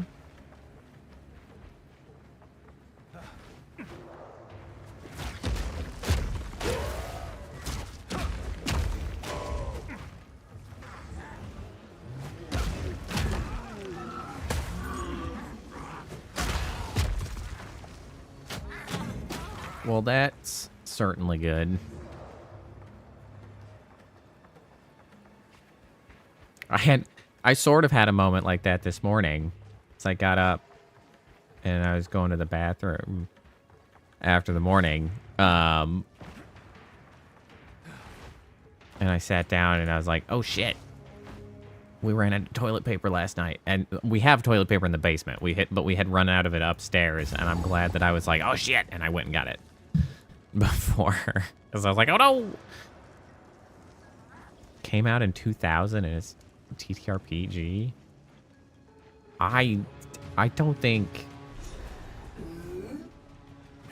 Well, that's certainly good. I sort of had a moment like that this morning. So I got up and I was going to the bathroom. after the morning. And I sat down and I was like, oh shit. We ran out of toilet paper last night. And we have toilet paper in the basement. But we had run out of it upstairs. And I'm glad that I was like, oh shit. And I went and got it before. Because I was like, oh no. Came out in 2000 and it's TTRPG. I don't think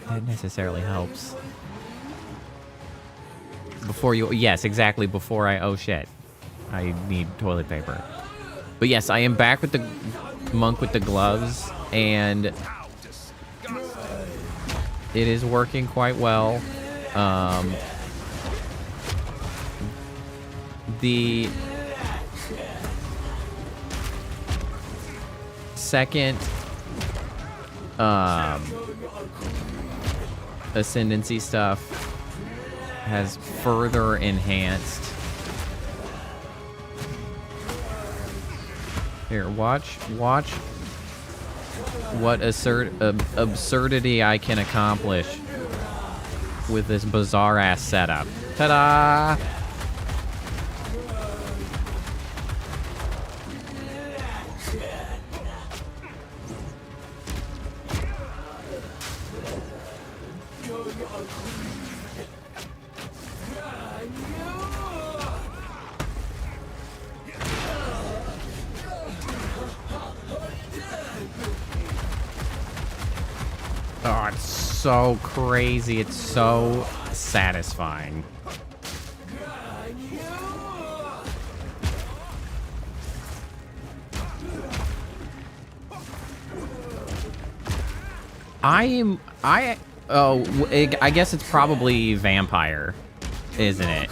that necessarily helps. Before you, yes, exactly, before oh shit, I need toilet paper. But yes, I am back with the monk with the gloves, and it is working quite well. The second ascendancy stuff has further enhanced. Here, watch what absurdity I can accomplish with this bizarre ass setup. Ta-da! Oh, it's so crazy. It's so satisfying. I guess it's probably vampire, isn't it?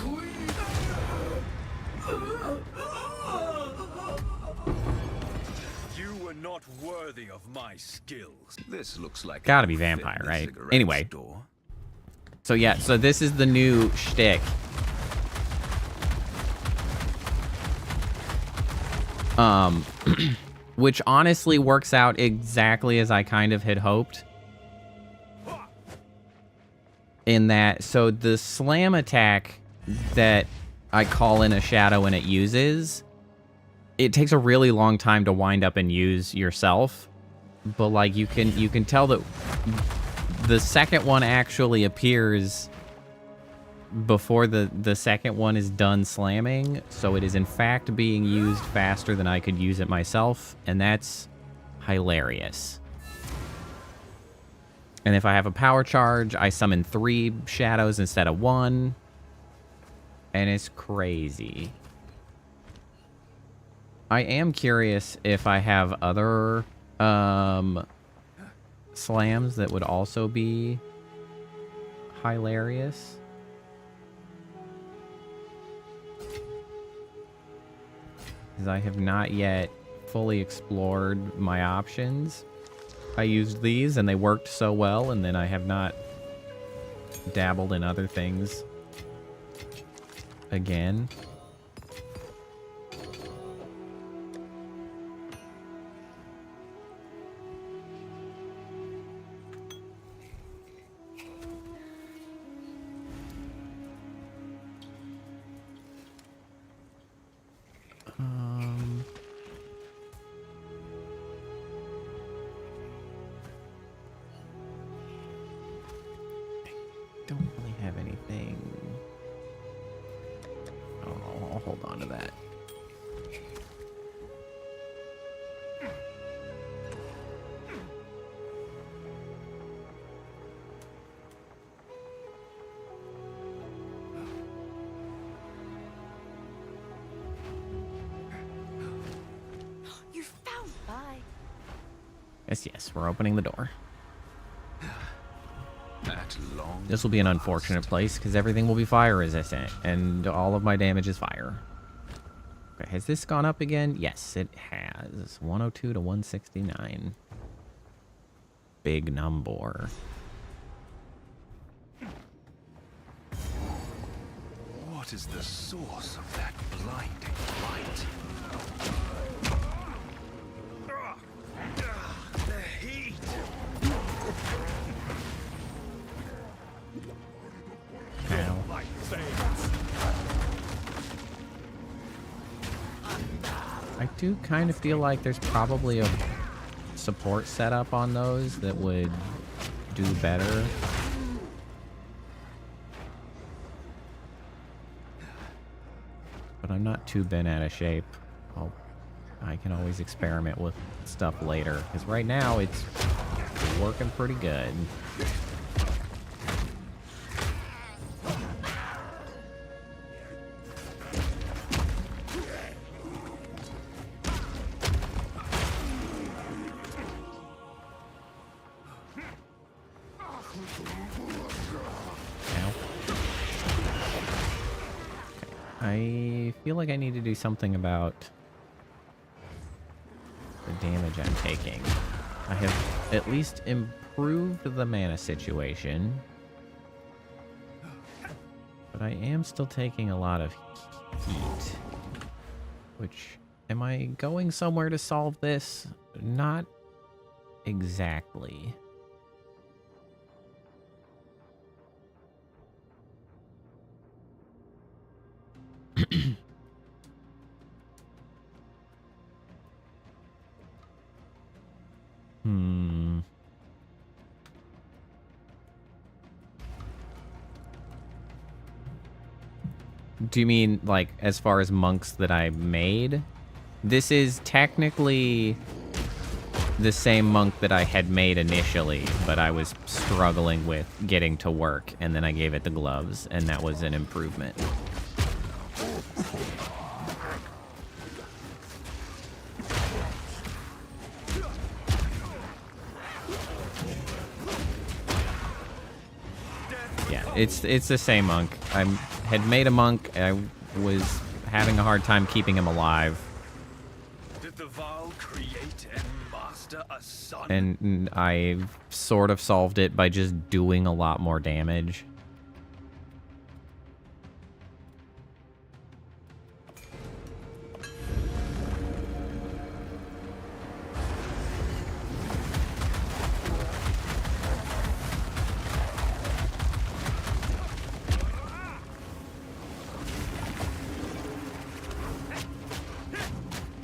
You were not worthy of my skills. This looks like Gotta be vampire, right? Anyway. So yeah, so this is the new shtick. Which honestly works out exactly as I kind of had hoped. In that, so the slam attack that I call in a shadow and it uses, it takes a really long time to wind up and use yourself. But like you can tell that the second one actually appears before the second one is done slamming, so it is in fact being used faster than I could use it myself, and that's hilarious. And if I have a power charge, I summon 3 shadows instead of 1, and it's crazy. I am curious if I have other slams that would also be hilarious. Because I have not yet fully explored my options. I used these and they worked so well, and then I have not dabbled in other things again. Don't really have anything. Oh, I'll hold on to that. You found. Bye. Yes, we're opening the door. At long This will be an unfortunate place because everything will be fire resistant and all of my damage is fire. Okay, has this gone up again? Yes, it has. 102 to 169. Big number. What is the source of that blinding light? The heat! I do kind of feel like there's probably a support setup on those that would do better. But I'm not too bent out of shape. I can always experiment with stuff later, because right now it's working pretty good. I feel like I need to do something about the damage I'm taking. I have at least improved the mana situation, but I am still taking a lot of heat. Which, am I going somewhere to solve this? Not exactly. Do you mean, like, as far as monks that I made? This is technically the same monk that I had made initially, but I was struggling with getting to work, and then I gave it the gloves, and that was an improvement. Yeah, it's the same monk. I had made a monk. I was having a hard time keeping him alive. Did the Val create and master a son? And I sort of solved it by just doing a lot more damage.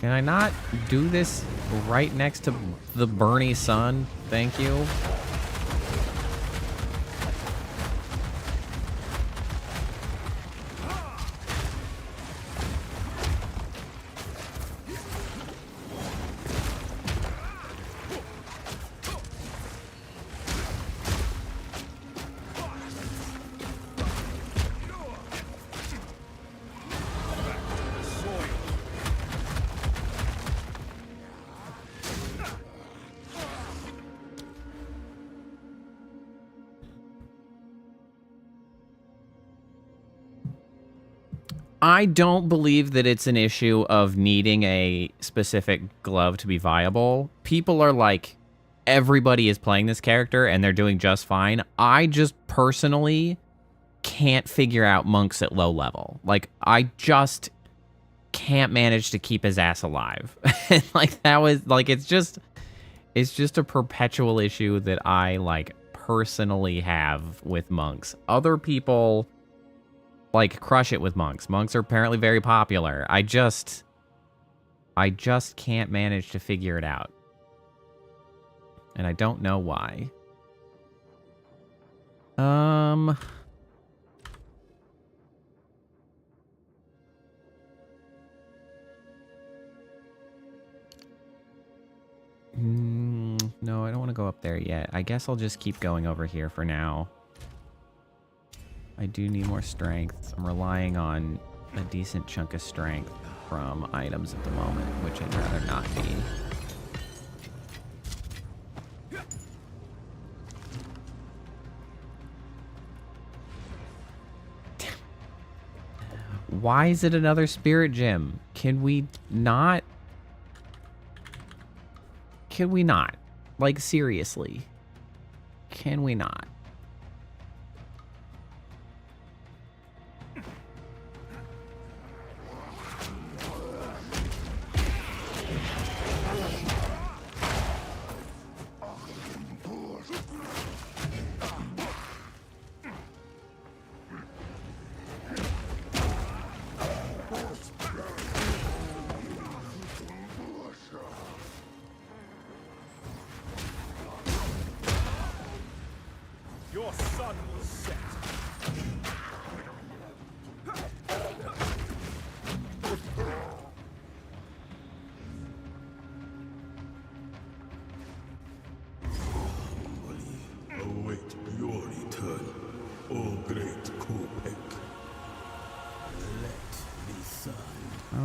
Can I not do this right next to the Bernie sun? Thank you. I don't believe that it's an issue of needing a specific glove to be viable. People are like, everybody is playing this character and they're doing just fine. I just personally can't figure out monks at low level. Like, I just can't manage to keep his ass alive. Like, that was, like, it's just a perpetual issue that I, like, personally have with monks. Other people, like, crush it with monks. Monks are apparently very popular. I just can't manage to figure it out. And I don't know why. No, I don't want to go up there yet. I guess I'll just keep going over here for now. I do need more strength. I'm relying on a decent chunk of strength from items at the moment, which I'd rather not be. Why is it another spirit gem? Can we not? Can we not? Like, seriously. Can we not?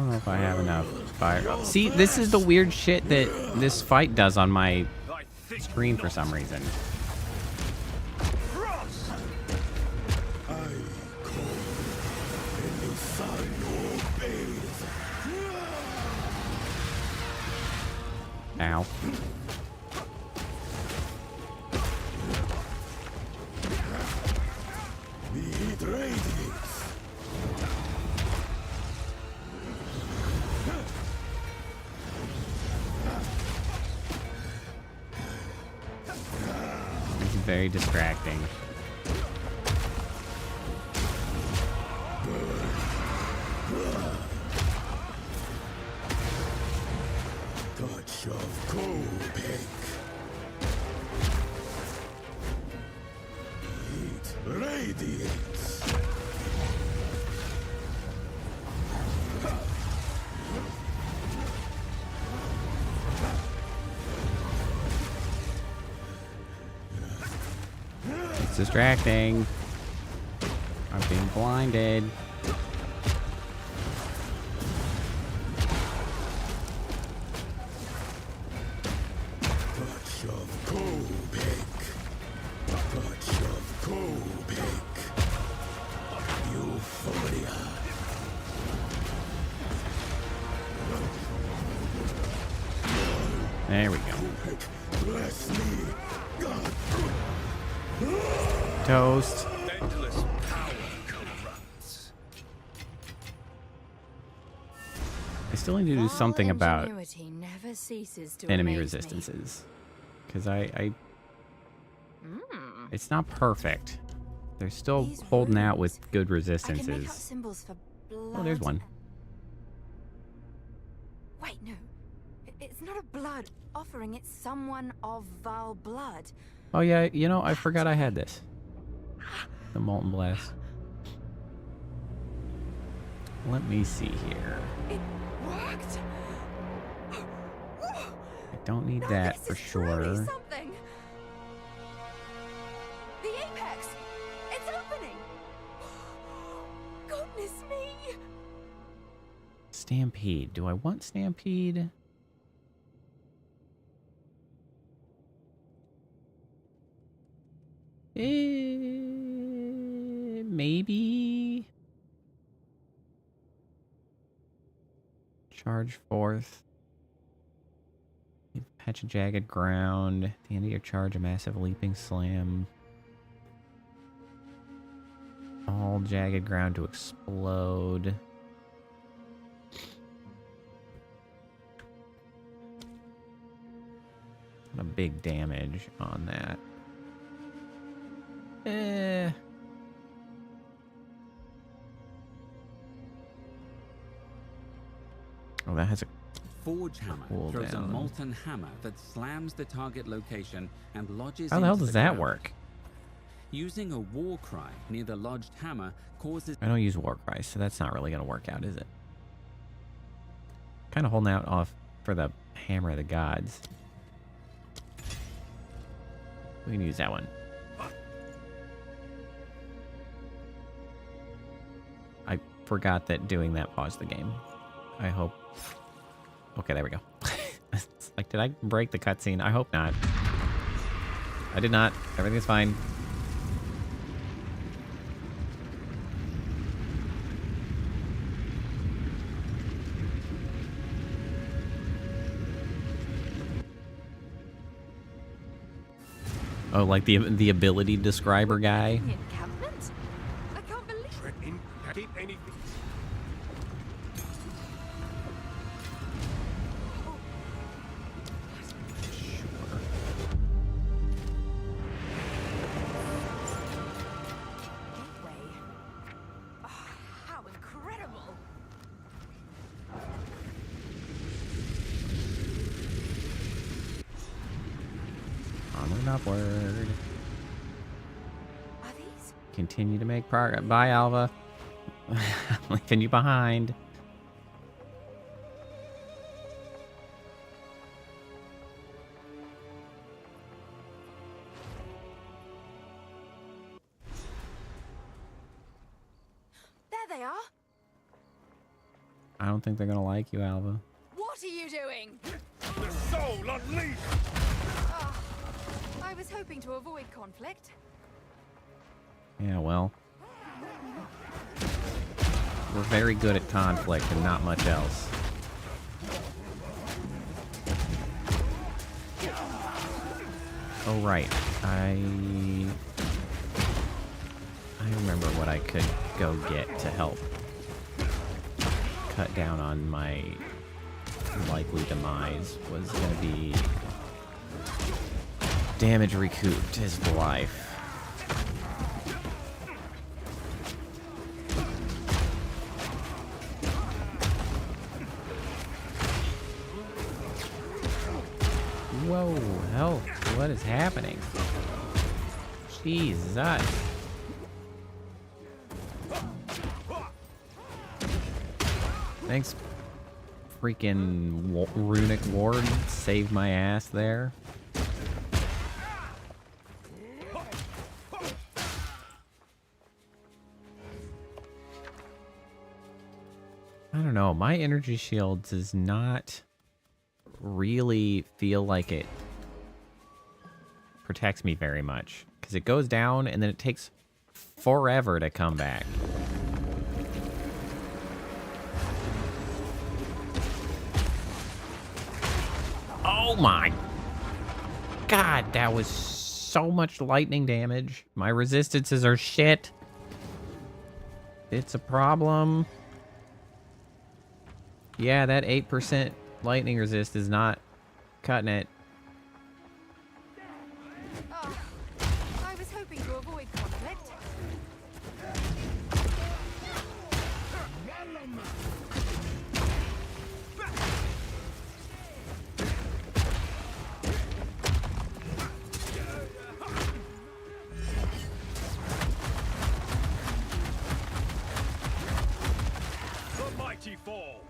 don't know if I have enough fire. See, this is the weird shit that this fight does on my screen for some reason. Ow. It's very distracting. Touch of cold pick. Heat radiates. It's distracting. I'm being blinded. Touch of cold pick. Touch of cold pick. Euphoria. There we go. Bless me, God. Toast. Endless power corrupts. I still need to do something about Ingenuity never ceases to enemy amaze me. resistances. Because it's not perfect. They're still These holding out runes. with good I can make out resistances. symbols for blood. Oh, there's one. Wait, no. It's not a blood offering. It's someone of vile blood. Oh yeah, you know, I forgot I had this. The Molten Blast. Let me see here. It worked. I don't need Now that this for is truly sure. something. The apex. It's opening. Goodness me. Stampede. Do I want Stampede? Maybe. Charge forth. Patch a jagged ground. At the end of your charge, a massive leaping slam. All jagged ground to explode. Not a big damage on that. Oh, that has a Forge Hammer Cool throws down. a molten hammer that slams the target location and lodges How the hell into does that ground. work? Using a war cry near the lodged hammer causes I don't use war cries, so that's not really going to work out, is it? Kind of holding out off for the Hammer of the Gods. We can use that one. I forgot that doing that paused the game. I hope... Okay, there we go. It's like, did I break the cutscene? I hope not. I did not. Everything's fine. Oh, like the ability describer guy? The encampment? I can't believe Keep anything. Gateway. Oh, how incredible. Onward and upward. Are these? Continue to make progress. Bye, Alva. I'm leaving you behind. There they are. I don't think they're gonna like you, Alva. What are you doing? The soul unleashed! I was hoping to avoid conflict. Yeah, well. We're very good at conflict and not much else. Oh, right. I remember what I could go get to help cut down on my likely demise. Was going to be damage recouped is the life. Whoa, hell, what is happening? Jesus. Thanks, freaking runic ward. Saved my ass there. I don't know. My energy shield does not really feel like it protects me very much, because it goes down and then it takes forever to come back. Oh my god, that was so much lightning damage. My resistances are shit. It's a problem. Yeah, that 8% lightning resist is not cutting it. Oh, I was hoping to avoid conflict. The mighty fall!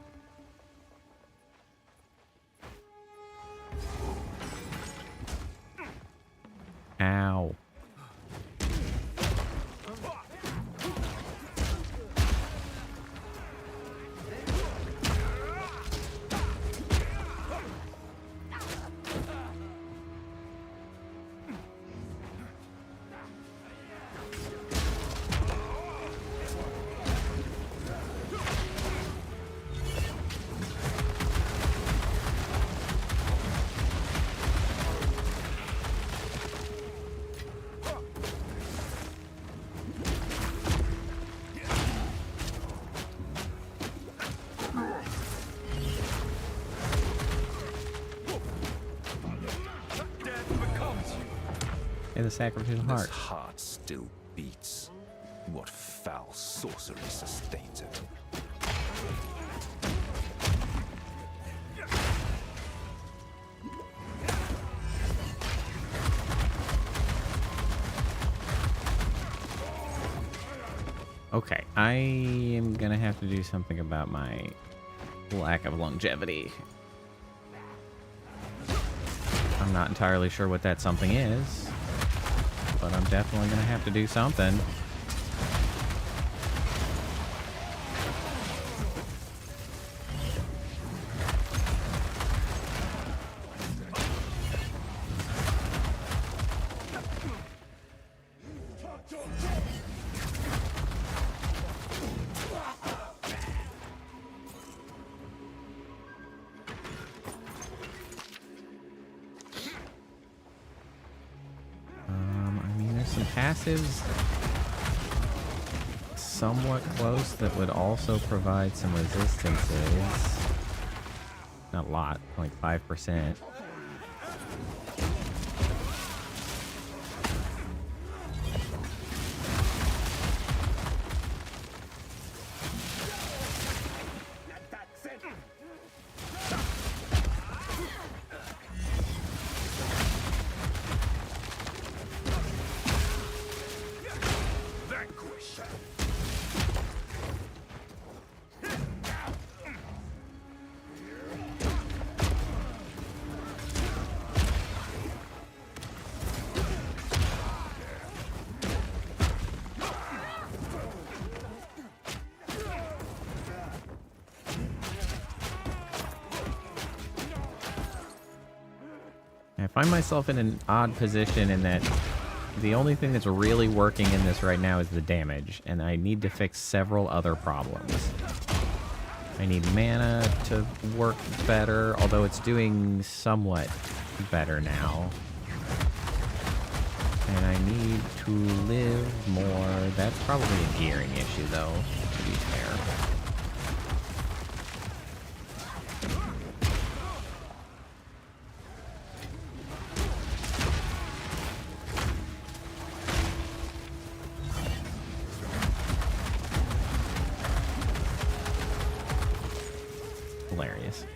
Ow. And the sacrificial This heart. heart still beats. What foul sorcery sustains it? Okay, I am gonna have to do something about my lack of longevity. I'm not entirely sure what that something is, but I'm definitely gonna have to do something. Passives somewhat close that would also provide some resistances. Not a lot, like 5%. find myself in an odd position in that the only thing that's really working in this right now is the damage, and I need to fix several other problems. I need mana to work better, although it's doing somewhat better now. And I need to live more. That's probably a gearing issue, though, to be fair. Hilarious.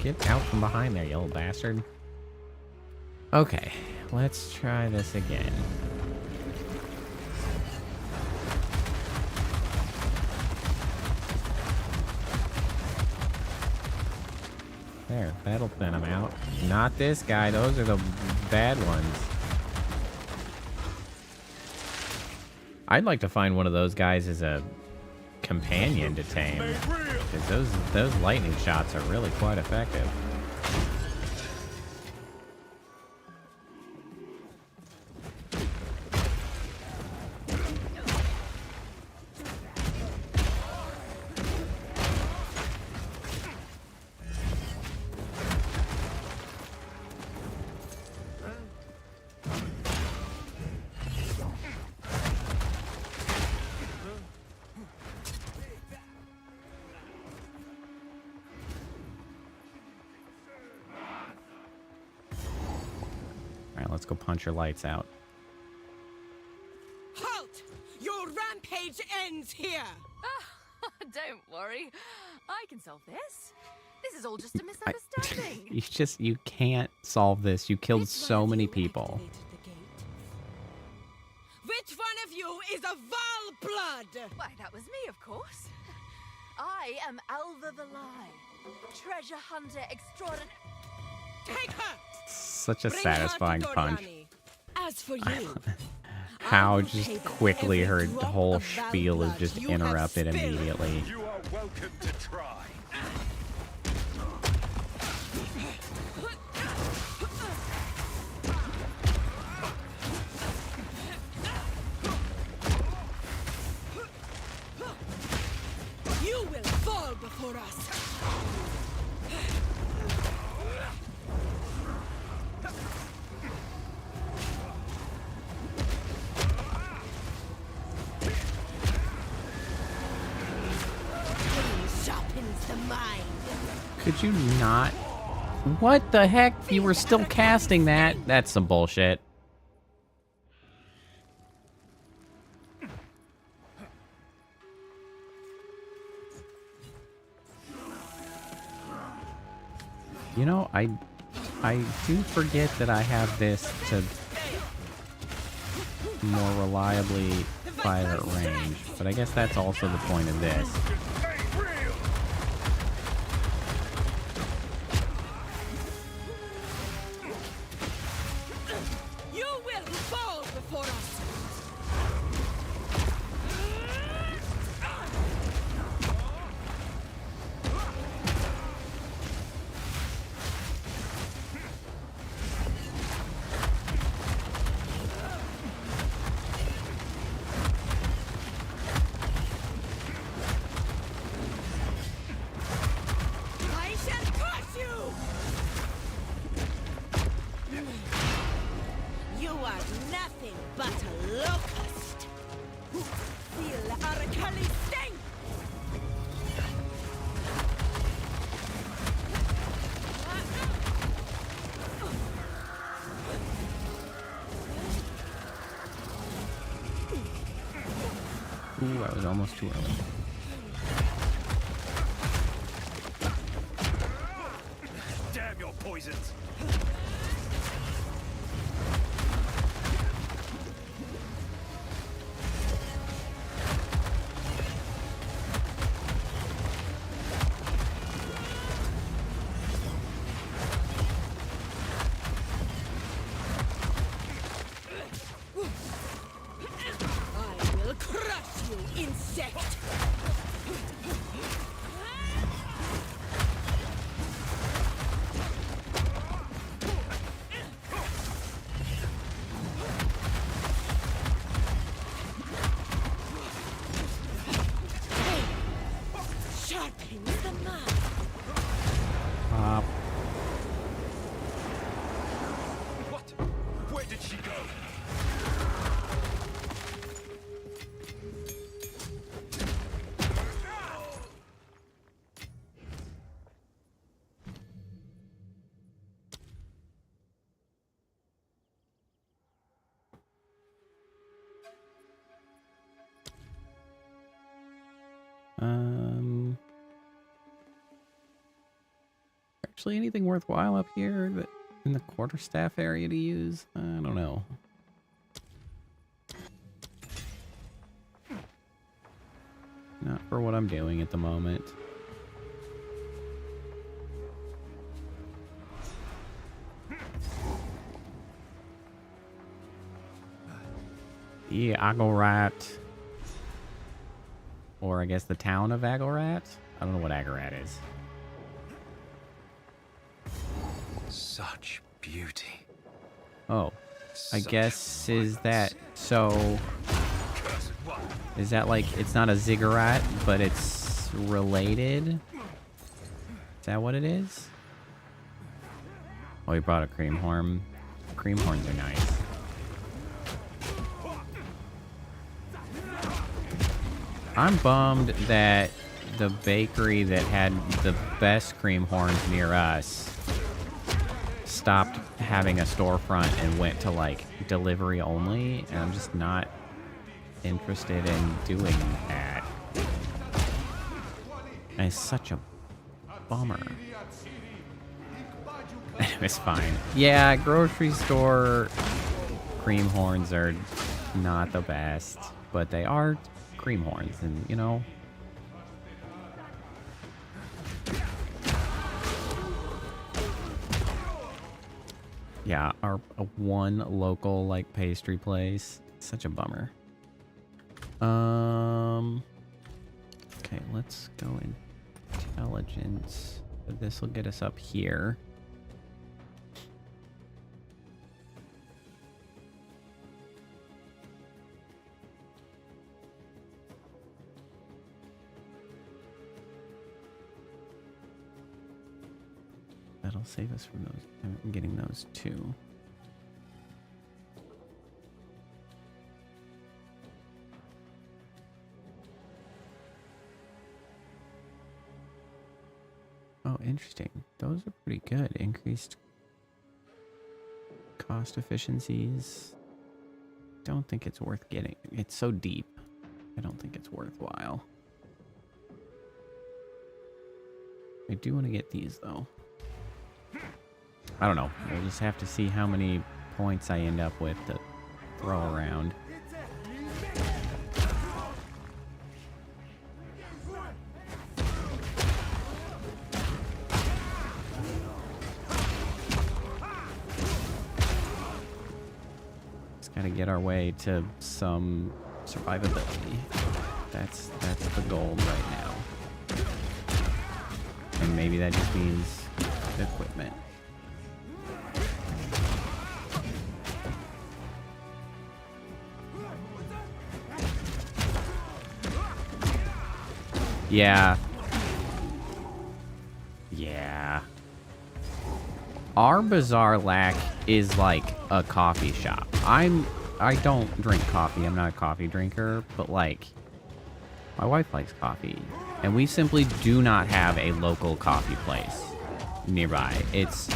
Get out from behind there, you little bastard. Okay, let's try this again. There, that'll thin him out. Not this guy, those are the bad ones. I'd like to find one of those guys as a companion to tame. Because those lightning shots are really quite effective. Let's go punch your lights out. Halt! Your rampage ends here! Don't worry. I can solve this. This is all just a misunderstanding. You can't solve this. You killed so many people. Which one of you is a Val blood? Why, that was me, of course. I am Alva Valai, treasure hunter extraordinary. Take her! Such a Bring satisfying her to punch. Doriani. As for you, How I will just pay for quickly every her drop whole of Val spiel is blood just you have interrupted spilled. immediately. You are welcome to try. You will fall before us. Sharpens the mind. Could you not? What the heck? You were still casting that? That's some bullshit. You know, I do forget that I have this to more reliably fire at range, but I guess that's also the point of this. You will fall before us. I shall crush you. You are nothing but a locust. Feel Aracali's sting. Ooh, I was almost too early. Damn your poisons! actually anything worthwhile up here that in the quarterstaff area to use? I don't know. Not for what I'm doing at the moment. Yeah, Agorat. Or I guess the town of Agorat? I don't know what Agorat is. Such beauty. Oh, I guess is that so? Is that like it's not a ziggurat, but it's related? Is that what it is? Oh, he brought a cream horn. Cream horns are nice. I'm bummed that the bakery that had the best cream horns near us stopped having a storefront and went to like delivery only, and I'm just not interested in doing that. And it's such a bummer. It's fine. Yeah, grocery store cream horns are not the best, but they are cream horns, and you know. Yeah, our one local like pastry place. Such a bummer. Okay, let's go intelligence. This will get us up here. That'll save us from those, getting those two. Oh, interesting. Those are pretty good. Increased cost efficiencies. Don't think it's worth getting. It's so deep. I don't think it's worthwhile. I do want to get these though. I don't know. We'll just have to see how many points I end up with to throw around. Just gotta get our way to some survivability. That's the goal right now. And maybe that just means equipment. Yeah. Yeah. Our Bazaar Lack is like a coffee shop. I don't drink coffee. I'm not a coffee drinker, but like my wife likes coffee. And we simply do not have a local coffee place nearby. It's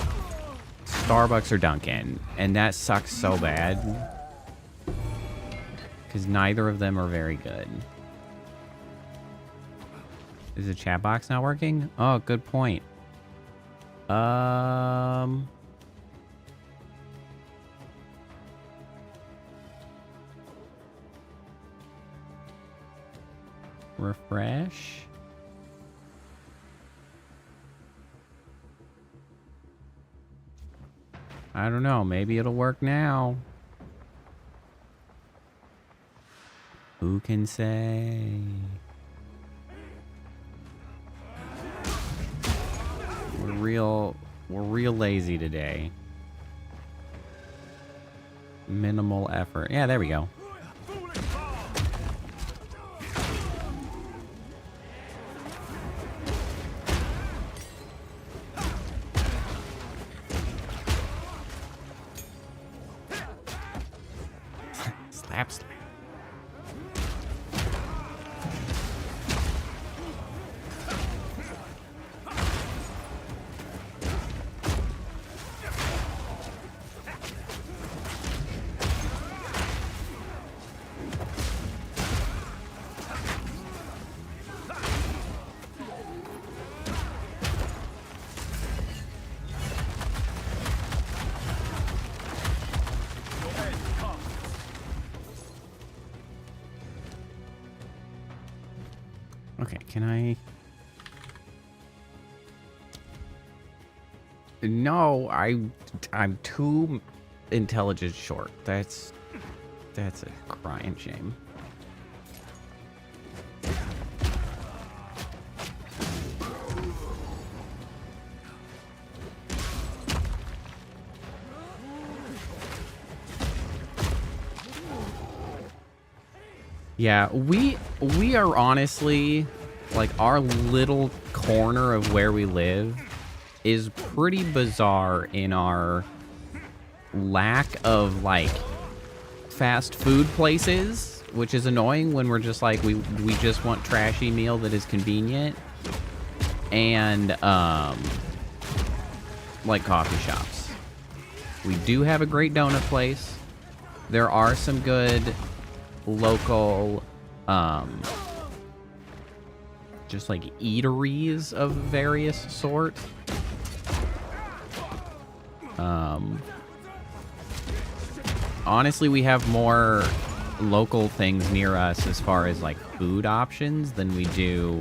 Starbucks or Dunkin', and that sucks so bad because neither of them are very good. Is the chat box not working? Oh, good point. Refresh. I don't know. Maybe it'll work now. Who can say? We're real lazy today. Minimal effort. Yeah, there we go. Slap, slap. Okay, can I... No, I'm too intelligence short. That's a crying shame. Yeah, we are honestly, like, our little corner of where we live is pretty bizarre in our lack of, like, fast food places, which is annoying when we're just like, we just want trashy meal that is convenient, and, like, coffee shops. We do have a great donut place. There are some good local, just like eateries of various sort. Honestly, we have more local things near us as far as like food options than we do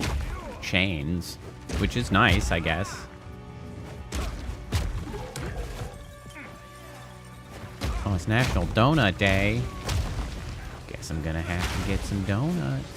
chains, which is nice, I guess. Oh, it's National Donut Day. Guess I'm gonna have to get some donuts.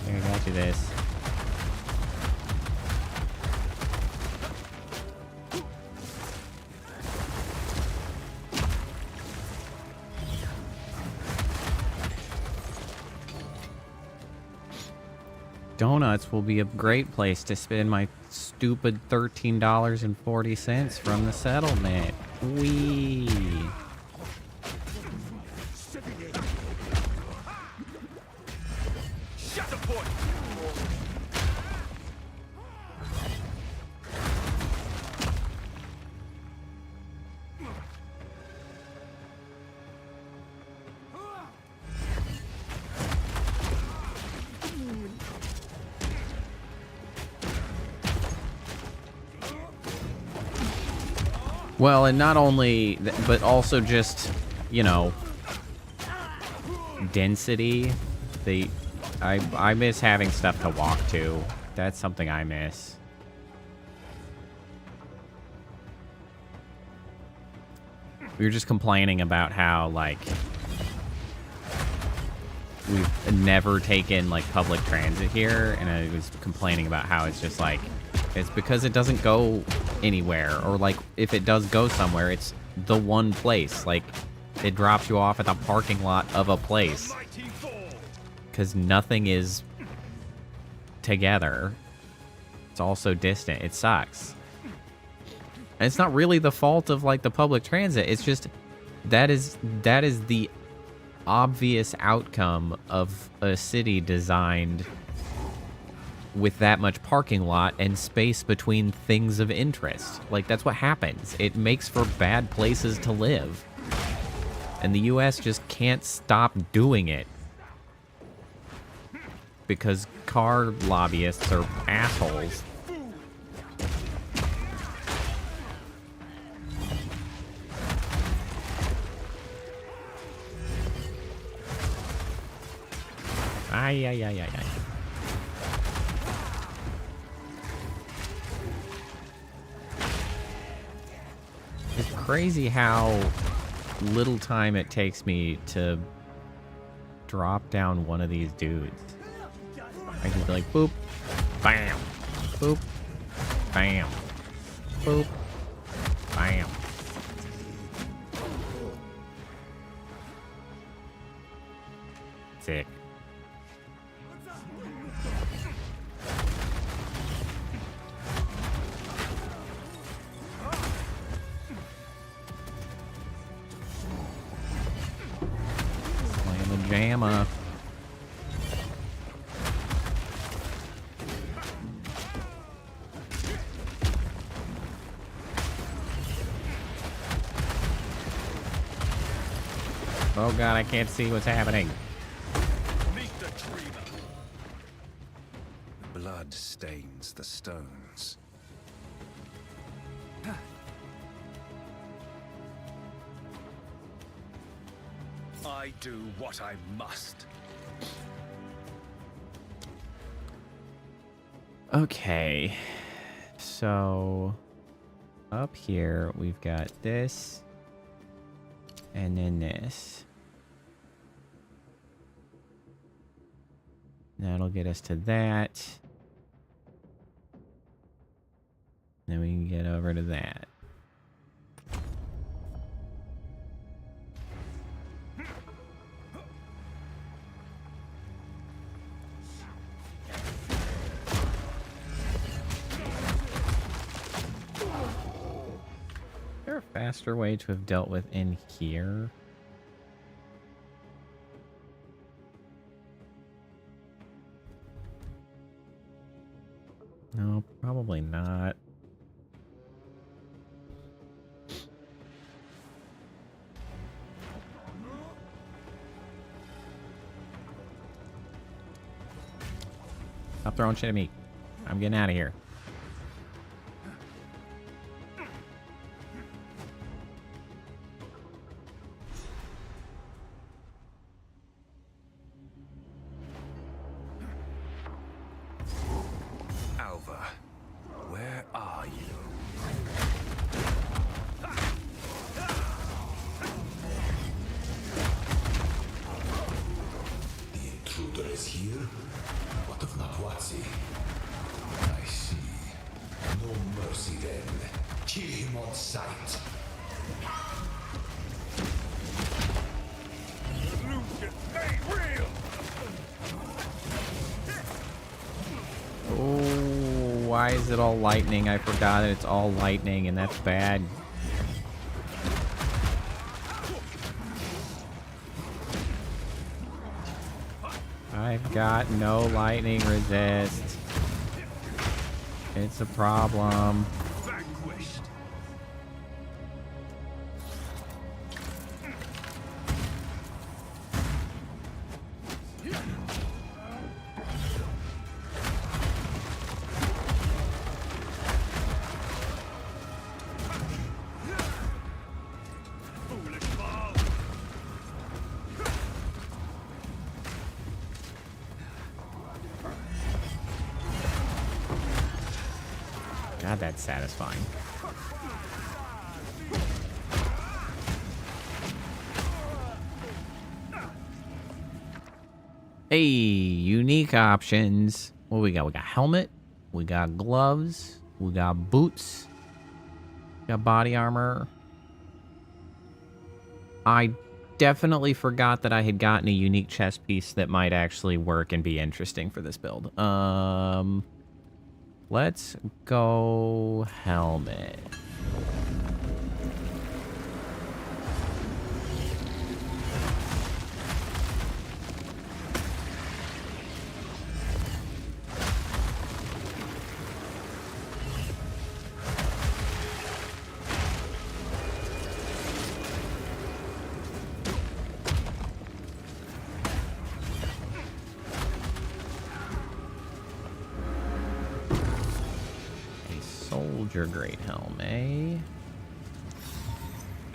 There, I got you this. Donuts will be a great place to spend my stupid $13.40 from the settlement. Whee! Shut the point. Well, and not only, but also just, you know, density. I miss having stuff to walk to. That's something I miss. We were just complaining about how, like, we've never taken, like, public transit here, and I was complaining about how it's just, like, it's because it doesn't go anywhere, or, like, if it does go somewhere, it's the one place. Like, it drops you off at the parking lot of a place. Because nothing is together. It's all so distant. It sucks. And it's not really the fault of, like, the public transit. It's just, that is the obvious outcome of a city designed with that much parking lot and space between things of interest. Like, that's what happens. It makes for bad places to live. And the US just can't stop doing it. Because car lobbyists are assholes. Ay, ay, ay, ay, ay. It's crazy how little time it takes me to drop down one of these dudes. I can be like, boop, bam, boop, bam, boop, bam. Sick. Jamma. Oh god, I can't see what's happening. Meet the dreamer. Blood stains the stones. I do what I must. Okay. So up here we've got this and then this. That'll get us to that. Then we can get over to that. Is there a faster way to have dealt with in here? No, probably not. Stop throwing shit at me. I'm getting out of here. Alva, where are you? The intruder is here? What of Natwazi? I see. No mercy then. Kill him on sight. Illusion made real. Oh, why is it all lightning? I forgot that it's all lightning, and that's bad. I've got no lightning resist. It's a problem. Vanquished. Foolish ball. God, that's satisfying. Hey, unique options. What we got? We got helmet. We got gloves. We got boots. We got body armor. I definitely forgot that I had gotten a unique chest piece that might actually work and be interesting for this build. Let's go helmet. Soldier great helm, eh?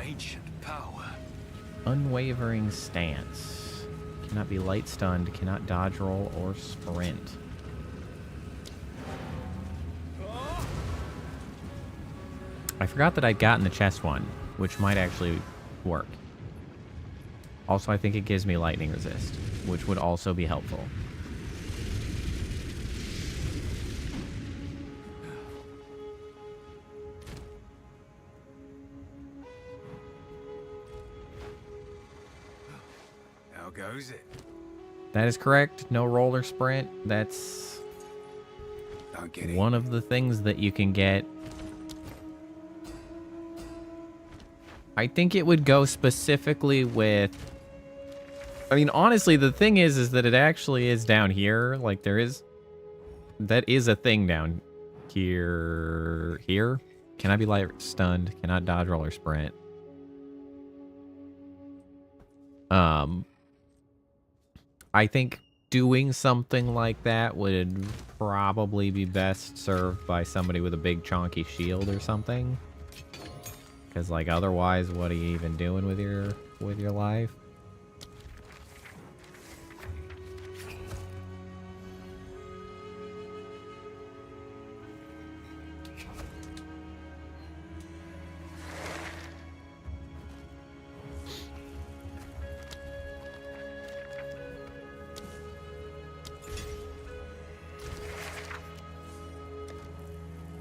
Ancient power. Unwavering stance. Cannot be light stunned, cannot dodge roll or sprint. I forgot that I'd gotten the chest one, which might actually work. Also, I think it gives me lightning resist, which would also be helpful. How goes it? That is correct. No roller sprint. That's Don't get it. one of the things that you can get. I think it would go specifically with... I mean, honestly, the thing is that it actually is down here. Like, there is... That is a thing down here. Here? Cannot be light stunned. Cannot dodge roll or sprint. I think doing something like that would probably be best served by somebody with a big chonky shield or something. Because, like, otherwise, what are you even doing with your life?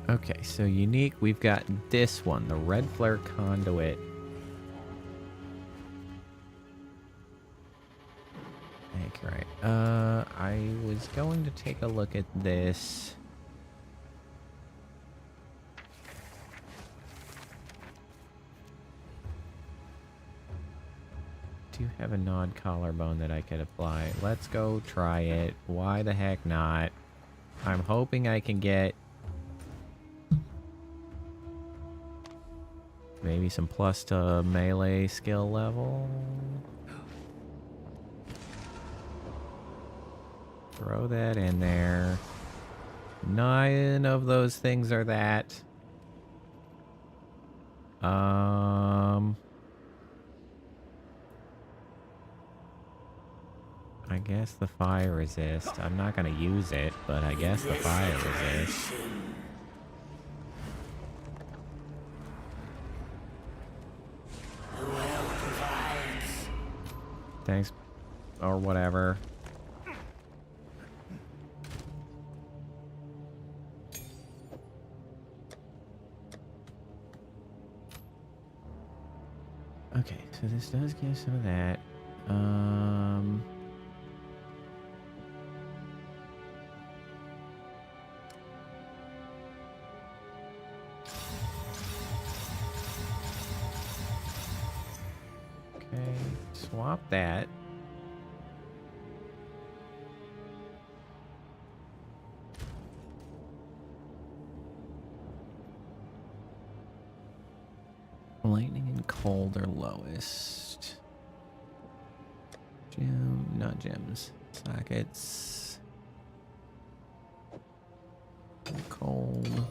Okay, so unique, we've got this one, the red flare conduit. That's right. I was going to take a look at this. Do have a nod collarbone that I could apply. Let's go try it. Why the heck not? I'm hoping I can get maybe some plus to melee skill level. Throw that in there. None of those things are that. I guess the fire resist. I'm not gonna use it, but I guess the fire resist. Thanks, or whatever. Okay, so this does give some of that. Okay, swap that. Lightning and cold are lowest. Gem, not gems. Sockets. Cold.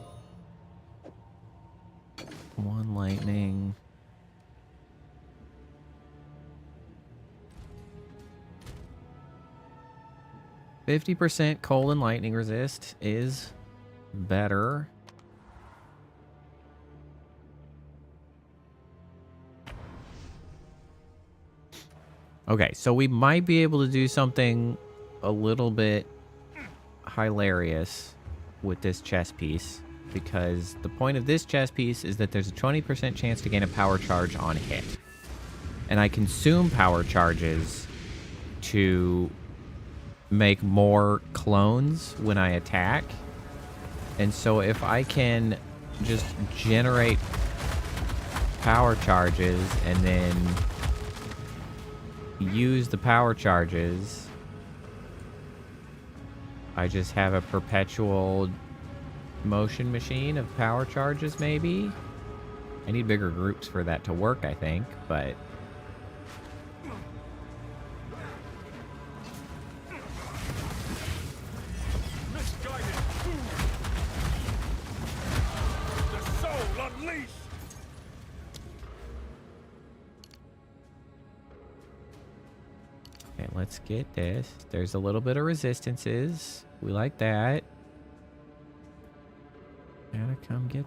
One lightning. %50 cold and lightning resist is better. Okay, so we might be able to do something a little bit hilarious with this chess piece, because the point of this chess piece is that there's a 20% chance to gain a power charge on hit. And I consume power charges to make more clones when I attack. And so if I can just generate power charges and then use the power charges, I just have a perpetual motion machine of power charges, maybe. I need bigger groups for that to work, I think, but Misguided. The soul unleashed. okay, let's get this. There's a little bit of resistances. We like that. Gotta come get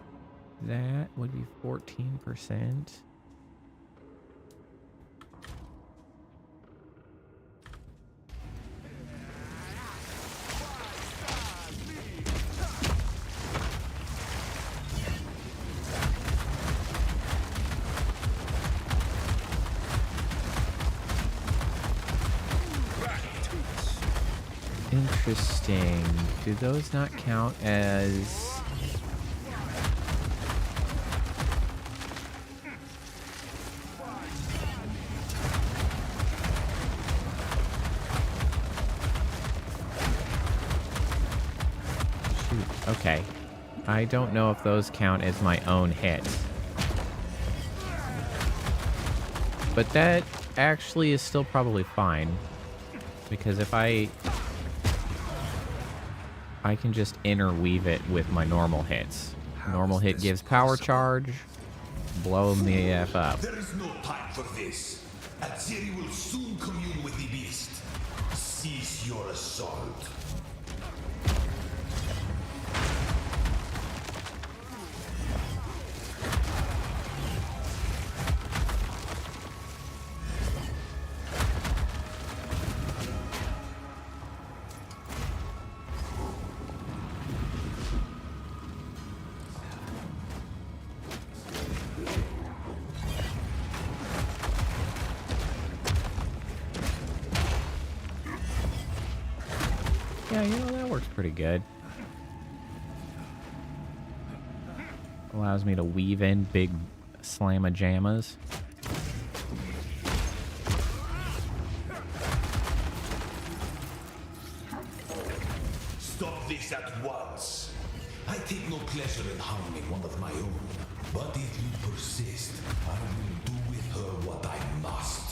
that. Would be 14%. Interesting. Do those not count as... Shoot. Okay. I don't know if those count as my own hit. But that actually is still probably fine. Because if I can just interweave it with my normal hits. Normal hit gives power charge, blow him the F up. There is no time for this. Aziri will soon commune with the beast. Cease your assault. Yeah, you know, that works pretty good. Allows me to weave in big slamma-jammas. Stop this at once. I take no pleasure in harming one of my own. But if you persist, I will do with her what I must.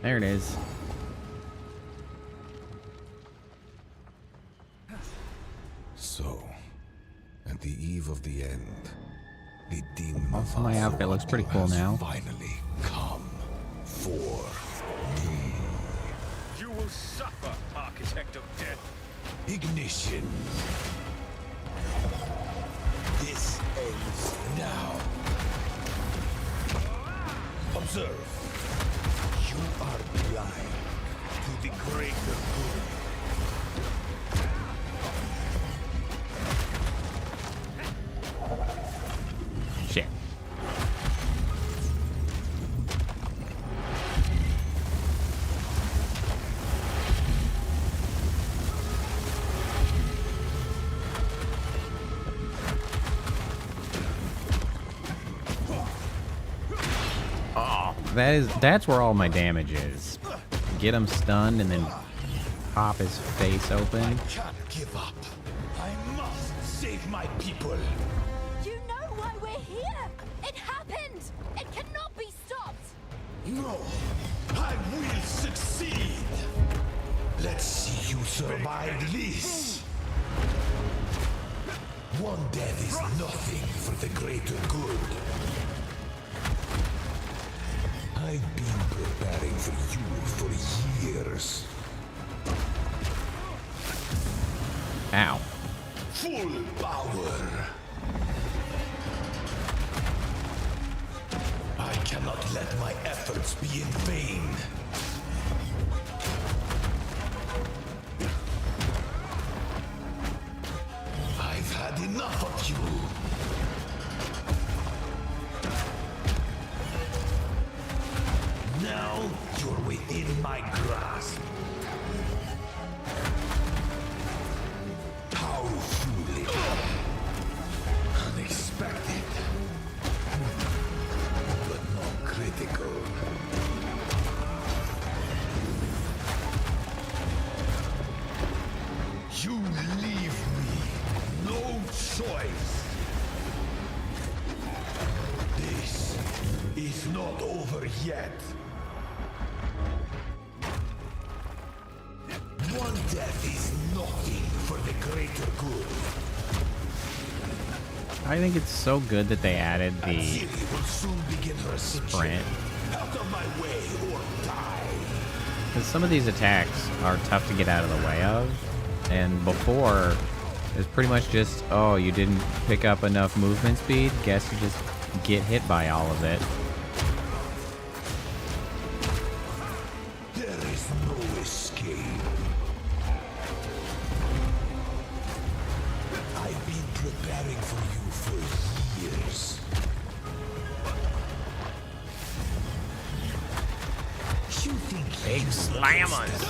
There it is. So, at the eve of the end, the demon Also, my outfit looks pretty cool now. Finally come for me. You will suffer, Architect of Death. Ignition. This ends now. Observe. You are blind to the greater good. Shit. Oh, that's where all my damage is. Get him stunned and then pop his face open. I can't give up. I must save my people. You know why we're here! It happened! It cannot be stopped! No, I will succeed. Let's see you survive this. One death is nothing for the greater good. I've been preparing for you for years. Ow. Full power. I cannot let my efforts be in vain. I've had enough of you. Now you're within my grasp. How foolish. Unexpected. But not critical. You leave me no choice. This is not over yet. One death is nothing for the greater good. I think it's so good that they added the Aziri will soon begin her sprint. Out of my way or die. Because some of these attacks are tough to get out of the way of. And before, it was pretty much just, oh, you didn't pick up enough movement speed? Guess you just get hit by all of it. There is no escape. I've been preparing for you for years. You think Big slammers.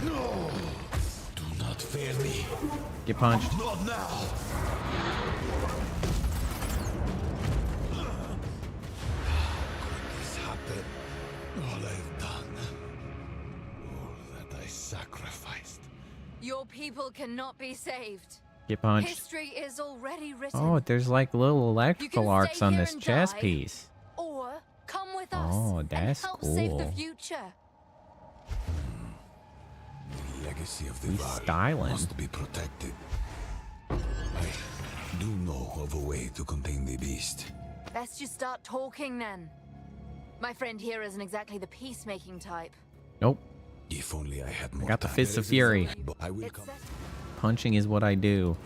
No! Do not fail me. Get punched. Not now. Your people cannot be saved. Get punched. History is already written. Oh, there's like little electrical stay arcs on here this and chess die. piece. Or come with us Oh, and that's help save the cool. future. The legacy of the He's Val styling. must be protected. I do know of a way to contain the beast. Best you start talking then. My friend here isn't exactly the peacemaking type. Nope. If only I had more Got the time. Fists of Fury. But I will It's come. Punching is what I do.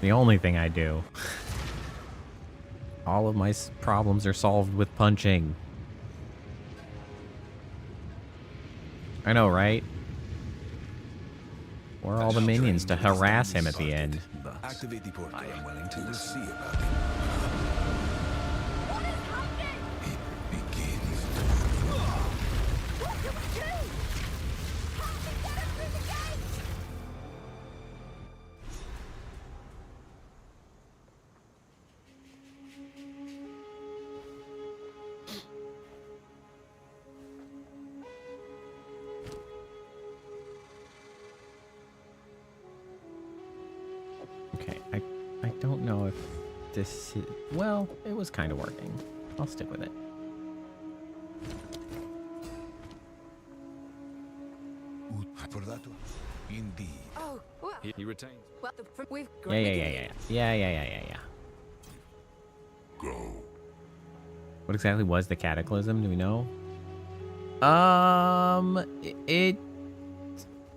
The only thing I do. All of my problems are solved with punching. I know, right? Where are all the minions to harass him at the end? Activate the portal. I am willing to see about it. What is happening? It begins. What do we do? Help me get us through the gate! Okay, I don't know if this is... Well, it was kind of working. I'll stick with it. For that one. Indeed. Oh, well, He retains. we've Yeah. Go. What exactly was the cataclysm? Do we know? It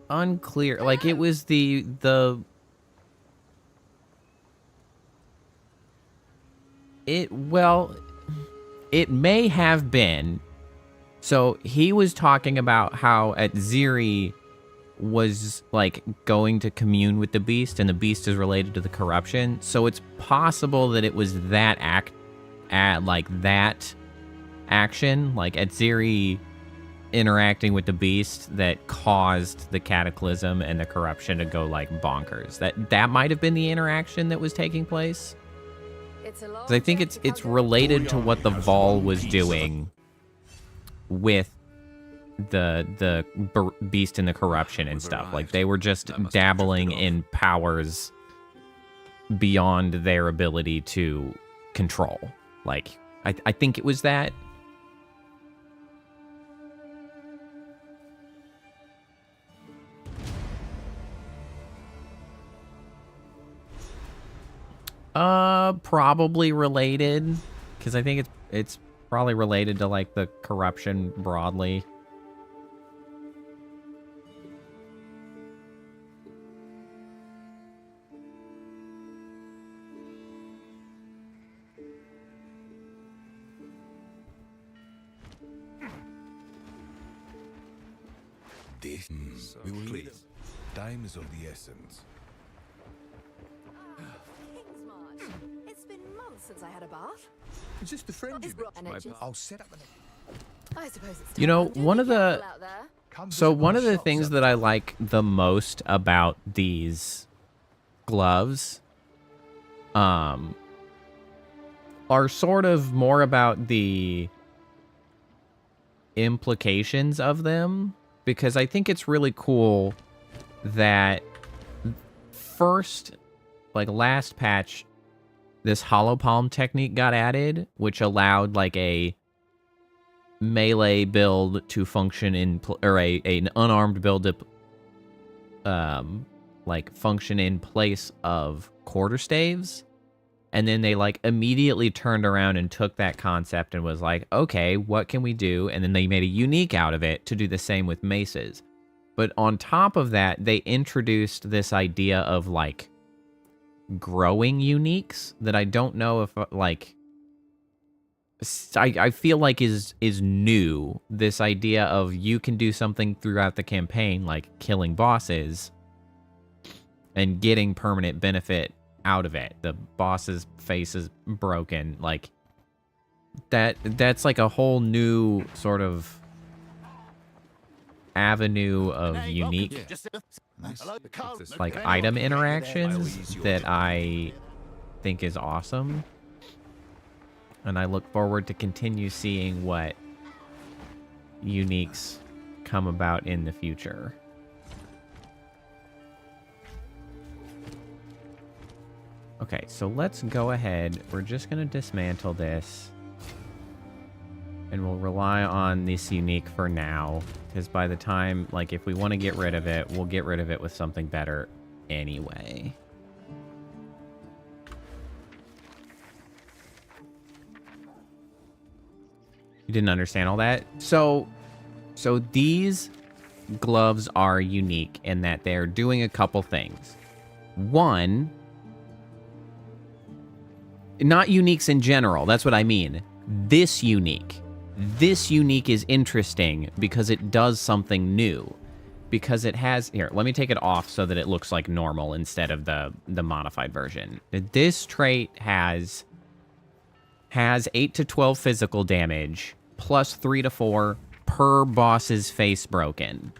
unclear. Like it was the it may have been. So he was talking about how at Ziri was like going to commune with the beast, and the beast is related to the corruption. So it's possible that it was that that action, like at Ziri interacting with the beast, that caused the cataclysm and the corruption to go like bonkers. That might have been the interaction that was taking place. It's a long 'Cause I think trek to it's cover. related to what the Vol was doing with the beast and the corruption and stuff. Like they were just dabbling in powers beyond their ability to control. Like I think it was that. Probably related, because I think it's probably related to like the corruption broadly. This. We will please. Time is of the essence. King's March. It's been months since I had a bath. Is this the friend It's brought energy. I'll set up an... I suppose it's You know, time. Do one be of the careful out there. So one of the things that I like the most about these gloves are sort of more about the implications of them, because I think it's really cool that first, like last patch, this hollow palm technique got added, which allowed like a melee build to function in or an unarmed build to like function in place of quarterstaves. And then they like immediately turned around and took that concept and was like, okay, what can we do? And then they made a unique out of it to do the same with maces. But on top of that, they introduced this idea of like growing uniques that I don't know if like I feel like is new. This idea of you can do something throughout the campaign, like killing bosses and getting permanent benefit out of it. The boss's face is broken. Like that's like a whole new sort of avenue of unique like item interactions that I think is awesome. And I look forward to continue seeing what uniques come about in the future. Okay, so let's go ahead. We're just going to dismantle this. And we'll rely on this unique for now. Because by the time, like, if we want to get rid of it, we'll get rid of it with something better anyway. You didn't understand all that? So these gloves are unique in that they're doing a couple things. One, not uniques in general, that's what I mean. This unique is interesting because it does something new. Because it has, here, let me take it off so that it looks like normal instead of the modified version. This trait has 8 to 12 physical damage, plus 3 to 4 per boss's face broken.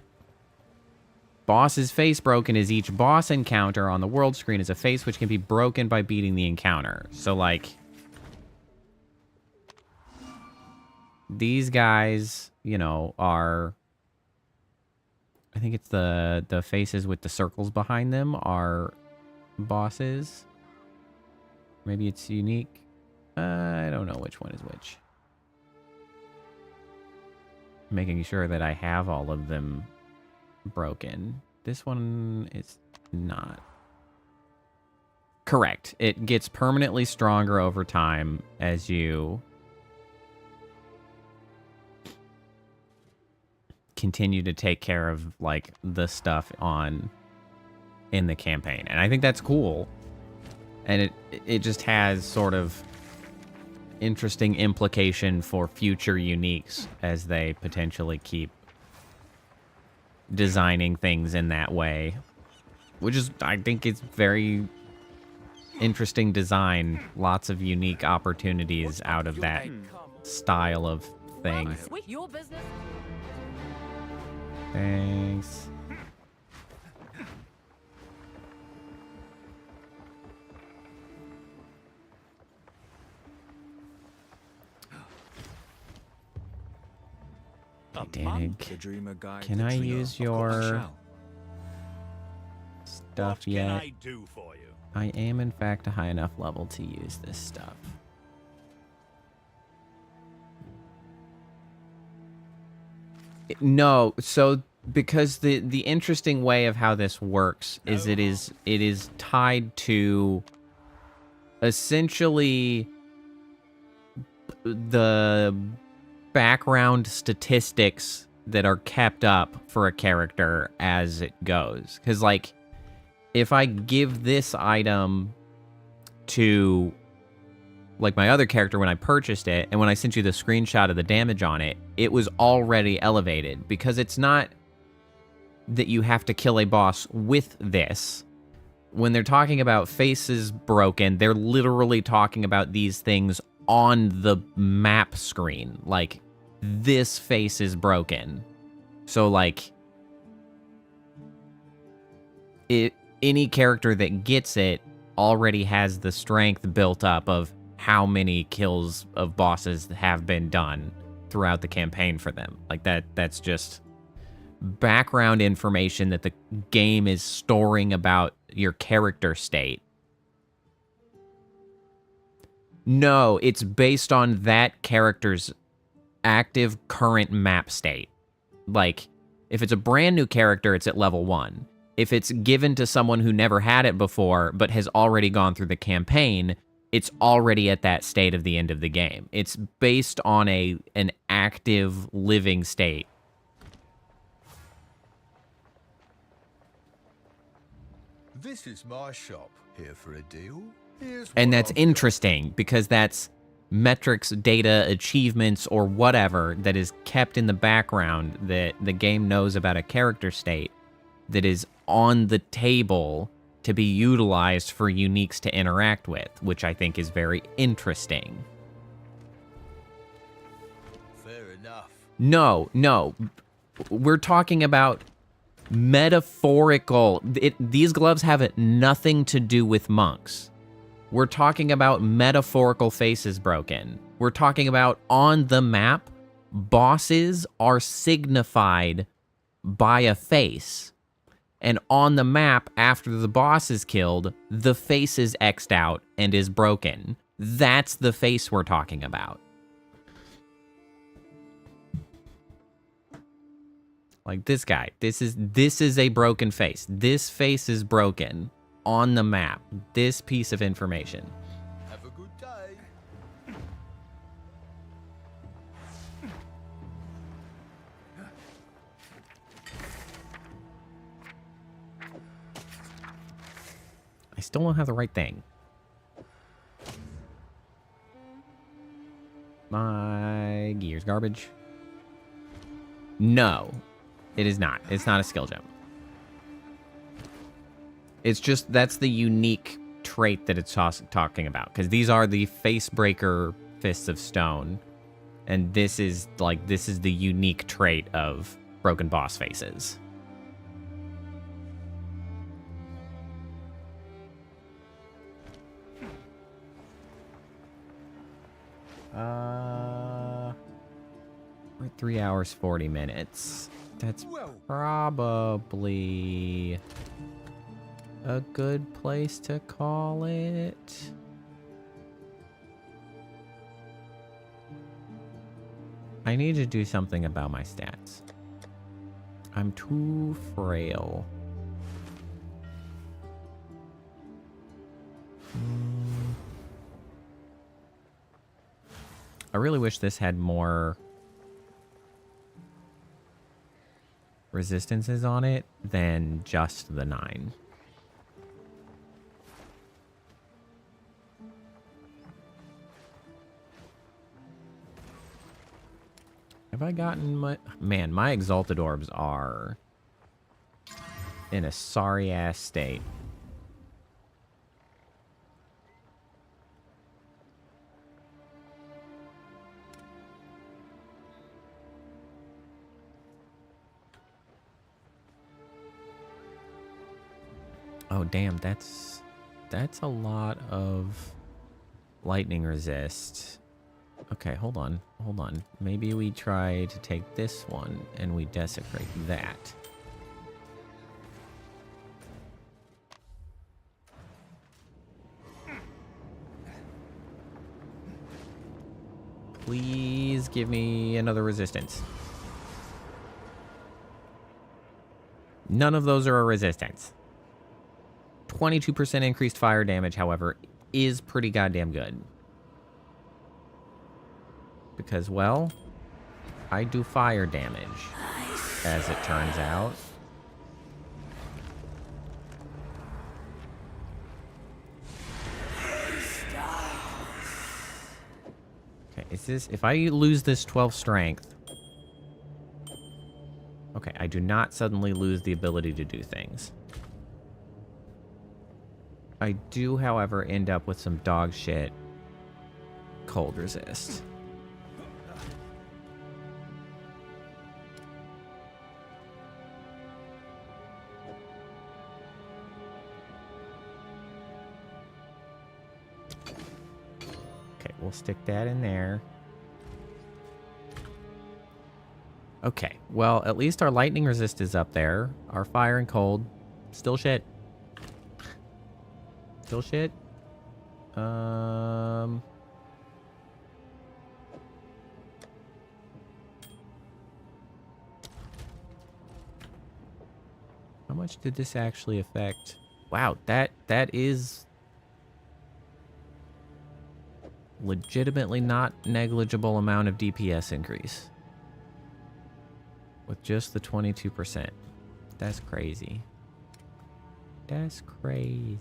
Boss's face broken is each boss encounter on the world screen is a face which can be broken by beating the encounter. So, like, these guys, you know, are... I think it's the faces with the circles behind them are bosses. Maybe it's unique. I don't know which one is which. Making sure that I have all of them broken. This one is not. Correct. It gets permanently stronger over time as you continue to take care of, like, the stuff in the campaign. And I think that's cool. And it just has sort of interesting implication for future uniques as they potentially keep designing things in that way, which is, I think, it's very interesting design. Lots of unique opportunities out of that style of thing. Your business. Thanks. Dig. Can I use your stuff yet? What can I do for you? I am, in fact, a high enough level to use this stuff. No, so because the interesting way of how this works is it is tied to essentially the background statistics that are kept up for a character as it goes. Because, like, if I give this item to, like, my other character when I purchased it, and when I sent you the screenshot of the damage on it, it was already elevated. Because it's not that you have to kill a boss with this. When they're talking about faces broken, they're literally talking about these things on the map screen. Like, this face is broken. So, like, any character that gets it already has the strength built up of how many kills of bosses have been done throughout the campaign for them. Like, that's just background information that the game is storing about your character state. No, it's based on that character's active current map state. Like, if it's a brand new character, it's at level 1. If it's given to someone who never had it before but has already gone through the campaign, it's already at that state of the end of the game. It's based on an active living state. This is my shop. Here for a deal. And that's interesting because that's metrics, data, achievements, or whatever that is kept in the background that the game knows about a character state that is on the table to be utilized for uniques to interact with, which I think is very interesting. Fair enough. No. We're talking about metaphorical. These gloves have nothing to do with monks. We're talking about metaphorical faces broken. We're talking about on the map, bosses are signified by a face. And on the map, after the boss is killed, the face is X'd out and is broken. That's the face we're talking about. Like this guy. This is a broken face. This face is broken on the map. This piece of information. Have a good day. I still don't have the right thing. My gear's garbage. No, it is not. It's not a skill gem. It's just, that's the unique trait that it's talking about. Because these are the Facebreaker Fists of Stone. And this is the unique trait of broken boss faces. We're at 3 hours, 40 minutes. That's probably a good place to call it. I need to do something about my stats. I'm too frail. I really wish this had more resistances on it than just the 9. Have I gotten my... Man, my exalted orbs are in a sorry-ass state. Oh, damn, that's a lot of lightning resist. Okay, hold on. Maybe we try to take this one and we desecrate that. Please give me another resistance. None of those are a resistance. 22% increased fire damage, however, is pretty goddamn good. Because, well, I do fire damage, as it turns out. Okay, is this... If I lose this 12 strength... Okay, I do not suddenly lose the ability to do things. I do, however, end up with some dog shit cold resist. Okay, we'll stick that in there. Okay, well, at least our lightning resist is up there. Our fire and cold, still shit. Still shit. How much did this actually affect? Wow, that is legitimately not negligible amount of DPS increase. With just the 22%. That's crazy. That's crazy.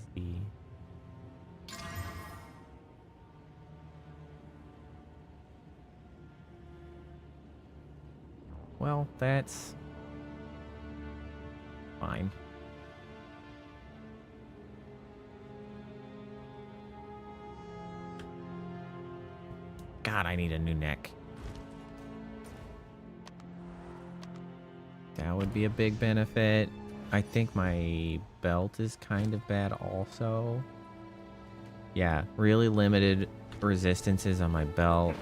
Well, that's fine. God, I need a new neck. That would be a big benefit. I think my belt is kind of bad also. Yeah, really limited resistances on my belt.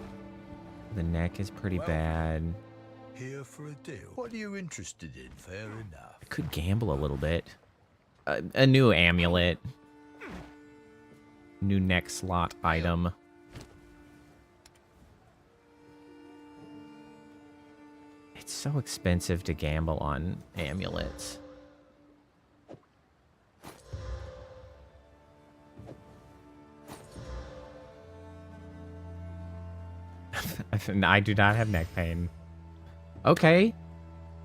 The neck is pretty bad. here for a deal. What are you interested in? Fair enough. I could gamble a little bit. A new amulet. New neck slot item. It's so expensive to gamble on amulets. I do not have neck pain. Okay.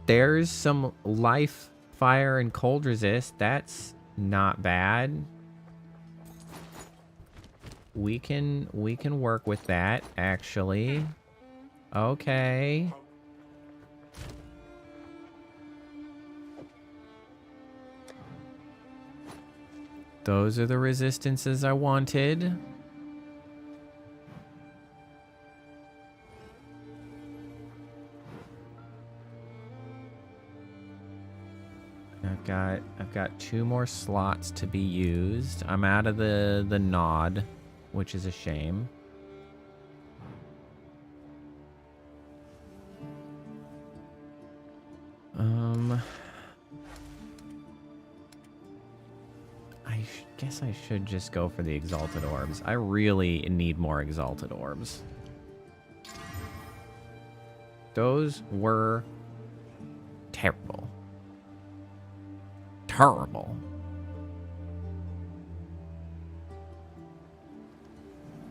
There's some life, fire, and cold resist. That's not bad. We can work with that, actually. Okay. Those are the resistances I wanted. I've got 2 more slots to be used. I'm out of the nod, which is a shame. I guess I should just go for the exalted orbs. I really need more exalted orbs. Those were terrible. Terrible.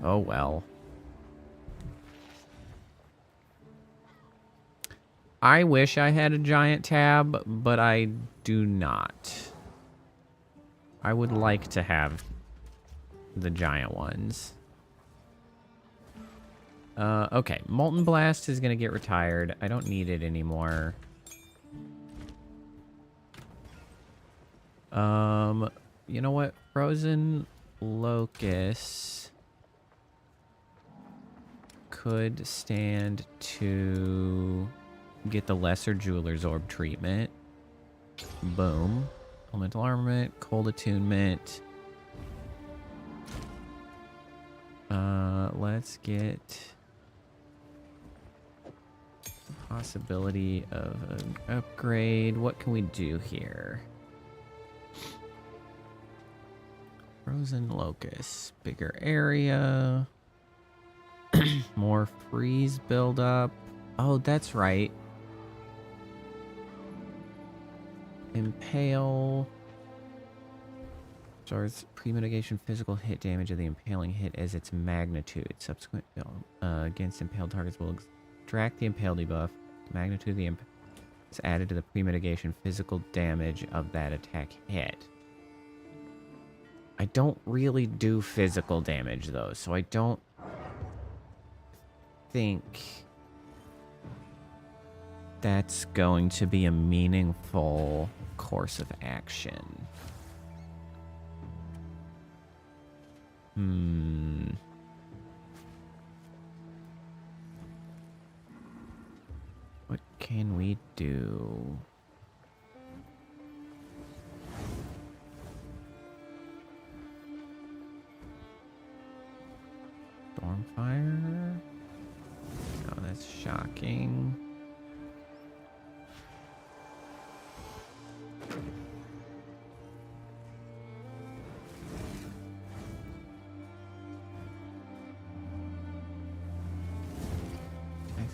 Oh well. I wish I had a giant tab, but I do not. I would like to have the giant ones. Okay, Molten Blast is gonna get retired. I don't need it anymore. You know what? Frozen Locust could stand to get the Lesser Jeweler's Orb treatment. Boom. Elemental Armament, Cold Attunement. Let's get possibility of an upgrade. What can we do here? Frozen Locust, bigger area. More freeze buildup. Oh, that's right. Impale. Stars premeditation physical hit damage of the impaling hit as its magnitude. Subsequent against impaled targets will extract the impale debuff. The magnitude of the impact is added to the premeditation physical damage of that attack hit. I don't really do physical damage though, so I don't think that's going to be a meaningful course of action. What can we do? Stormfire? Oh, that's shocking.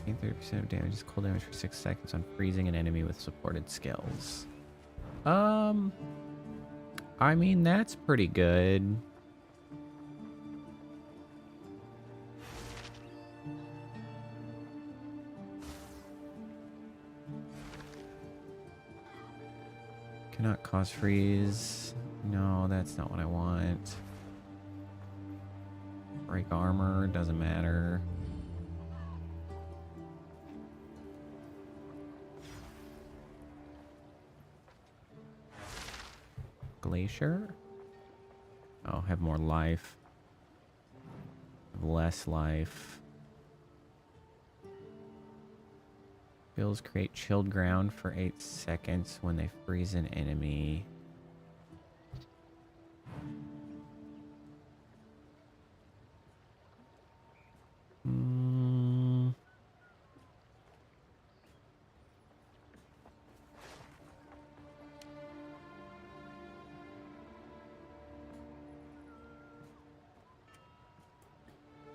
Taking 30% of damage is cold damage for 6 seconds on freezing an enemy with supported skills. I mean, that's pretty good. Cannot cause freeze. No, that's not what I want. Break armor, doesn't matter. Glacier? Oh, have more life. Have less life. Skills create chilled ground for 8 seconds when they freeze an enemy.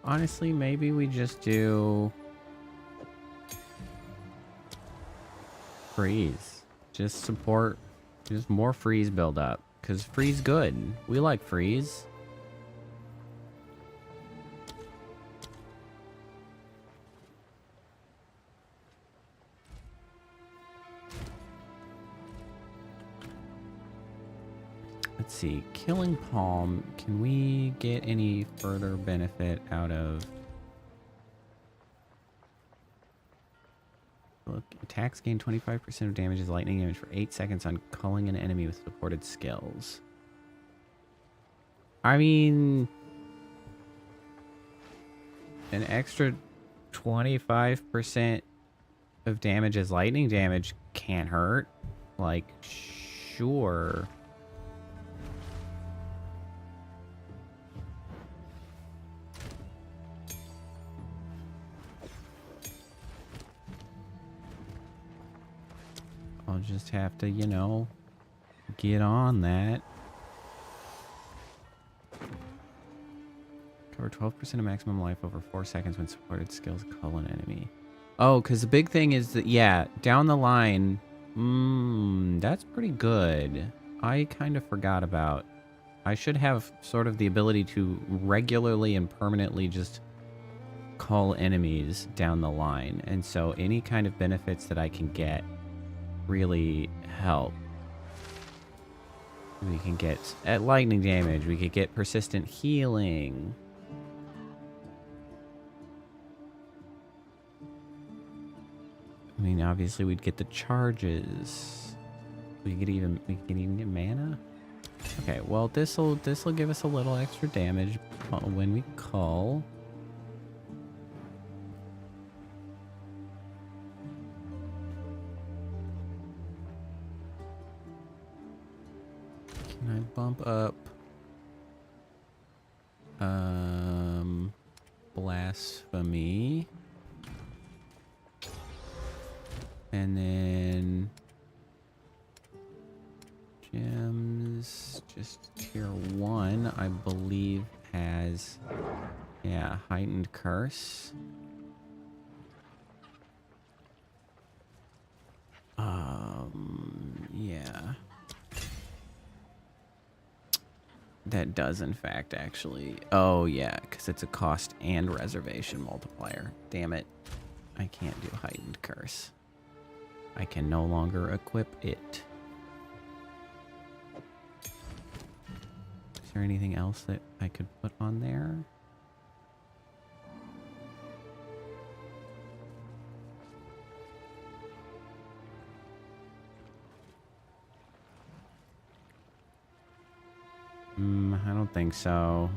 Honestly, maybe we just do freeze. Just support, just more freeze build up. Because freeze good. We like freeze. Let's see, Killing Palm, can we get any further benefit out of... Look, attacks gain 25% of damage as lightning damage for 8 seconds on culling an enemy with supported skills. I mean... An extra 25% of damage as lightning damage can't hurt. Like, sure... I'll just have to, you know, get on that. Cover 12% of maximum life over 4 seconds when supported skills cull an enemy. Oh, because the big thing is that, yeah, down the line, that's pretty good. I kind of forgot about. I should have sort of the ability to regularly and permanently just cull enemies down the line. And so any kind of benefits that I can get really help. We can get at lightning damage. We could get persistent healing. I mean, obviously we'd get the charges. We can even get mana. Okay, well this'll give us a little extra damage when we cull. Can I bump up blasphemy? And then gems, just tier 1, I believe has, yeah, heightened curse. Yeah. That does, in fact, actually. Oh, yeah, because it's a cost and reservation multiplier. Damn it. I can't do heightened curse. I can no longer equip it. Is there anything else that I could put on there? I don't think so.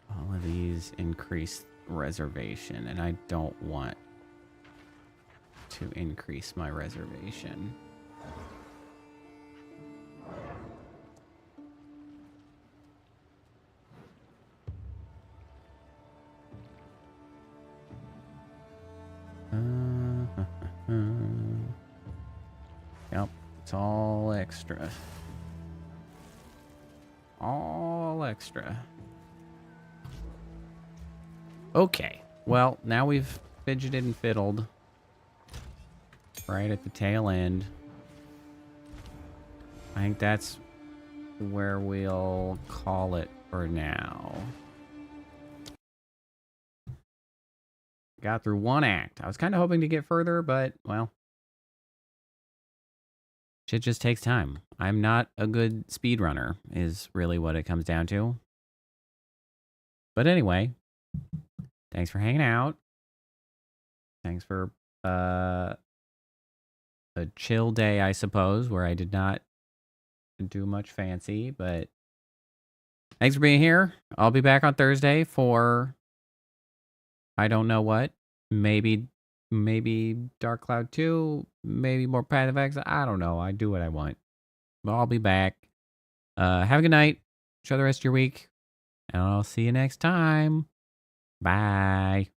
All of these increase reservation, and I don't want to increase my reservation. Yep, it's all extra. All extra. Okay, well, now we've fidgeted and fiddled right at the tail end. I think that's where we'll call it for now. Got through one act. I was kind of hoping to get further, but, well, shit just takes time. I'm not a good speedrunner, is really what it comes down to. But anyway, thanks for hanging out. Thanks for a chill day, I suppose, where I did not do much fancy, but thanks for being here. I'll be back on Thursday for I don't know what. Maybe Dark Cloud 2, maybe more Path of Exile. I don't know. I do what I want. But I'll be back. Have a good night. Enjoy the rest of your week. And I'll see you next time. Bye.